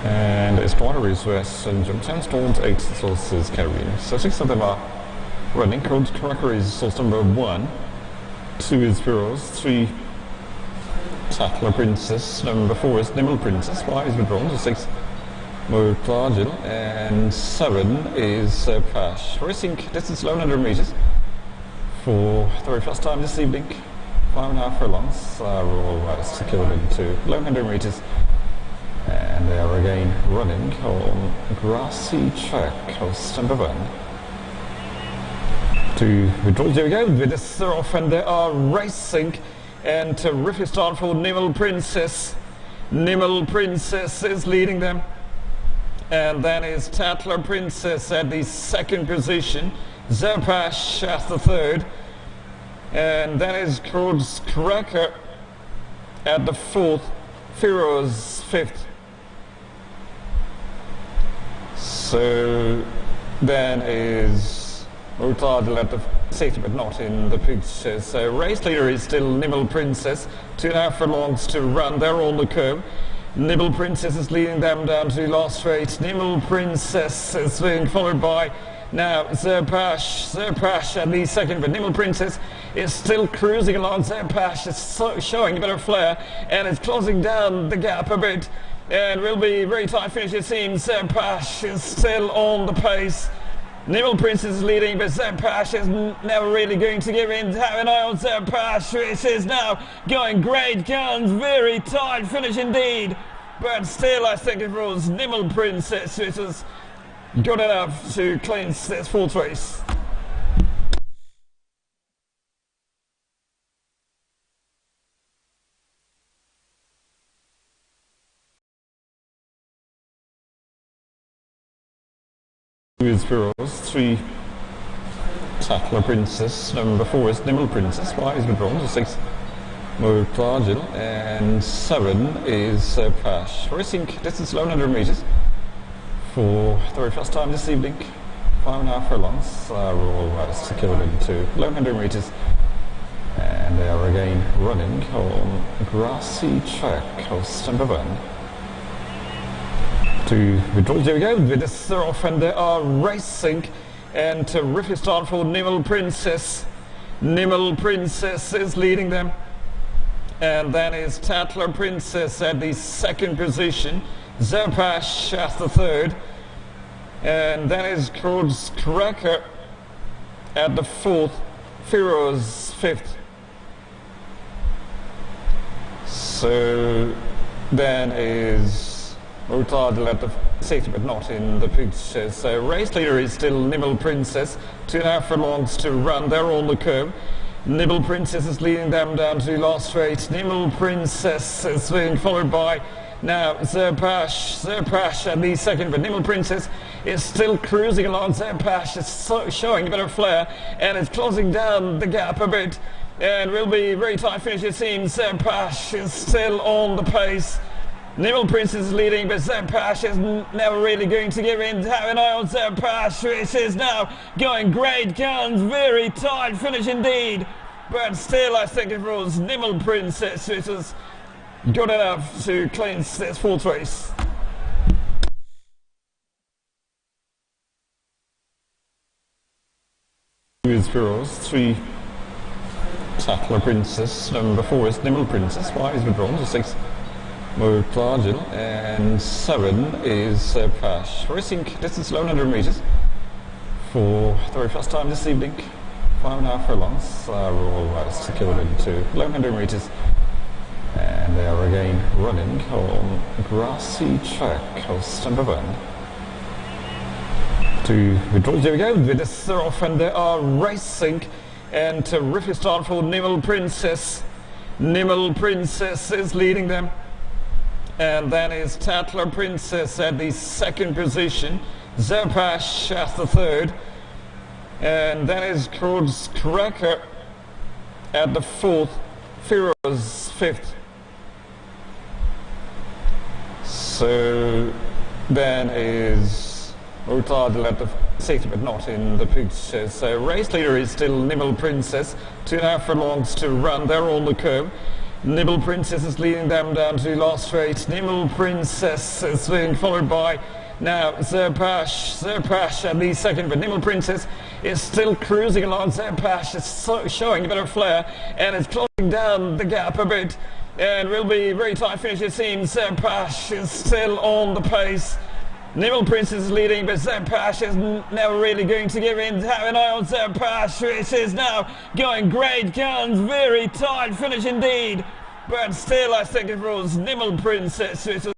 And it's Wateries West and 10 stones, 8 sources carrying. So 6 of them are running. Codes Crackeries is source number 1. 2 is Feroz. 3 Tattler Princess. Number 4 is Nimble Princess. 5 is withdrawn. So 6 Mortagil. And 7 is Zerpash. Racing distance 1100 meters for the very first time this evening. 5.5 furlongs are all secured into 1100 meters. And they are again running on grassy track, house number 1. To withdraw, here we go, with the Seraph, and they are racing, and terrific start for Nimble Princess. Nimble Princess is leading them, and then is Tattler Princess at the 2nd position, Zerpash at the 3rd, and then is Codes Cracker at the 4th, Feroz 5th. So then is Mortagil at the 6th, but not in the picture. So race leader is still Nimble Princess. 2.5 furlongs to run. They're on the curve. Nimble Princess is leading them down to last straight. Nimble Princess is being followed by now Zerpash. Zerpash at the 2nd, but Nimble Princess is still cruising along. Zerpash is showing a bit of flair, and it's closing down the gap a bit. And will be very tight finish, it seems. Zerpash is still on the pace. Nimble Princess is leading, but Zerpash is never really going to give in. Have an eye on Zerpash, which is now going great guns. Very tight finish indeed. But still, I think it was Nimble Princess which is good enough to clinch this 4th race. Is Feroz. 3 Tattler Princess. Number 4 is Nimble Princess. 5 is withdrawn. So 6 Mortagil. And 7 is Zerpash. Racing distance 1100 meters for the very first time this evening. 5.5 furlongs are all secured into 1100 meters. And they are again running on grassy track, house number 1. To withdraw, here we go, with the Seraph, and they are racing, and terrific start for Nimble Princess. Nimble Princess is leading them, and then is Tattler Princess at the 2nd position, Zerpash at the 3rd, and then is Codes Cracker at the 4th, Feroz 5th. So then is Mortagil at the 6th, but not in the picture. So race leader is still Nimble Princess. 2.5 furlongs to run. They're on the curve. Nimble Princess is leading them down to last straight. Nimble Princess is being followed by now Zerpash. Zerpash at the 2nd, but Nimble Princess is still cruising along. Zerpash is showing a bit of flair, and it's closing down the gap a bit. And will be very tight finish, it seems. Zerpash is still on the pace. Nimble Princess is leading, but Zerpash is never really going to give in. Have an eye on Zerpash, which is now going great guns. Very tight finish indeed. But still, I think it was Nimble Princess which is Good enough to cleanse this fourth race. With Heroes, 3 Tattler Princess, number 4 is Nimble Princess, 5 is Withdrawn, so 6 Murtagil, and 7 is Pash. Racing distance 1100 metres for the very first time this evening. 5.5 furlongs, all secured into 1100 metres, and they are again running on grassy track, host number 1. To withdraw, there we go, with this off, and they are racing, and terrific start for Nimble Princess. Nimble Princess is leading them, and then is Tattler Princess at the second position, Zerpash at the third, and then is Crowd's Cracker at the fourth, Feroz fifth. So then is Murtagil at the sixth, but not in the picture. So race leader is still Nimble Princess. 2.5 furlongs to run. They're on the curve. Nimble Princess is leading them down to last straight. Nimble Princess is being followed by now Zerpash at the second, but Nimble Princess is still cruising along. Zerpash is showing a bit of flair, and it's closing down the gap a bit, and will be very tight finish it seems. Zerpash is still on the pace. Nimble Princess is leading, but Zerpash is never really going to give in. Have an eye on Zerpash, which is now going great guns. Very tight finish indeed. But still, I think it was Nimble Princess which was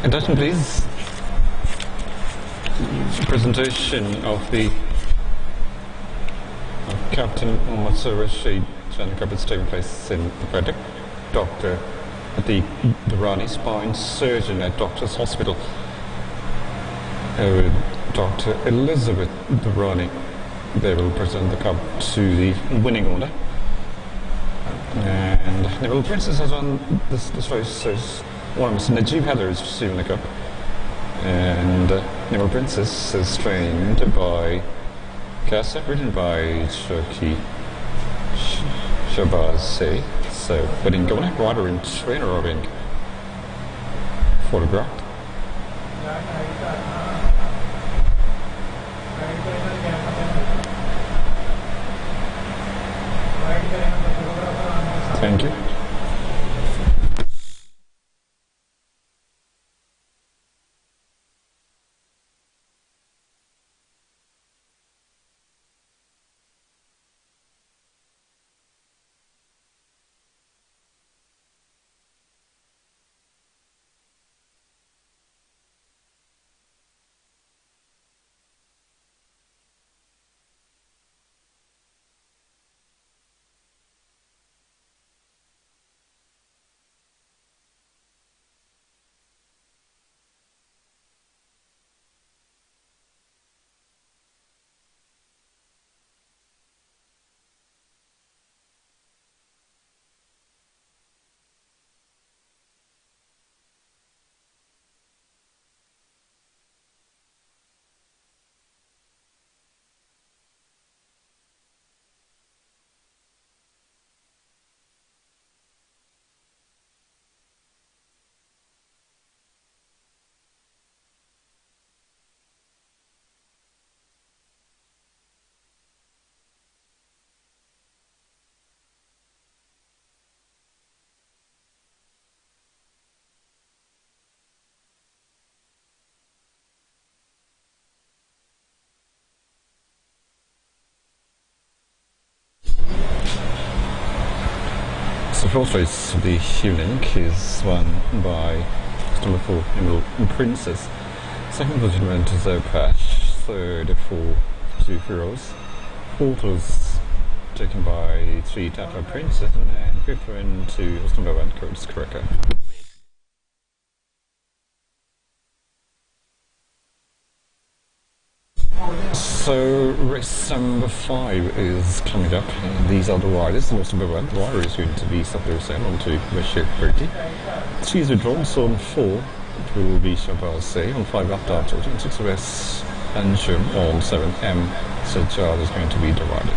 Attention please. Presentation of the Captain Muhammad Rashid Janikab is taking place in Frederick. Dr. the Durrani, spine surgeon at Doctors Hospital. Dr. Elizabeth Durrani. They will present the cup to the winning owner. And Naval Princess has won this race. One of Najib Heather is receiving the cup. And Naval Princess is trained by Casa, written by Turkey Shabazz. So, winning governor, rider and trainer are being photographed. Thank you. The fourth race, the Hulink, is won by number 4, Naval Princess. Second position went to Zopash. Third for 2 Heroes. Fourth was taken by 3 Tata Princess, and then fifth went to number 1, Curtis Cracker. So race number 5 is coming up, and these are the riders. The most number 1 rider is going to be Safir Hussain on to Rashid Berti. 3 is withdrawn, so on 4 it will be Shabazz. On 5 Abdar George, on 6 S Ansham, on 7 M Sajjad is going to be the rider.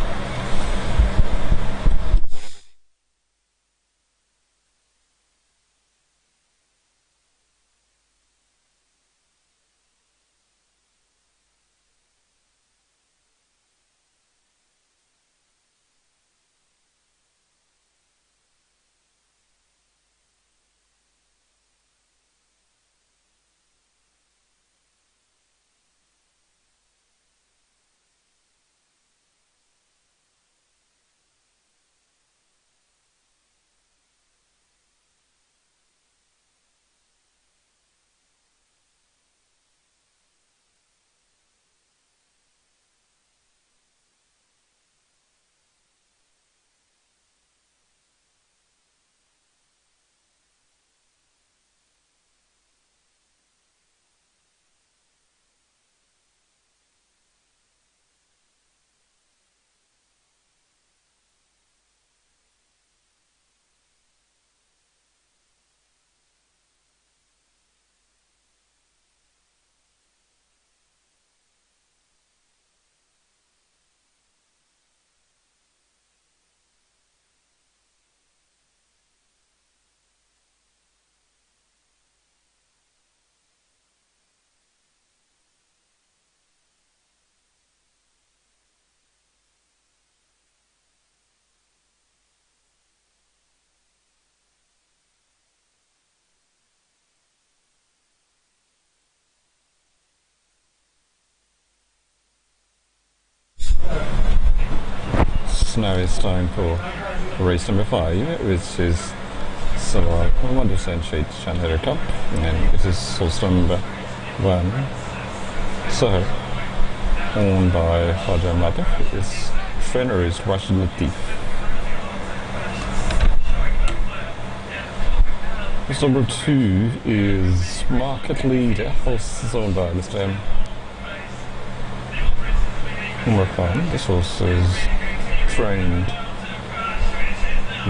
So now it's time for race number 5, which is So, Muhammad Hussain Sheikh Chandler Cup, and this is also number one. Sahar, owned by Khaja Matif. Its trainer is Rashid Latif. Horse number two is Market Leader. Horse is owned by this time Umar Khan. This horse is trained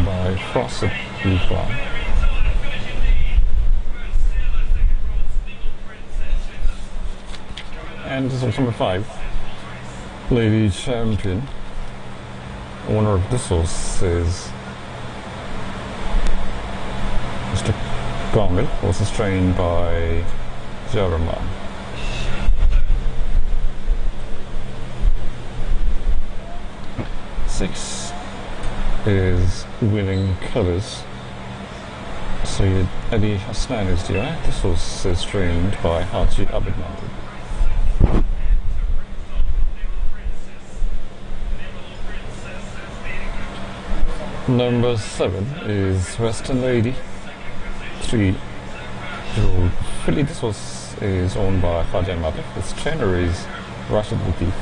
by Frosted Khan. And this is number five, Lady Champion. Owner of this horse is Mr. Kamil. Horse is trained by Jaraman. Six is Winning Colours. Sayyid Ali Hasnan is the owner. This horse is trained by Haji Abid Mandir. Number seven is Western Lady. 3-year-old filly. This horse is owned by Khaja Matif. Its trainer is Rashid Latif.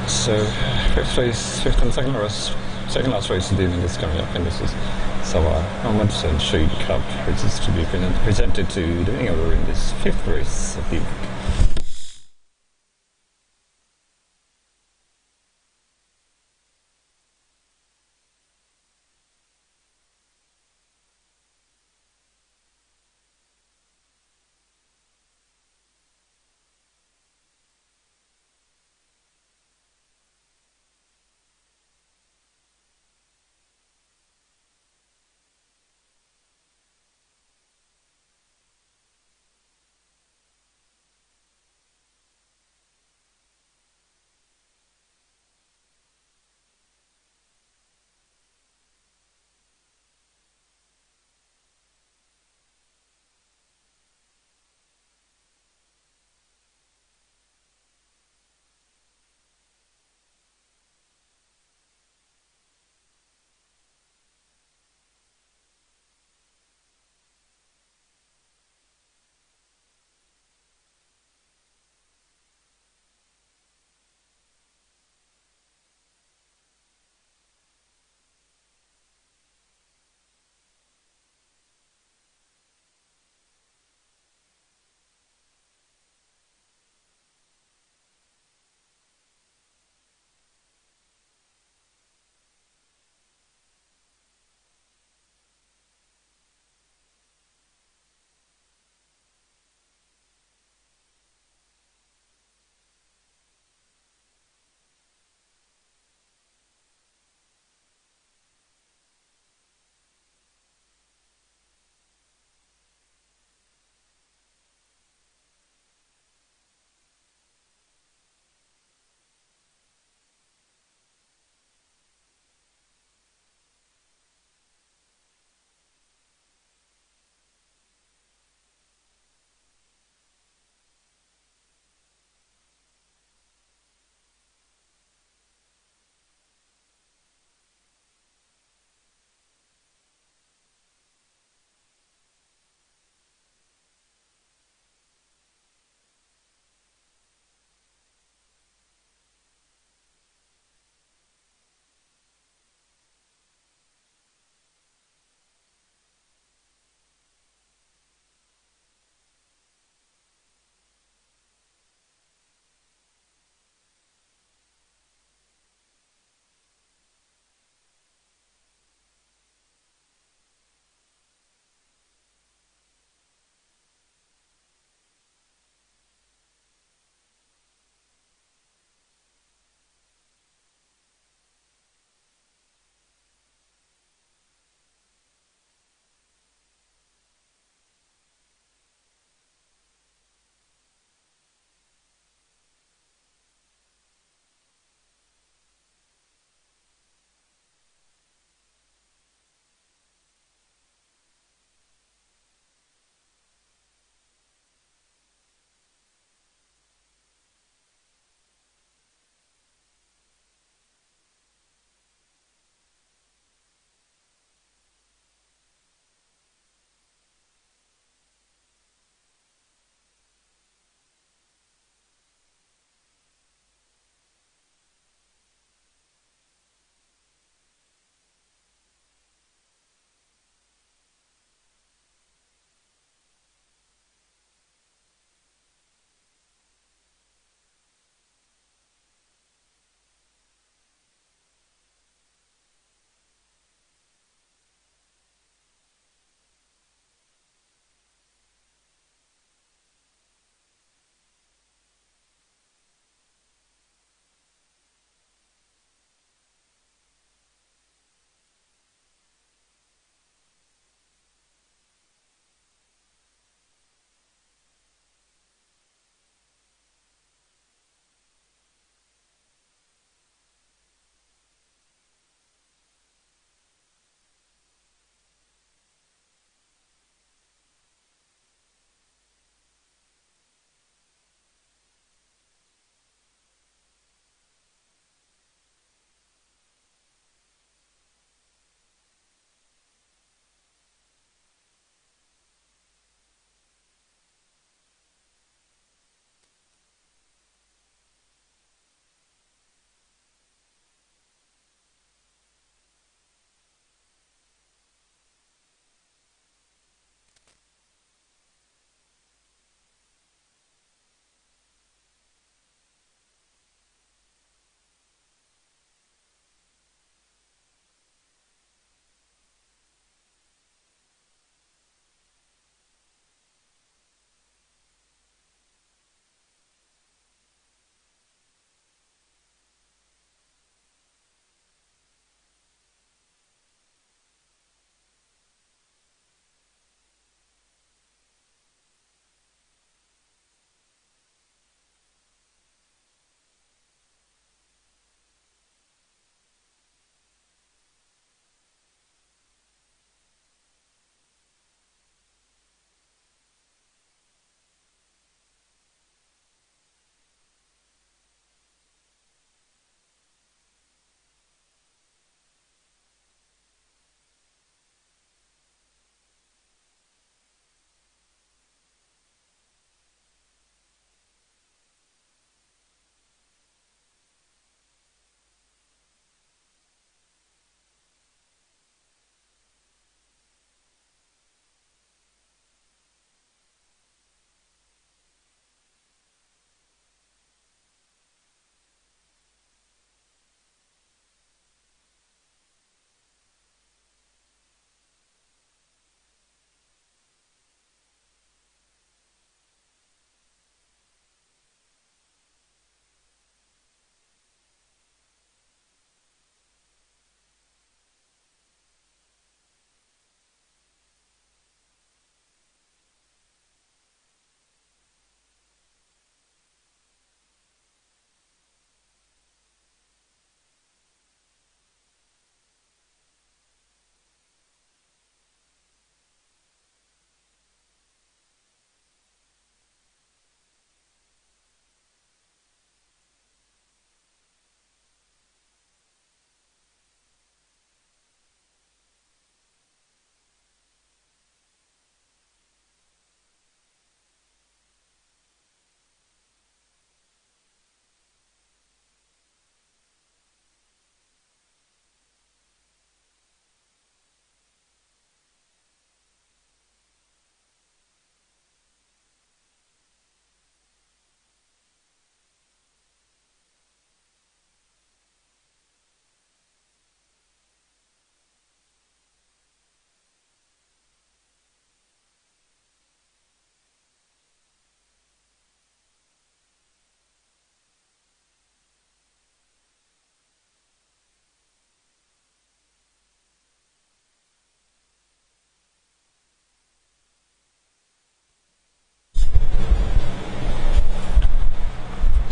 So, fifth and second last race of the evening is coming up, and this is Sawar Muhammad Hussain Sheikh Cup, which is to be presented to the winning over in this fifth race of the evening.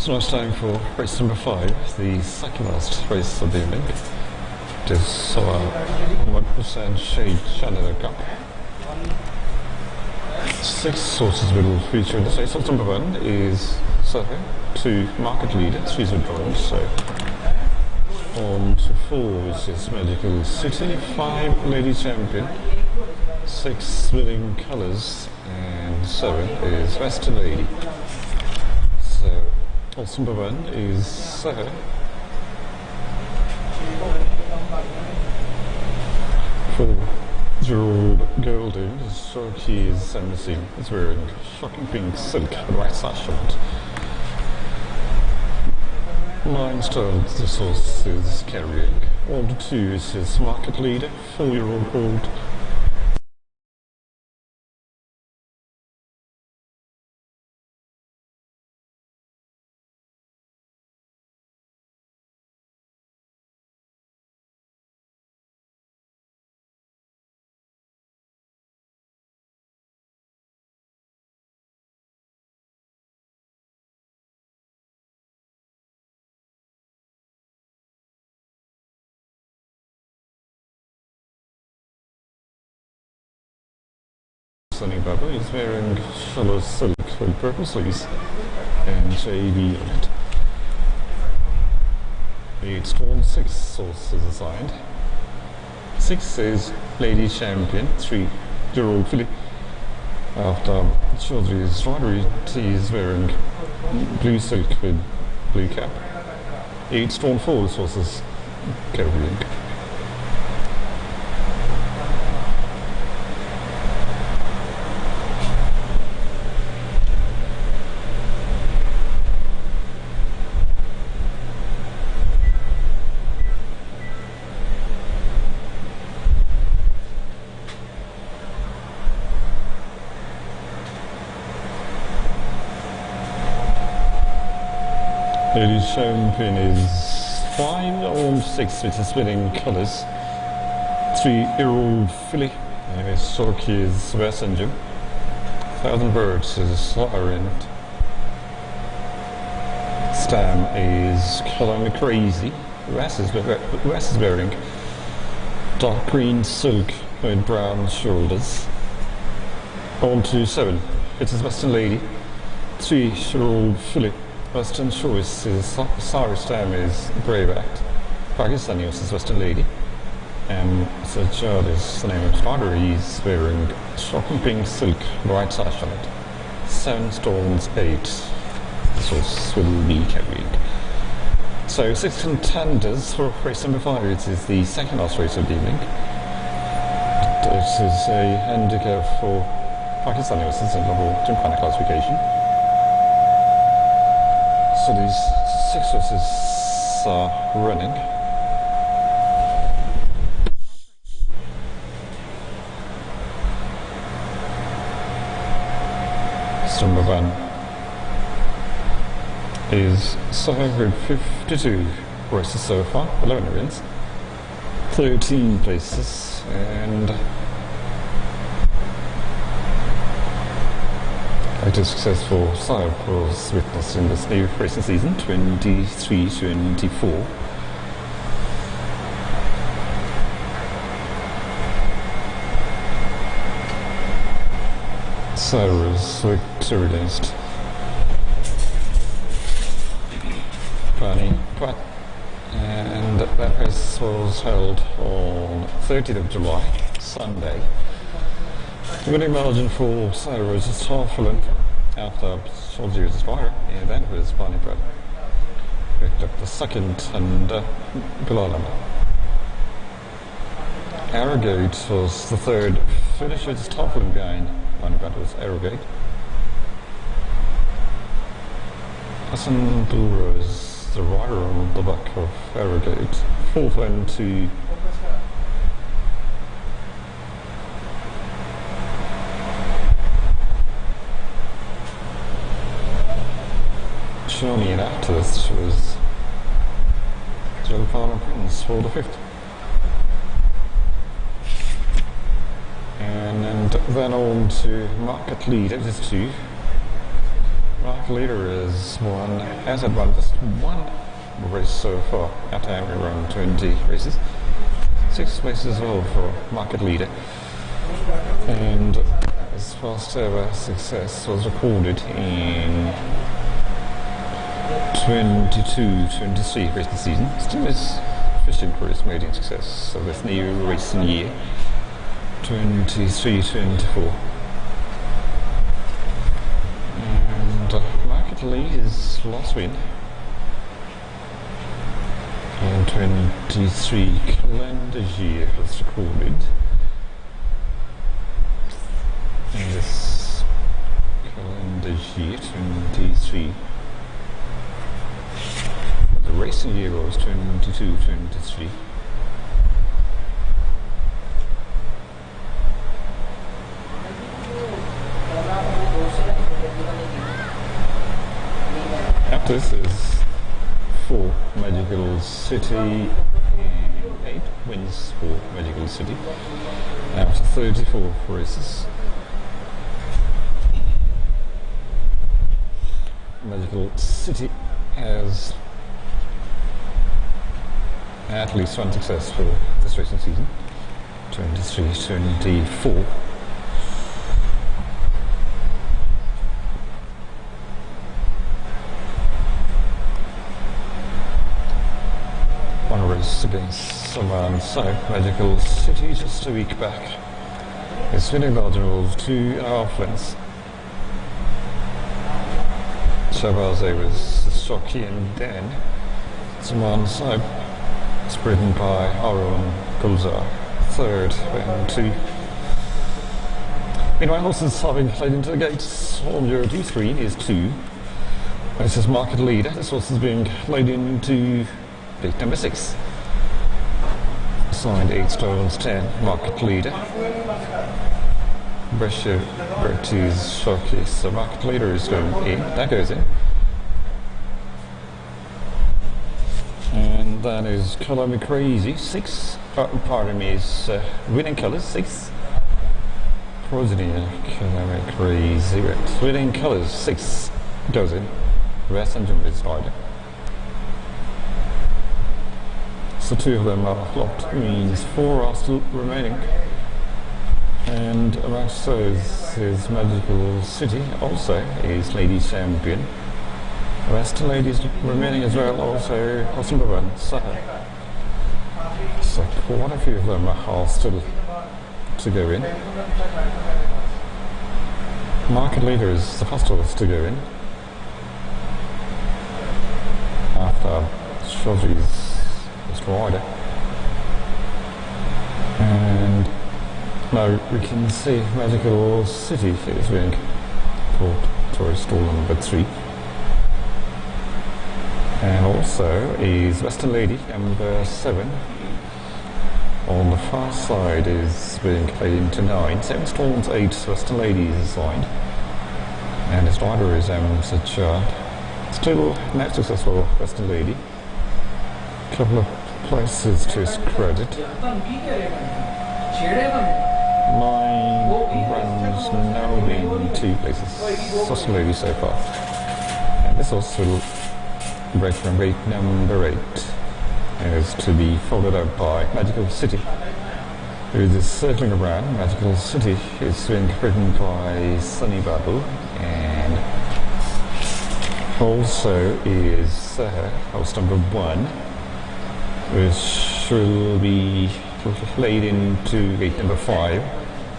So now it's time for race number 5, the second last race of the evening. It is 100% shade Canada Cup. 6 horses will feature in this race. Horse number 1 is Survey, 2 Market Leader, 3's withdrawn, so on to 4 which is Magical City, 5 Lady Champion, 6 Winning Colours, and 7 is Western Lady. So horse number 1 is Survey. For Gerald Golding, his Sharky is missing. He's wearing shocking pink silk and white sash on it. 9 stones this horse is carrying. On to 2 is his Market Leader, 4-year-old. Sunny Baba is wearing shallow silk with purple sleeves and JB on it. 8 stone 6 horses assigned. 6 is Lady Champion, 3-year-old filly. After Chaudhry's rivalry, he is wearing blue silk with blue cap. 8 stone 4 horses carrying. Lady Champion is 5-6 with the splitting colours. 3-year-old filly. His Sorky is West Engine. 1,000 Birds is Siren. Stam is Color Me Crazy. West is wearing dark green silk with brown shoulders. On to 7. It is Western Lady. 3-year-old filly. Western Choice is Sorry Stam is Brave Act. Pakistani is Western Lady. And Sajjad is the name of his father. He's wearing shocking pink silk, white sash on it. 7 stones 8. This horse will be carrying. So 6 contenders for race number 5. It is the second last race of the evening. This is a handicap for Pakistani horses in Lahore Gymkhana classification. So these 6 horses are running. Number 1 is 752 races so far, 11 wins, 13 places, and quite a successful sire was witnessed in this new racing season, 23-24. Cyrus victory against Fanny Pratt, and that race was held on 30th of July, Sunday. The winning margin for Cyrus is half a length after short years fire, and then was Fanny Pratt picked up the second and below them. Arrogate was the third finish, with half a length behind. That was Arrogate. Hassan Bura is the rider on the back of Arrogate. 4th went to Shoni, and after this was Joe Palmer Prince for the 5th. And then on to Market Leader, this is 2. Market leader is one, has had run just one race so far, after having run 20 races. 6 races all for market leader. And his first ever success was recorded in 22-23 racing season. Still his fishing career is made in success, so this new racing year, 23-24. Market lead is last win in 23 calendar year was recorded. In this calendar year 23, the racing year was 22-23. This is 4 Magical City and 8 wins for Magical City after 34 races. Magical City has at least one success for this racing season, 23-24. Against someone, so Magical City just a week back is winning the of 2.5 lengths. Shabaze was shocky, and then someone side sprinted by Aaron Gulzar, 3rd and 2. Meanwhile, horses having played into the gates on your D3 is 2. This is market leader. This horse is being laid into gate number 6. Signed 8 stones 10, market leader. Brescia Bertie's showcase, so market leader is going in, that goes in. And that is Colour Me Crazy, 6, pardon me, is Winning Colours, 6. Progeny, Colour Me Crazy, Winning Colours, 6, goes in. Rest and Jump is rider. So 2 of them are locked, means 4 are still remaining. And amongst those is Magical City, also is Lady Champion. The rest of ladies remaining as well, also horse number 1, Saha. So quite a few of them are still to go in. Market leader is the first horse to go in. After Chaudhry's rider. And now we can see Magical City is being called Tory stall number 3. And also is Western Lady number 7. On the far side is being played into 9. 7 stalls, 8 Western Ladies assigned. And his rider is Sajjad. Still no successful Western Lady. Couple of places to his credit. 9 runs now in 2 places. Such a lady so far. And this also will break from gate number 8 is to be followed up by Magical City, who is circling around. Magical City is being ridden by Sunny Babu, and also is house number 1, which will be laid into gate number 5,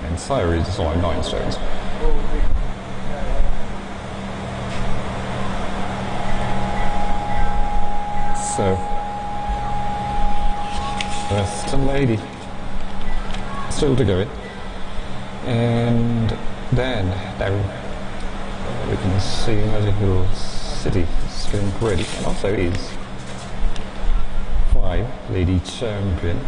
and Sire is on 9 stones. So, Western Lady still to go in, and then now we can see Magical City string ready, and also is 5 Lady Champion.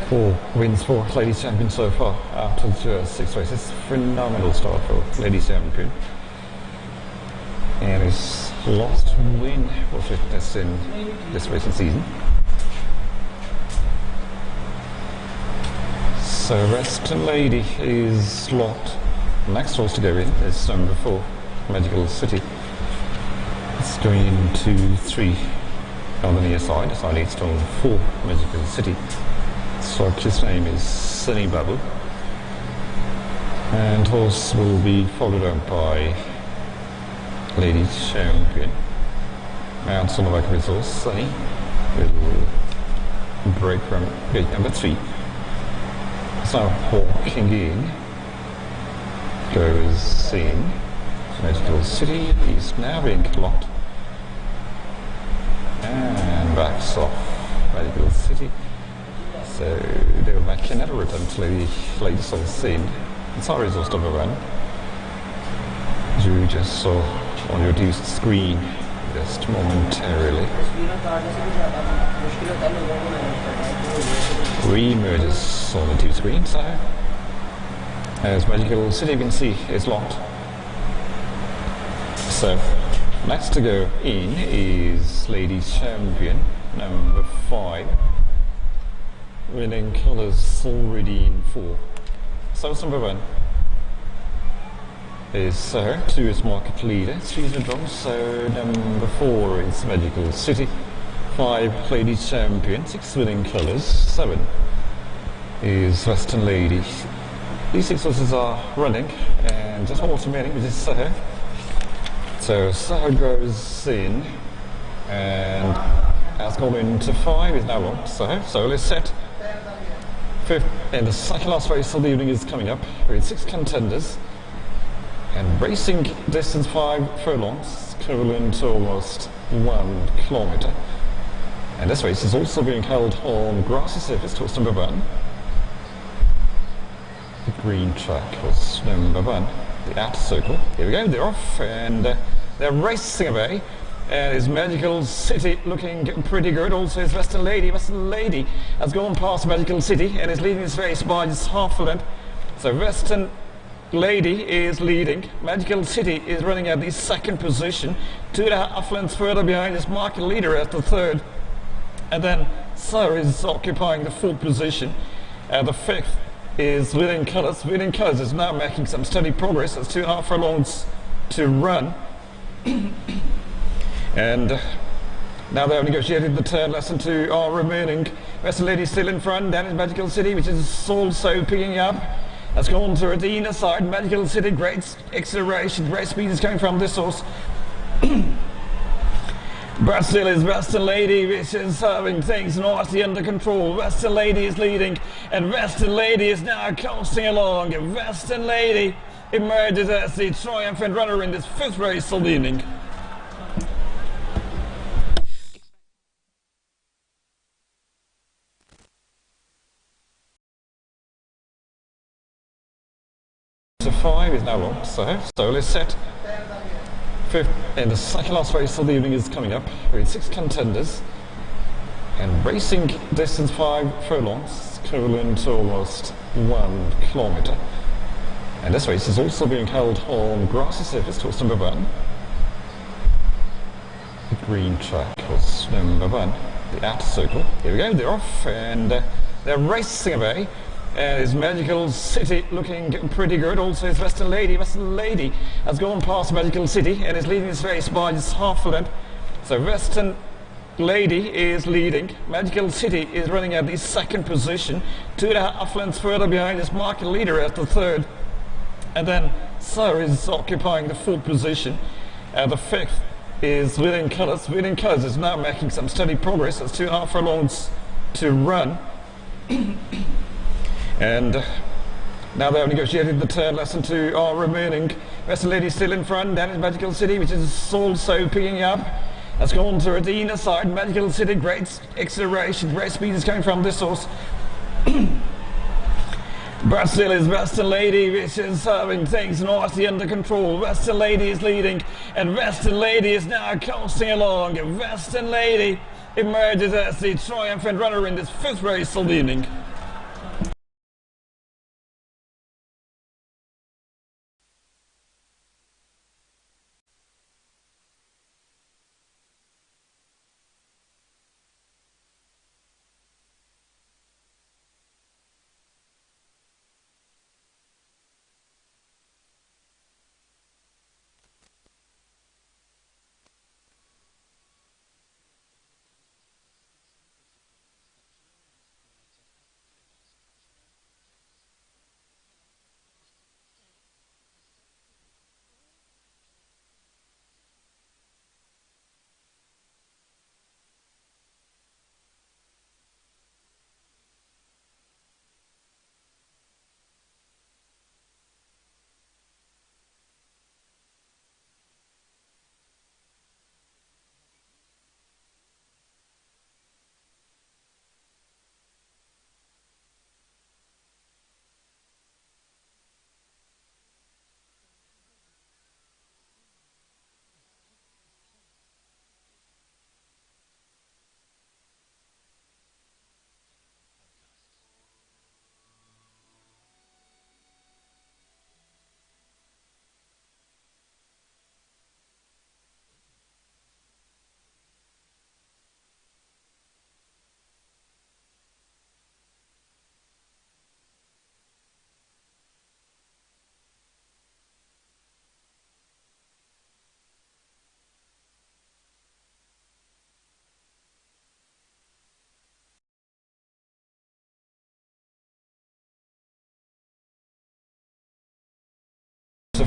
Four wins for Lady Champion so far after just 6 races. Phenomenal start for Lady Champion. And his last win was witnessed in this racing season. So Western Lady is locked. Next horse to go in is number 4, Magical City. It's going into 3 on the near side. So I need stone 4, Magical City. So his name is Sunny Bubble. And horse will be followed up by Lady Champion. And son of a resource, Sunny, will break from gate number 3. So walking in goes in Magical City. Is now being locked and backs off Magical City. So they will make another attempt. Lady Soul Scene. It's our resource number 1. As you just saw on your reduced screen just momentarily. Re-emerges on the 2 screens. So as Magical City you can see is locked. So next to go in is Lady Champion, number 5. Winning colours already in 4. So number 1 is 2 is Market Leader, 3 is a draw. So number 4 is Magical City, 5 Lady Champion, 6 Winning Colours, 7 is Western Lady. These 6 horses are running and just alternating with this Sahar. So Sahar goes in and has gone into 5, is now locked. So let's set 5th, and the second last race of the evening is coming up with 6 contenders and racing distance 5 furlongs, equivalent to almost 1 kilometre. And this race is also being held on grassy surface. Horse number 1, the green track, horse number 1, the outer circle. Here we go, they're off and they're racing away. And is Magical City looking pretty good. Also is Western Lady. Western Lady has gone past Magical City and is leading this race by just half a length. So Western Lady is leading. Magical City is running at the 2nd position. 2.5 lengths further behind is Market Leader at the 3rd. And then Sir is occupying the 4th position. The 5th is Winning Colours. Winning Colours is now making some steady progress. There's 2.5 furlongs to run. And now they have negotiated the turn. Less than 2 are remaining. Western Lady still in front. Then is Magical City, which is also picking up. That's gone to the inner side. Magical City, great acceleration, great speed is coming from this horse. But still is Western Lady, which is having things nicely under control. Western Lady is leading, and Western Lady is now coasting along. Western Lady emerges as the triumphant runner in this 5th race of the evening. To 5 is now locked. So let's set 5th, and the second last race of the evening is coming up with 6 contenders and racing distance 5 furlongs, equivalent to almost 1 kilometre. And this race is also being held on grassy surface. Horse number 1, the green track, horse number 1, the outer circle. Here we go, they're off and they're racing away. And is Magical City looking pretty good. Also is Western Lady. Western Lady has gone past Magical City and is leading this race by just half a length. So Western Lady is leading. Magical City is running at the 2nd position. 2.5 lengths further behind is Market Leader at the 3rd. And then Sir is occupying the 4th position. The 5th is Winning Colours. Winning Colours is now making some steady progress. There's 2.5 furlongs to run. And now they have negotiated the turn. Less than 2 are remaining. Western Lady still in front. Then is Magical City, which is also picking up. That's gone to the inner side. Magical City, great acceleration, great speed is coming from this horse. But still is Western Lady, which is having things nicely under control. Western Lady is leading, and Western Lady is now coasting along. Western Lady emerges as the triumphant runner in this 5th race of the evening.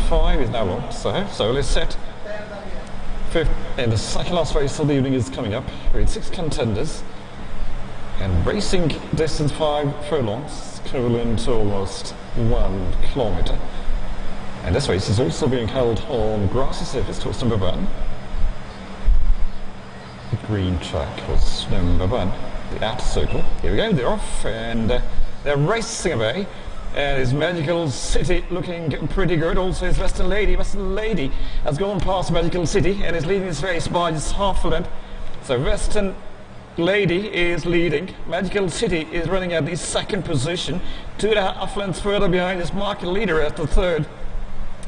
5 is now up, so let's set. Fifth, and the second last race of the evening is coming up. With 6 contenders. And racing distance 5 furlongs, equivalent to almost 1 kilometre. And this race is also being held on grassy surface, course number 1. The green track was number 1, the outer circle. Here we go, they're off, and they're racing away. And it's Magical City looking pretty good. Also, it's Western Lady. Western Lady has gone past Magical City and is leading this race by just half a length. So Western Lady is leading. Magical City is running at the second position. 2.5 lengths further behind is market leader at the third.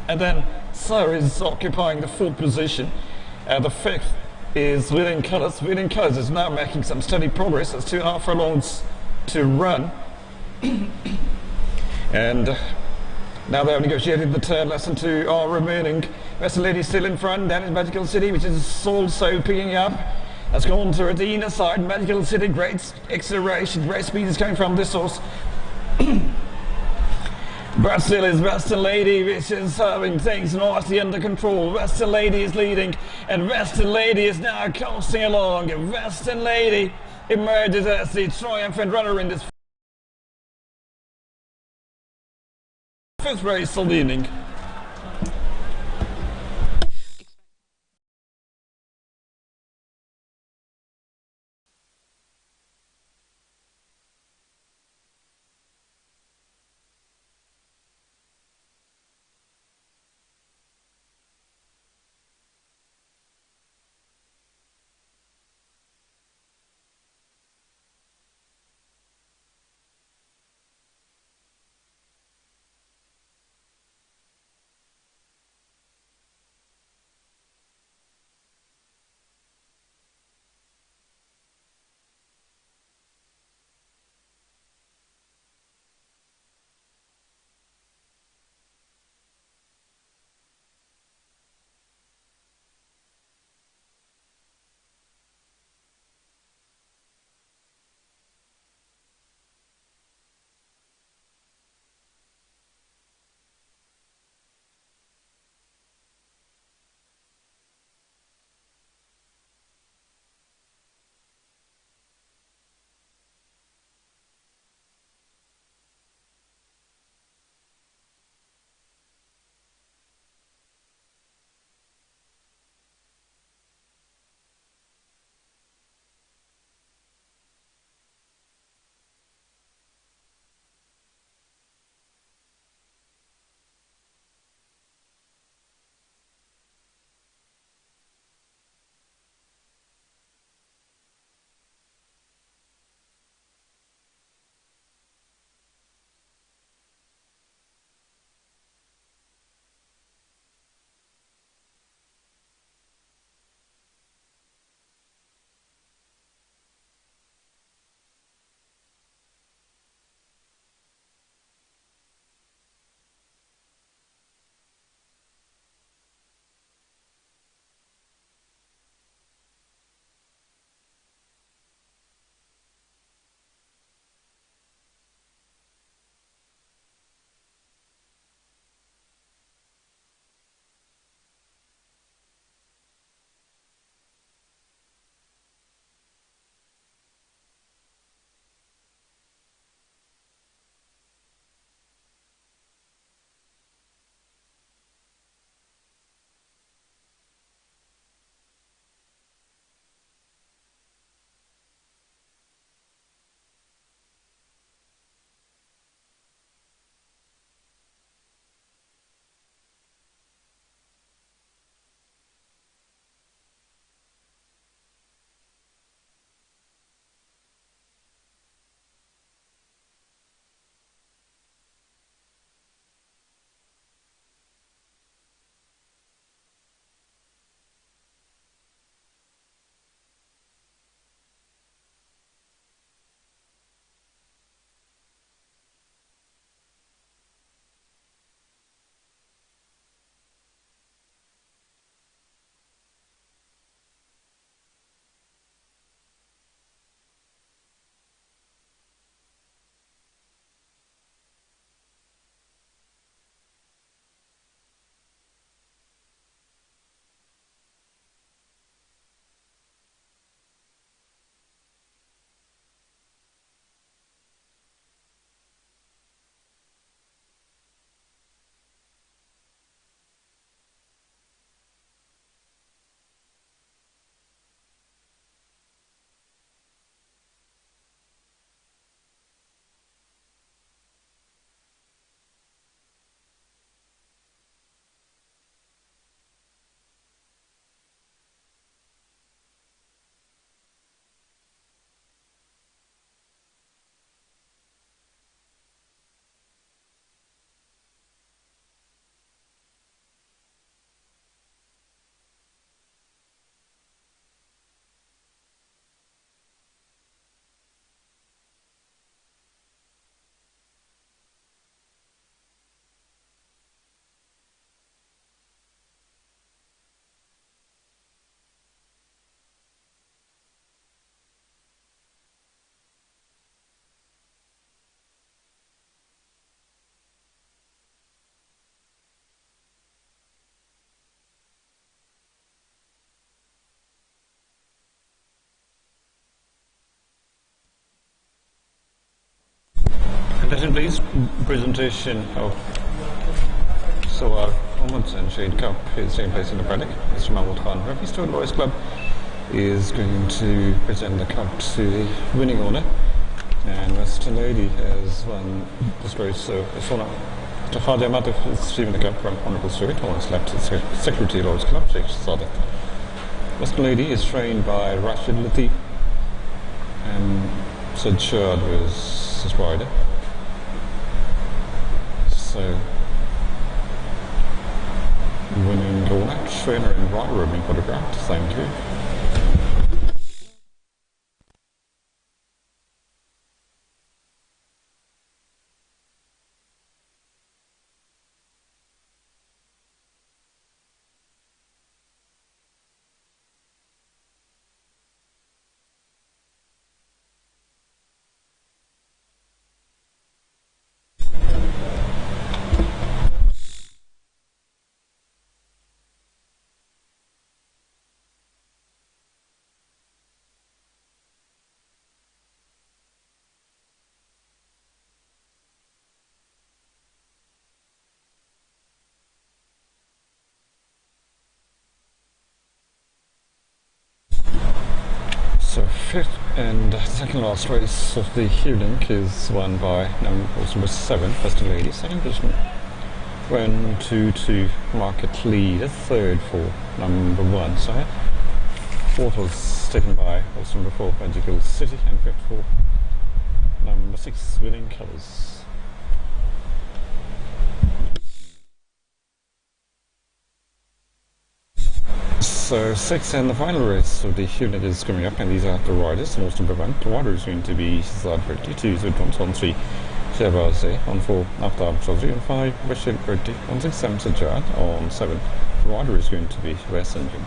And then Sir is occupying the fourth position. The fifth is Winning Colours. Winning Colours is now making some steady progress. There's 2.5 furlongs to run. And now they have negotiated the turn. Less than 2 are remaining. Western Lady still in front. Then is Magical City, which is also picking up. Has gone to the inner side. Magical City, great acceleration, great speed is coming from this horse. But still is Western Lady, which is having things nicely under control. Western Lady is leading, and Western Lady is now coasting along. Western Lady emerges as the triumphant runner in this fifth race of the evening. today's presentation of Solar Moments and Shade Cup is taking place in the paddock. Mr. Mahmood Khan, Referee Stone Boys Club, is going to present the cup to the winning owner. And Mr. Lady has won this race, so it's owner Mr. Khaja Ahmad is receiving the cup from Honourable Stewart. On his left is Secretary Lords Club, Sheikh Sadiq. Mr. Lady is trained by Rashid Latif, and Sid Shard was his rider. So, winning owner, trainer and rider are being photographed. Thank you. So fifth and second last race of the evening is won by number 7, Mr. Lady. Second position went to Market Lead, third for number 1 side. Fourth was taken by also number 4, Magical City, and fifth for number 6, Winning Colours. So sixth and the final race of the evening is coming up, and these are the riders. The most number 1, the rider is going to be Zad Berti, 2 Zudwans, on 3 Shehbaz, on 4 Aftab Chaudhry, on 5 Bashir Berti, on 6 Sam Sajjad, on 7 the rider is going to be West Engine.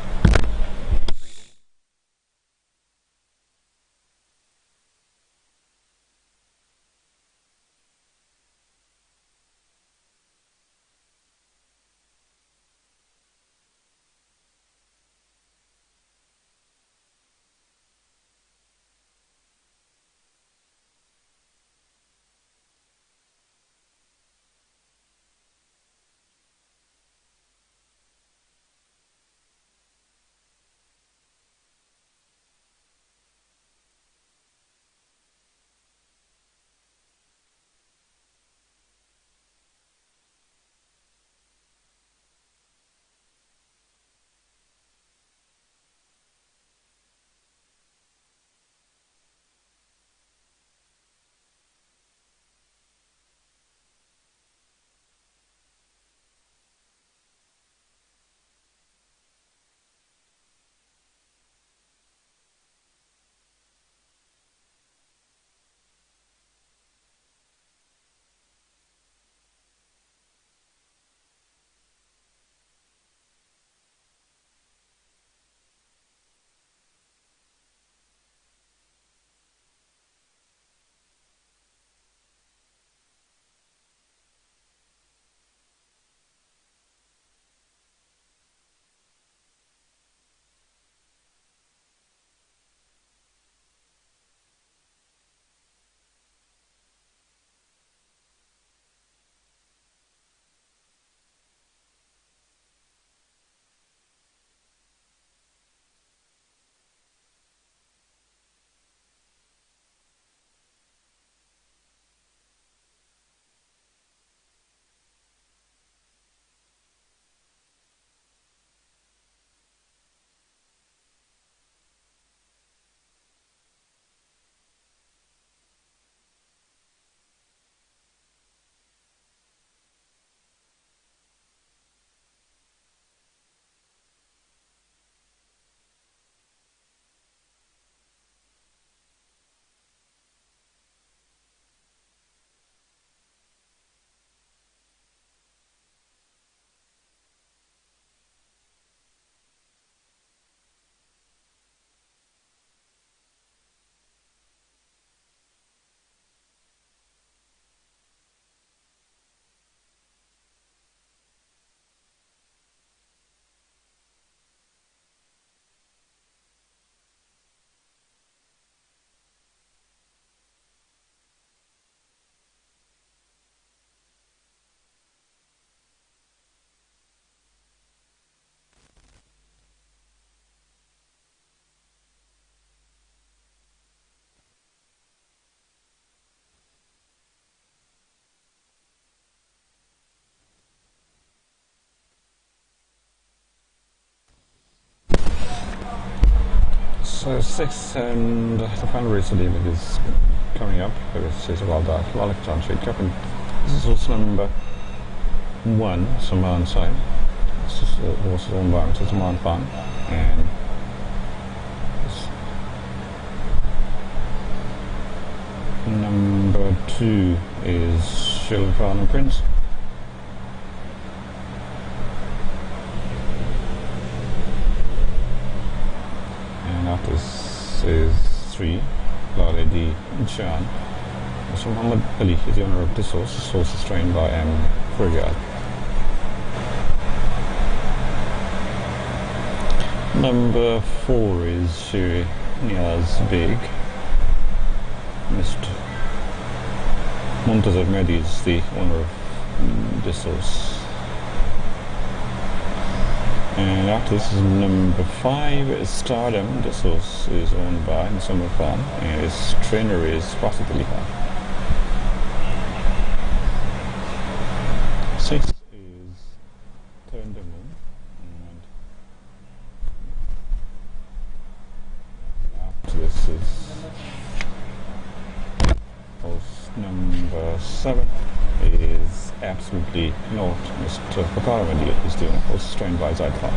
So 6 and the final race of the evening is coming up. This is about that Lalek John Street Cup, and this is also number 1, Saman side. This is the horse's own barn, so Saman Fan, and number 2 is Shilvan and Prince. And after this is 3, Lale D. Chan. So Muhammad Ali is the owner of this horse. This horse is trained by M. Frigad. Number 4 is Shiri Niaz Beg. Mr. Muntazir Mehdi is the owner of this horse. And after this is number 5 is Stardom. This horse is owned by Musamma Khan, and his trainer is Fatih Ali Khan. 6 is Turn the Moon, and after this is horse number 7 is absolutely not Mr. Fakaramedia is doing it. Horse trained by Zaid Khan.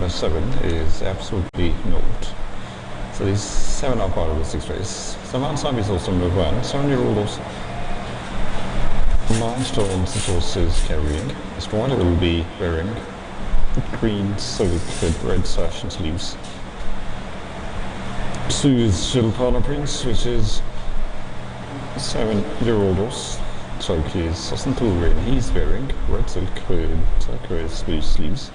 number 7 is absolutely note. So these 7 are part of the 6 race. Saman Sam is also number 1, 7-year-old horse. 9 stones the horse is carrying. His rider will be wearing green silk with red sash and sleeves. 2 is Shilpana Prince, which is 7-year-old horse. Turkey is Sasantulrain. He's wearing red silk with turquoise blue sleeves.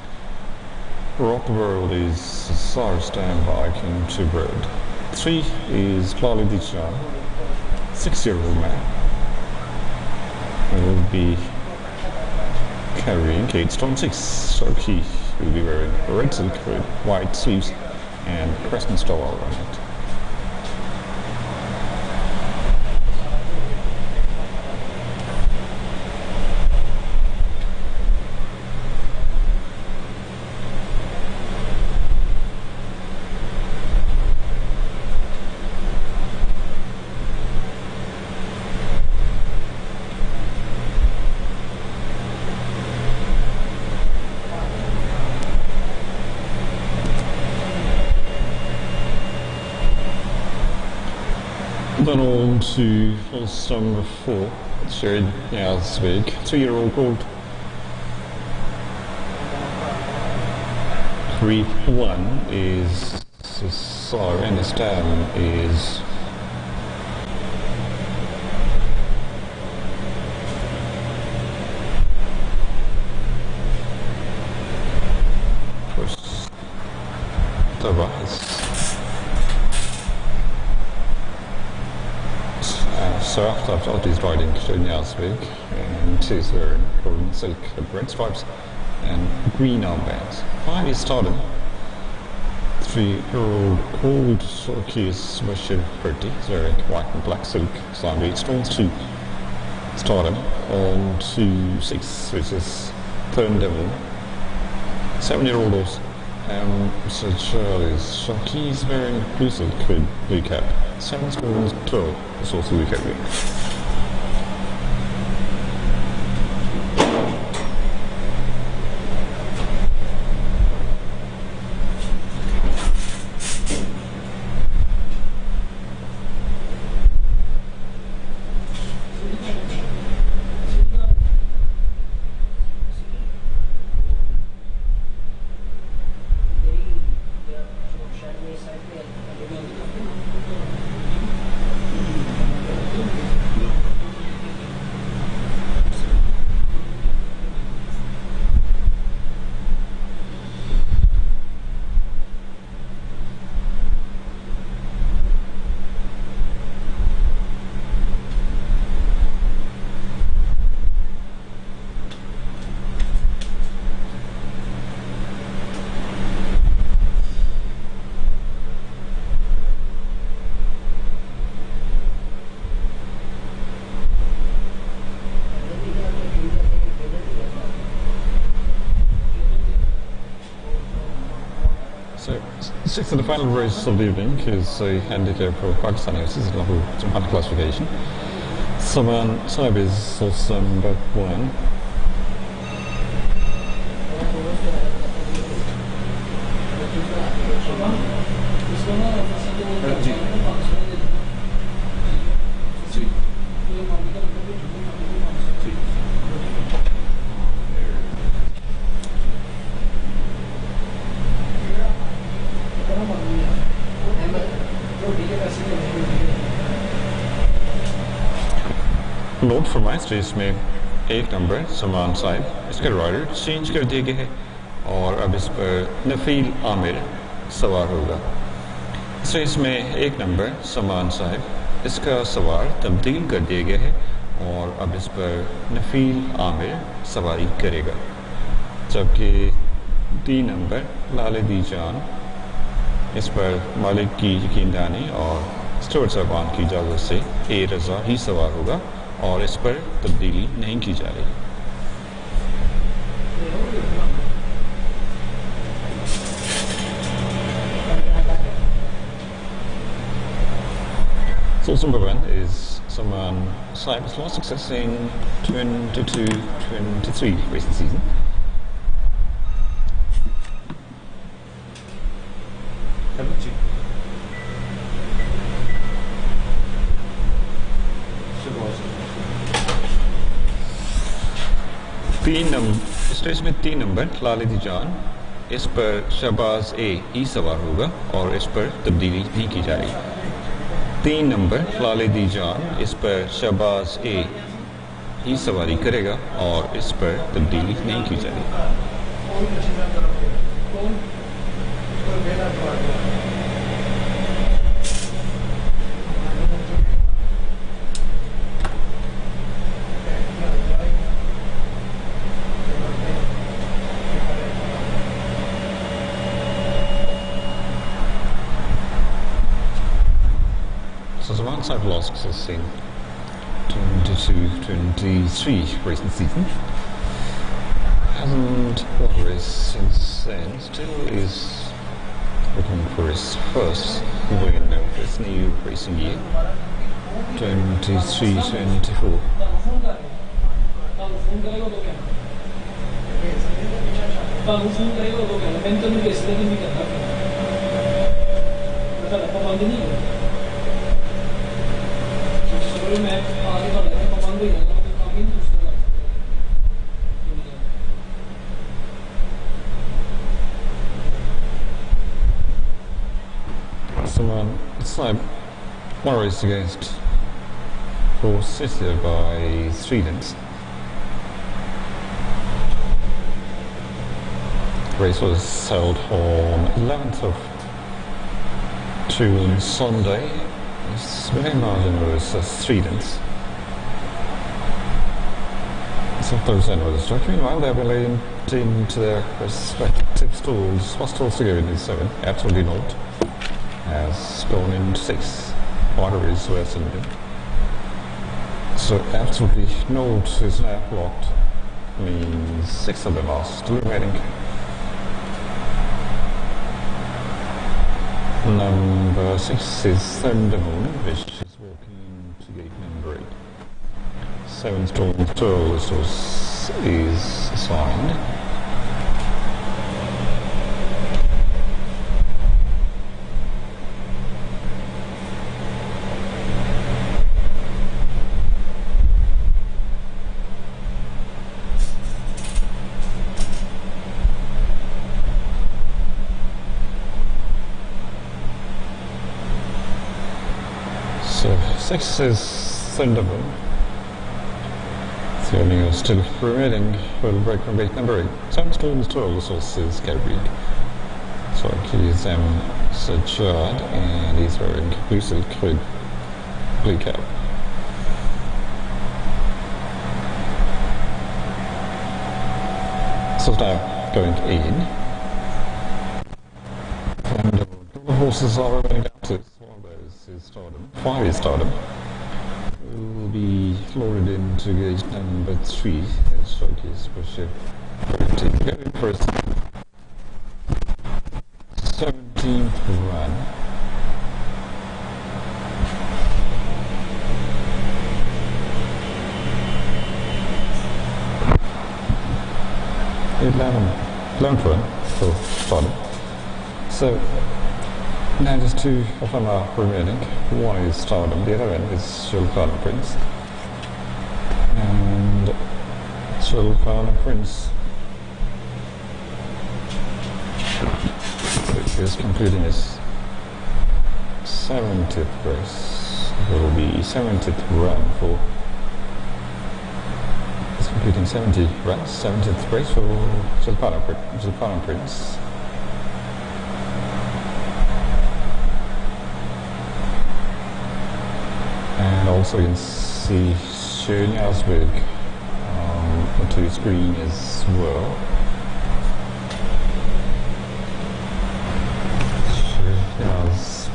Rock World is Sarstam by King to Bird. 3 is Lalidichan, 6-year-old man. Will be carrying 8 stone 6. Turkey will be wearing red silk with white sleeves and crescent star on it. Then on to horse number 4, Sherry Yazvig, 3-year-old gold. 3-1 is Cesar, and the stem is first Tavares. So after he's riding Sherry Yazvig, and he's wearing golden silk with red stripes and green armbands. 5 is Stardom. 3-year-old gold Turkey is Bashir Purdy. He's wearing white and black silk, signed 8 stones 2. Stardom on to 6, which is Turn Devil. 7-year-old horse. So Charlie's Shaki is wearing blue silk with blue cap. 7 stones 12 is also blue cap. So, 6th and the final race of the evening is a handicap for Pakistani horses in Lahore, Jumhana classification. Saman Saib is also number 1. Load फरमाइश race में 1 number समान साहिब, इसका rider change कर दिया गया है और अब इस पर नफील आमिर सवार होगा। इस रेस में 1 नंबर समान साहिब, इसका सवार तब्दील कर दिया गया है और अब इस पर नफील आमिर सवारी करेगा। जबकि 3 नंबर लालिदी जान, इस पर मालिक की यकीनदानी और स्टुअर्ट साहबान की इजाज़त से ए रज़ा ही सवार होगा और इस पर तब्दीली नहीं की जा रही। Source number 1 is Saman Saib. Has lost success in 22-23 racing season. Series में 3 नंबर लालिदी जान, इस पर शहबाज ए ही सवार होगा और इस पर तब्दीली नहीं की जाएगी। 3 नंबर लालिदी जान, इस पर शहबाज ए ही सवारी करेगा और इस पर तब्दीली नहीं की जाएगी। So the one side lost is in 22-23 racing season. Hasn't won a race since then. Still is looking for his first win of his new racing year. 23-24. It's like one race against Four Sister by 3 lengths. The race was held on 11th of June Sunday. Its winning margin was 3 lengths. So those end was struck. Meanwhile, they've been laid into their respective stalls. What stalls to go in is 7? Absolutely not. Has gone into 6. Water is where it's in. So absolutely not is now blocked. Means 6 of them are still remaining. Number 6 is Thunder Moon, which is walking into gate number 8. 7 Storm Turtle is assigned. So 6 is Thunderbolt. The only are still remaining will break from gate number 8. 7 Storms Turtle is carried. So he's Sajad and he's wearing blue silk hood, blue cap. So now going in. And the horses are remaining down to 5 is Stardom. Will be loaded into gate number 3 as showcase for ship 13. Going for his 17th run. Eleventh run for Stardom. So now just 2 of them are remaining. One is Stardom, the other one is Shulkana Prince. And Shulkana Prince is completing his 70th race. It will be 70th run for. He's completing 70 runs, 70th race for Shulkana Prince. And also you can see Schönjärsberg onto the screen as well. Schönjärsberg,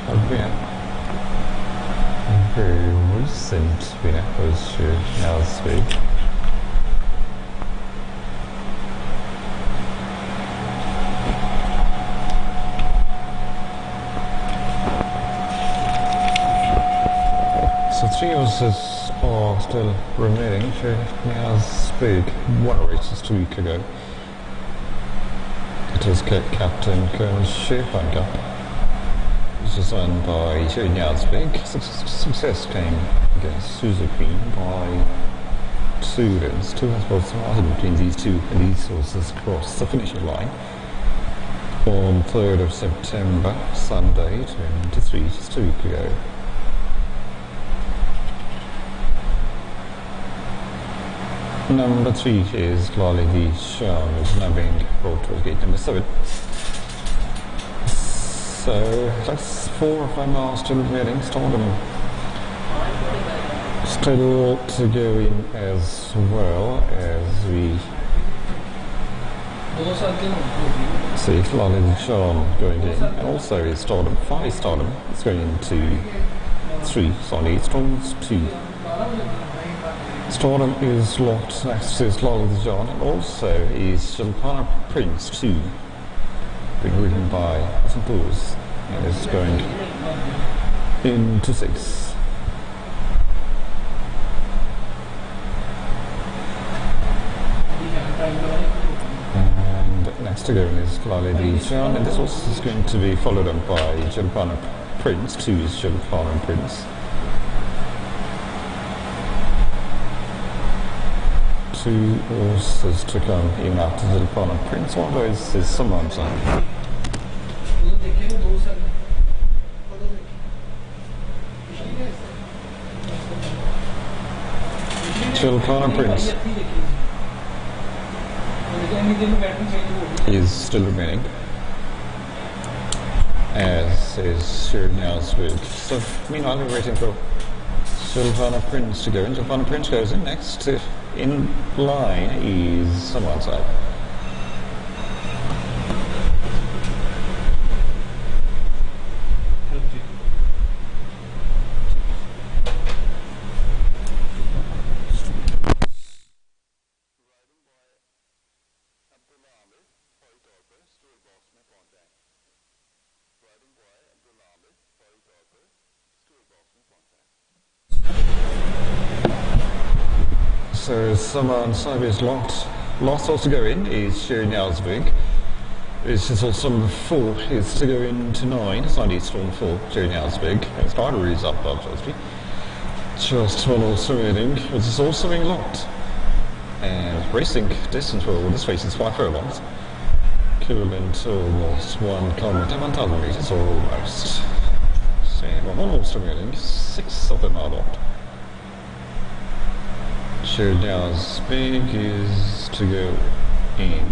again, very recent winner was Schönjärsberg. So 3 horses are still remaining. Schönjärsberg won a race just 2 weeks ago. It was Captain Colonel Schäfer, which was won by Schönjärsberg. Success came against Suzuki by two lengths. Two has both started between these two, and these horses cross the finishing line on 3rd of September, Sunday, 23, just a week ago. Number 3 is Lali Di Shan, which is now being brought to gate number 7. So that's 4 or 5 miles still remaining. Stardom still to go in as well as we see Lali Di Shan going in, and also is Stardom 5 Stardom is going into 3, sorry, Storms 2. Stardom is locked next to Lali Di Shan, and also is Jalpana Prince 2, being ridden by Santos, and is going into 6. And next to go is Lali Di Shan, and this also is going to be followed up by Jalpana Prince 2 is Jalpana Prince. 2 horses to come even after Jalpana Prince. One of those is someone's own. Jalpana Prince is still remaining, as is Shirnya's Wood. So meanwhile we're waiting for Jalpana Prince to go in. Jalpana Prince goes in next. In line is someone's side. So someone side is locked. Last horse to go in is Shirnyarsvig. This is also number 4 is to go into 9. Side East Storm 4, Shirnyarsvig. And starter is up obviously. Just one horse remaining, which is also being locked. And racing distance for this race is 5 furlongs. Equivalent to almost 1 kilometer, 1,000 meters or almost. So one horse remaining, 6 of them are locked. Shirnyarsvig is to go in,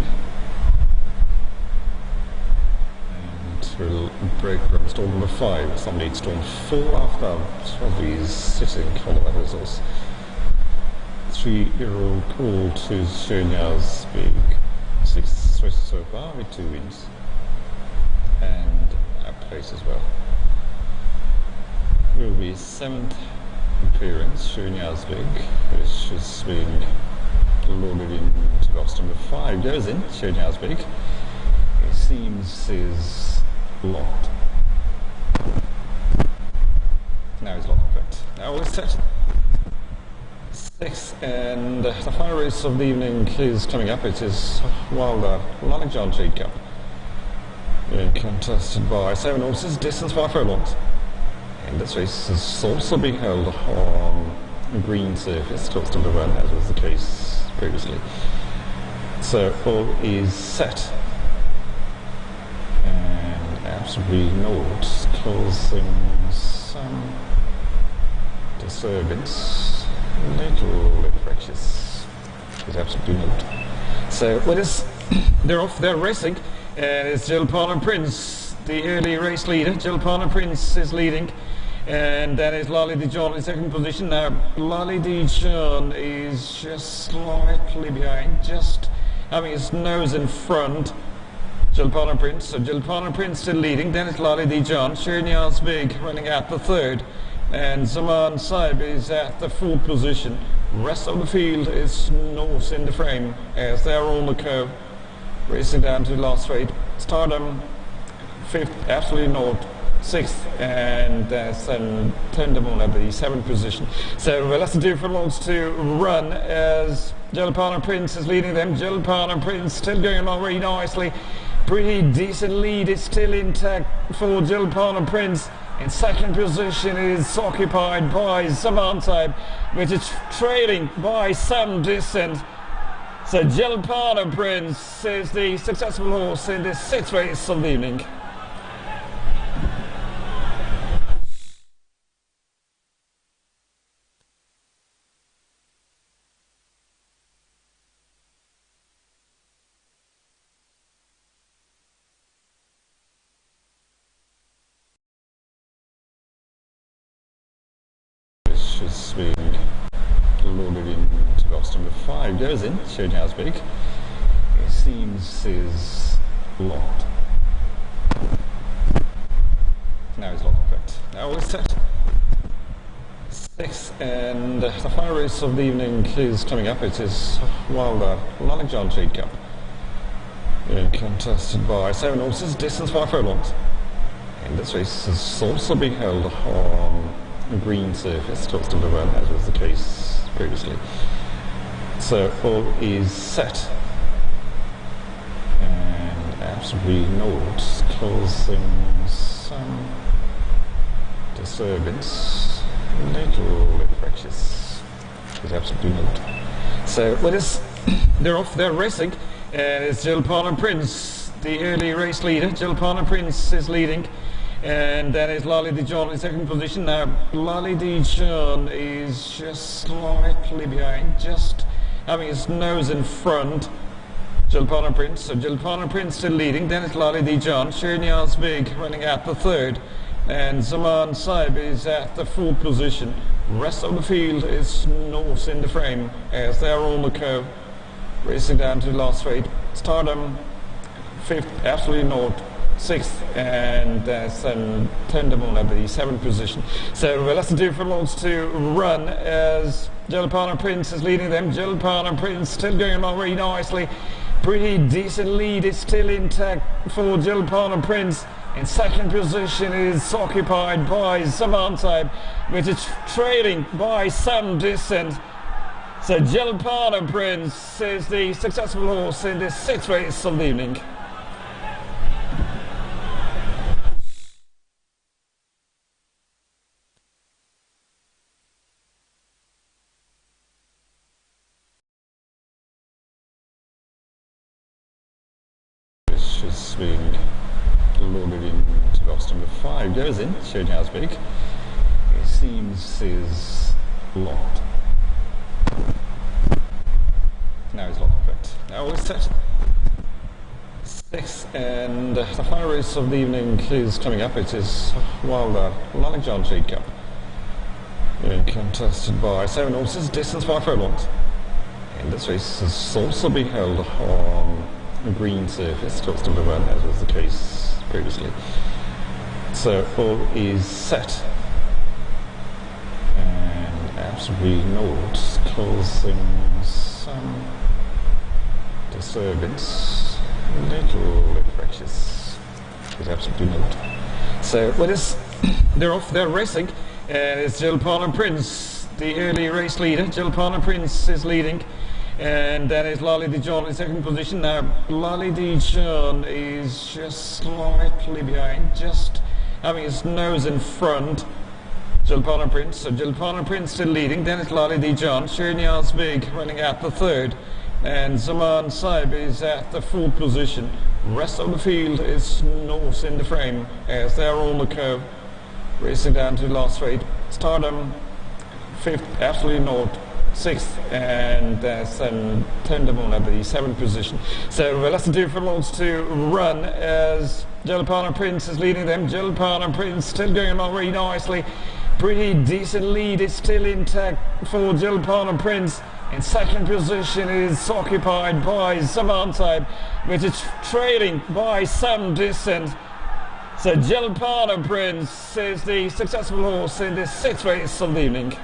and we'll break from stall number 5. Somebody storm 4 after probably is sitting on the resource. 3-year-old call to Shirnyarsvig. 6 races so far with 2 wins and a place as well. Will be 7th appearance, Shirnyarsvig, which is being loaded into box number 5. Goes in, Shirnyarsvig. It seems is locked. Now he's locked, correct. Now we're set. 6th, and the final race of the evening is coming up. It is Wilder Long John Trade Cup, being contested by 7 horses, distance 5 furlongs. And this race is also being held on a green surface, close to the run, as was the case previously. So all is set, and absolutely note causing some disturbance, little infectious, is absolutely note. So what is they're off, they're racing, and it's Jalpana Prince, the early race leader. Jalpana Prince is leading. And that is Lali Di Shan in 2nd position. Now, Lali Di Shan is just slightly behind, just having his nose in front. Jalpana Prince. So Jalpana Prince still leading. Then it's Lali Di Shan. Shirnyarsvig running at the 3rd. And Zaman Saib is at the 4th position. Rest of the field is nose in the frame as they are on the curve, racing down to the last straight. Stardom 5th, absolutely not. 6th, and Thundermoon at the 7th position. So less than 2 furlongs to run as Jalpana Prince is leading them. Jalpana Prince still going along very nicely. Pretty decent lead is still intact for Jalpana Prince. In second position is occupied by Zavantime, which is trailing by some distance. So Jalpana Prince is the successful horse in the sixth race of the evening. Is being loaded into box number 5. Goes in, showing how big. It seems is locked. Now it's locked, correct. Now it's set. 6th and the final race of the evening is coming up. It is Wilder Lanark John Trade Cup. Contested by 7 horses, distance 5 furlongs. And this race is also being held on green surface, close to the run, as was the case previously. So all is set, and absolutely note causing some disturbance, little bit fractious. There's absolutely note. So what is they're off, they're racing, and it's Jalpana Prince, the early race leader. Jalpana Prince is leading. And then is Lally Dijon in second position. Now, Lally Dijon is just slightly behind, just having his nose in front. Jalpana Prince. So Jalpana Prince still leading. Then it's Lally Dijon. Shirniaz Big running at the third. And Zaman Saib is at the fourth position. Rest of the field is north in the frame as they are on the curve, racing down to the last straight. Stardom, fifth, absolutely north. 6th, and Tendermoon at the 7th position. So less than 2 furlongs to run as Jalpana Prince is leading them. Jalpana Prince still going along very nicely. Pretty decent lead is still intact for Jalpana Prince. In second position is occupied by Zavantime, which is trailing by some distance. So Jalpana Prince is the successful horse in the 6th race of the evening. Is being loaded into box number 5. Goes in, showing how big. It seems is locked. Now it's locked, correct. Now it's set. 6th and the final race of the evening is coming up. It is Wilder Lanark John Trade Cup. Contested by 7 horses, distance 5 furlongs. And this race is also being held on green surface, close to the run, as was the case previously. So all is set, and absolutely note causing some disturbance, little bit fractious. There's absolutely note. So what is they're off, they're racing, and it's Jalpana Prince, the early race leader. Jalpana Prince is leading. And then is Lally Dijon in second position. Now, Lally Dijon is just slightly behind, just having his nose in front. Jalpana Prince. So Jalpana Prince still leading. Then it's Lally Dijon. Shirniaz Big running at the third. And Zaman Saib is at the fourth position. Rest of the field is north in the frame as they are on the curve, racing down to the last straight. Stardom, 5th, absolutely north. 6th, and Tendermoon at the 7th position. So less than 2 furlongs to run as Jalpana Prince is leading them. Jalpana Prince still going along very nicely. Pretty decent lead is still intact for Jalpana Prince. In second position is occupied by Zavantime, which is trailing by some distance. So Jalpana Prince is the successful horse in the 6th race of the evening.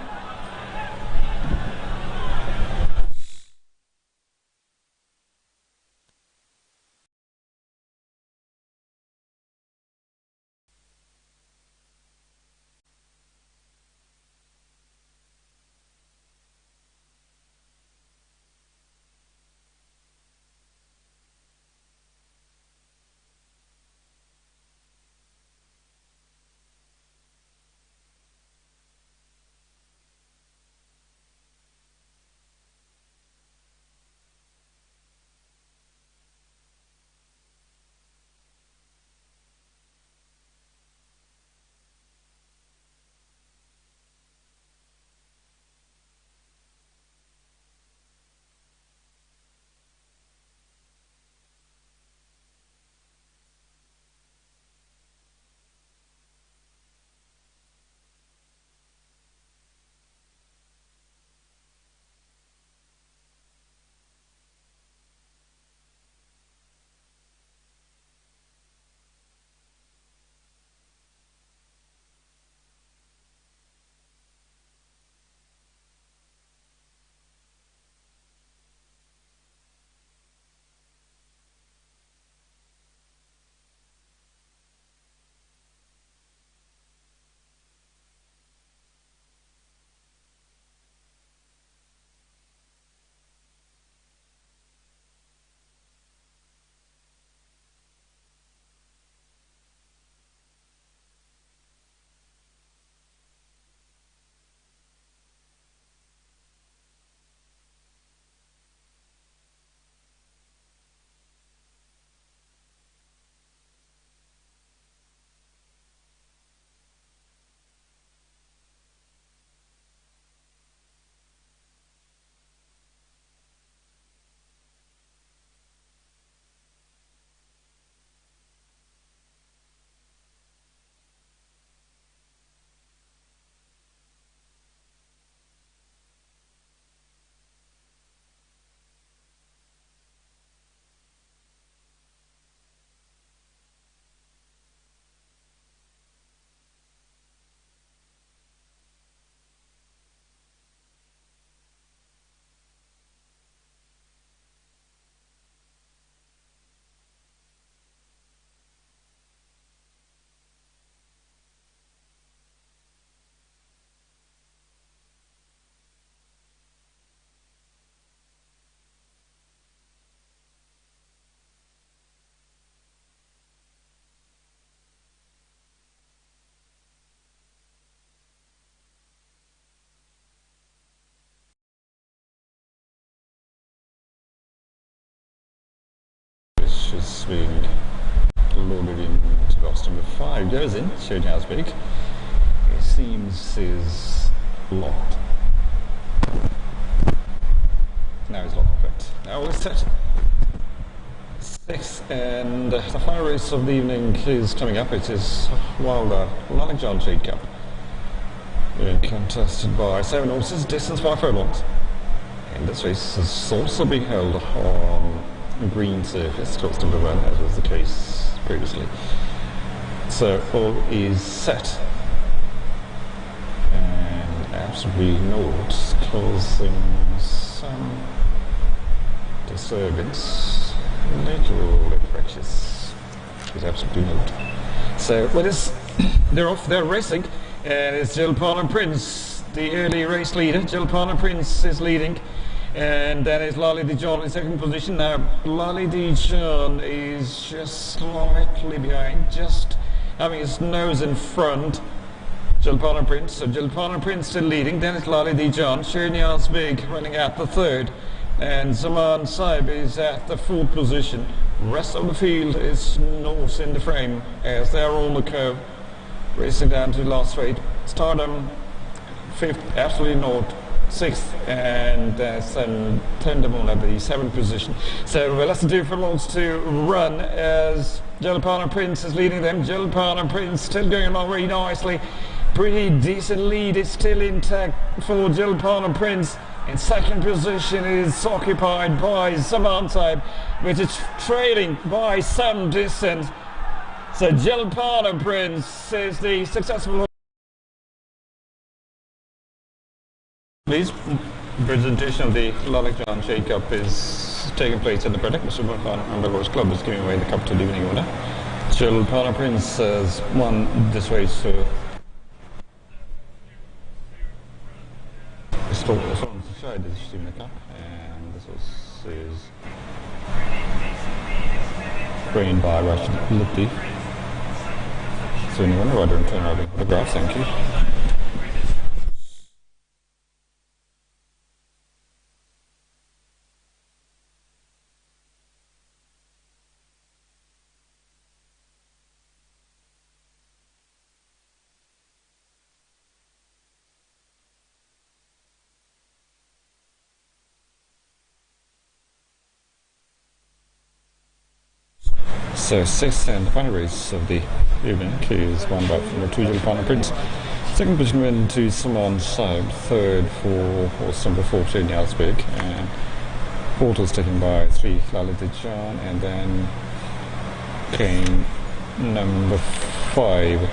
is being loaded into box number 5. Goes in, showing how it's big. It seems is locked. Now it's locked, perfect. Now we're set. 6th and the final race of the evening is coming up. It is Wilder Lahore John Trade Cup. Being contested by 7 horses, distance by furlongs. And this race is also being held on green surface, close to the run, as was the case previously. So all is set. And absolutely note causing some disturbance. Little fractures. There's absolutely note. So with this, they're off, they're racing. And it's Jill Palmer Prince, the early race leader. Jill Palmer Prince is leading. And that is Lolly Dijon in second position. Now, Lolly Dijon is just slightly behind, just having his nose in front. Jill Palmer Prince. So Jill Palmer Prince still leading. Then it's Lolly Dijon. Shirnian's Big running at the 3rd. And Zaman Saib is at the 4th position. Rest of the field is north in the frame as they are on the curve, racing down to the last straight. Stardom 5th, absolutely north 6th, and Thundermoon at the 7th position. So less than 2 furlongs to run as Jill Palmer Prince is leading them. Jill Palmer Prince still going along very nicely. Pretty decent lead is still intact for Jill Palmer Prince. In second position is occupied by Zaman Saib, which is trailing by some distance. So Jill Palmer Prince is the successful. This presentation of the Lahore John Trade Cup is taking place at the Predicament Superfan and the Horse Club is giving away the cup to the evening owner. Jill Palmer Prince has won this race, so from the side is Stephen Cup, and this was is trained by Rashid Lipti. So anyone rather than turn around the photograph, thank you. So 6th and the final race of the evening is won by number 2 Jill Palmer Prince. Second position went to Simon Saib. 3rd for horse number 4 Shirnian's Big, and 4th was taken by 3 Lolly Dijon, and then came number 5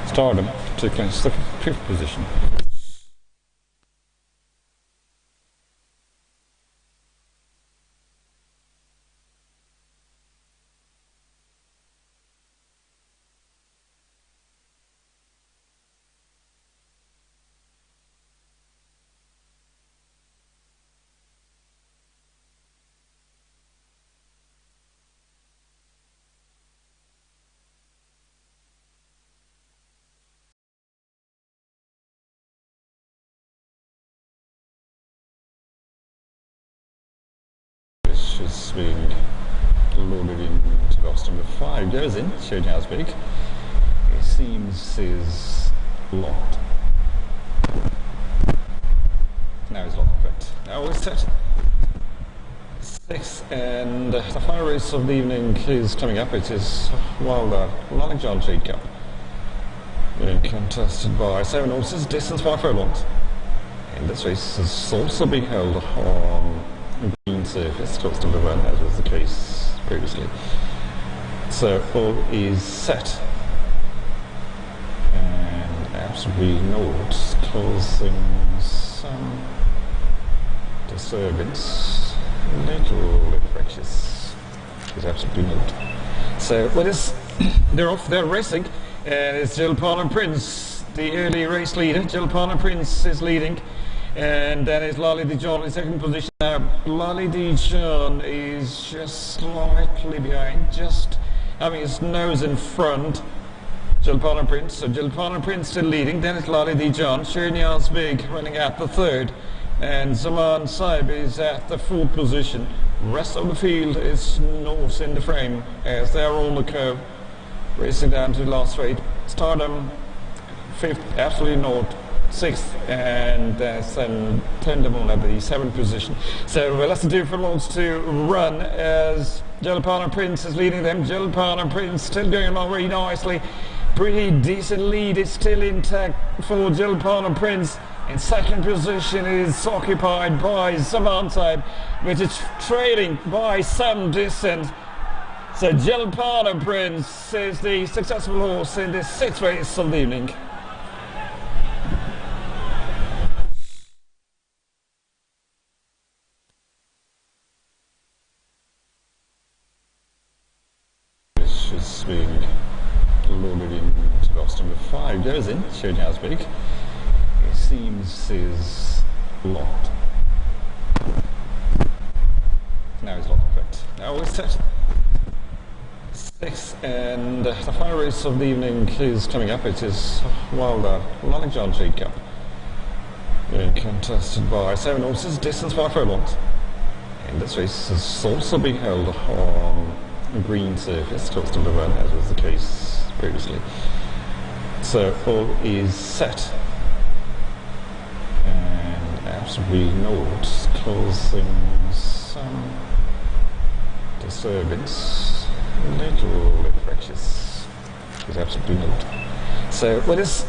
Stardom to clinch the 5th position. Is being loaded into box number 5. Goes in, showing how it's big. It seems is locked. Now it's locked, perfect. Now we're set. 6th and the final race of the evening is coming up. It is Wilder Lahore John Trade Cup. Being contested by 7 horses, distance by furlongs. And this race is also being held on green surface, close to the run, as was the case previously. So all is set. And absolutely note causing some disturbance. Little fractures. There's absolutely note. So with this, they're off, they're racing. And it's Jill Palmer Prince, the early race leader. Jill Palmer Prince is leading. And that is Lolly Dijon in second position. Now, Lolly Dijon is just slightly behind, just having his nose in front. Jill Palmer Prince. So Jill Palmer Prince still leading. Then it's Lolly Dijon. Shirnian's Big running at the 3rd. and Zaman Saib is at the fourth position. Rest of the field is north in the frame as they are on the curve, racing down to the last straight. Stardom, fifth, absolutely north, sixth, and then Tendermoon at the seventh position. So less than 2 furlongs to run as Jalapana Prince is leading them. Jalapana Prince still going along very nicely. Pretty decent lead is still intact for Jalapana Prince. In second position is occupied by Savantai, which is trailing by some distance. So Jalapana Prince is the successful horse in the sixth race of the evening. Is being loaded into box number 5. Goes in, showing how big. It seems is locked. Now it's locked, correct. Now it's set. 6th, and the final race of the evening is coming up. It is Wilder Long John Trade Cup. Being contested by 7 horses, distance 5 furlongs. And this race is also being held on a green surface close to the run, as was the case previously. So all is set, and absolutely note causing some disturbance, little bit fractious. There's absolutely note. So what is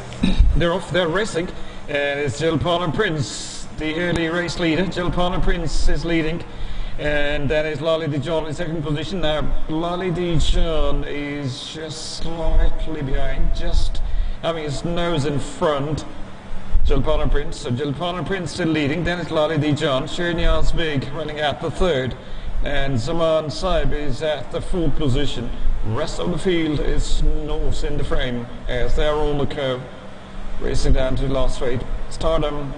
they're off, they're racing, and it's Jalapana Prince, the early race leader. Jalapana Prince is leading. And that is Lolly Dijon in second position. Now, Lolly Dijon is just slightly behind, just having his nose in front. Jalapana Prince. So Jalapana Prince still leading. Then it's Lolly Dijon. Shirnias Big running at the third. And Zaman Saib is at the fourth position. Rest of the field is north in the frame as they are on the curve, racing down to the last straight. Stardom,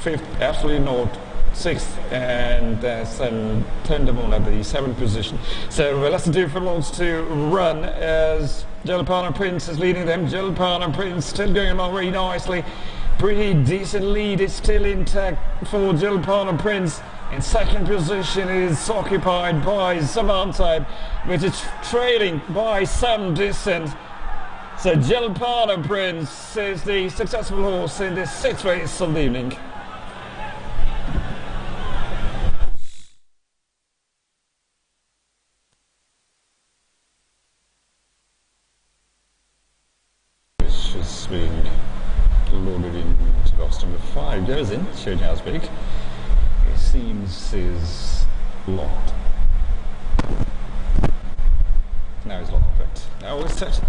fifth, absolutely north, 6th, and then Tendermoon at the 7th position. So less than 2 furlongs to run as Jalapana Prince is leading them. Jalapana Prince still going along very nicely. Pretty decent lead is still intact for Jalapana Prince. In second position is occupied by Savantai, which is trailing by some distance. So Jalapana Prince is the successful horse in the sixth race of the evening. Is being loaded into box number 5. Goes in, showing how big. It seems is locked. Now it's locked, correct. Now it's set.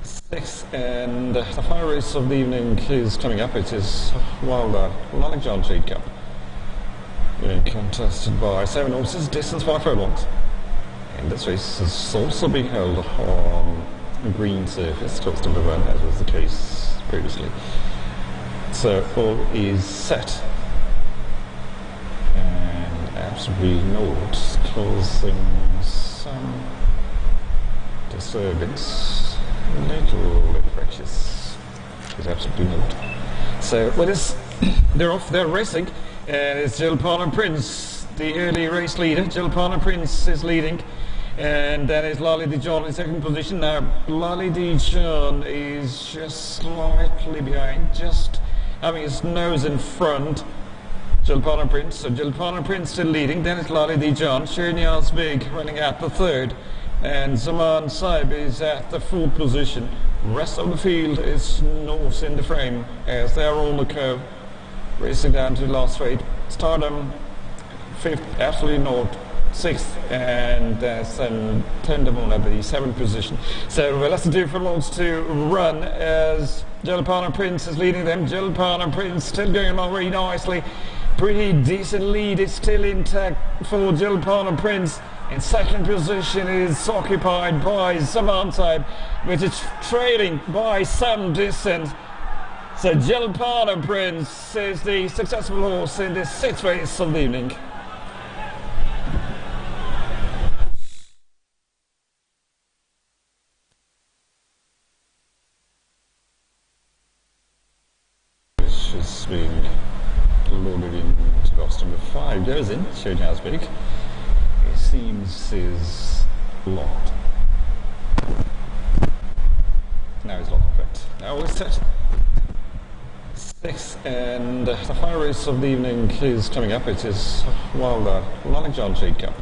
6th, and the final race of the evening is coming up. It is Wilder Long John Trade Cup. Being contested by 7 horses, distance 5 furlongs. And this race is also being held on a green surface close to the run, as was the case previously. So all is set, and absolutely note causing some disturbance, little bit fractious. There's absolutely note. So what is they're off, they're racing, and it's Jalapana Prince, the early race leader. Jalapana Prince is leading. And that is Lolly Dijon in second position. Now, Lolly Dijon is just slightly behind, just having his nose in front. Jalapana Prince. So Jalapana Prince still leading. Then it's Lolly Dijon. Shirnias Big running at the third. And Zaman Saib is at the fourth position. Rest of the field is north in the frame as they are on the curve, racing down to the last straight. Stardom, fifth, absolutely north, 6th, and then Tendermoon at the 7th position. So less than 2 furlongs to run as Jalapana Prince is leading them. Jalapana Prince still going along very nicely. Pretty decent lead is still intact for Jalapana Prince. In second position is occupied by Savantai, which is trailing by some distance. So Jalapana Prince is the successful horse in the sixth race of the evening. Is being loaded into box number 5. Goes in, Show Jasbeek. It seems is locked. Now he's locked, correct. Now we're set. 6th, and the final race of the evening is coming up. It is Wilder Lanark John Shade Cup.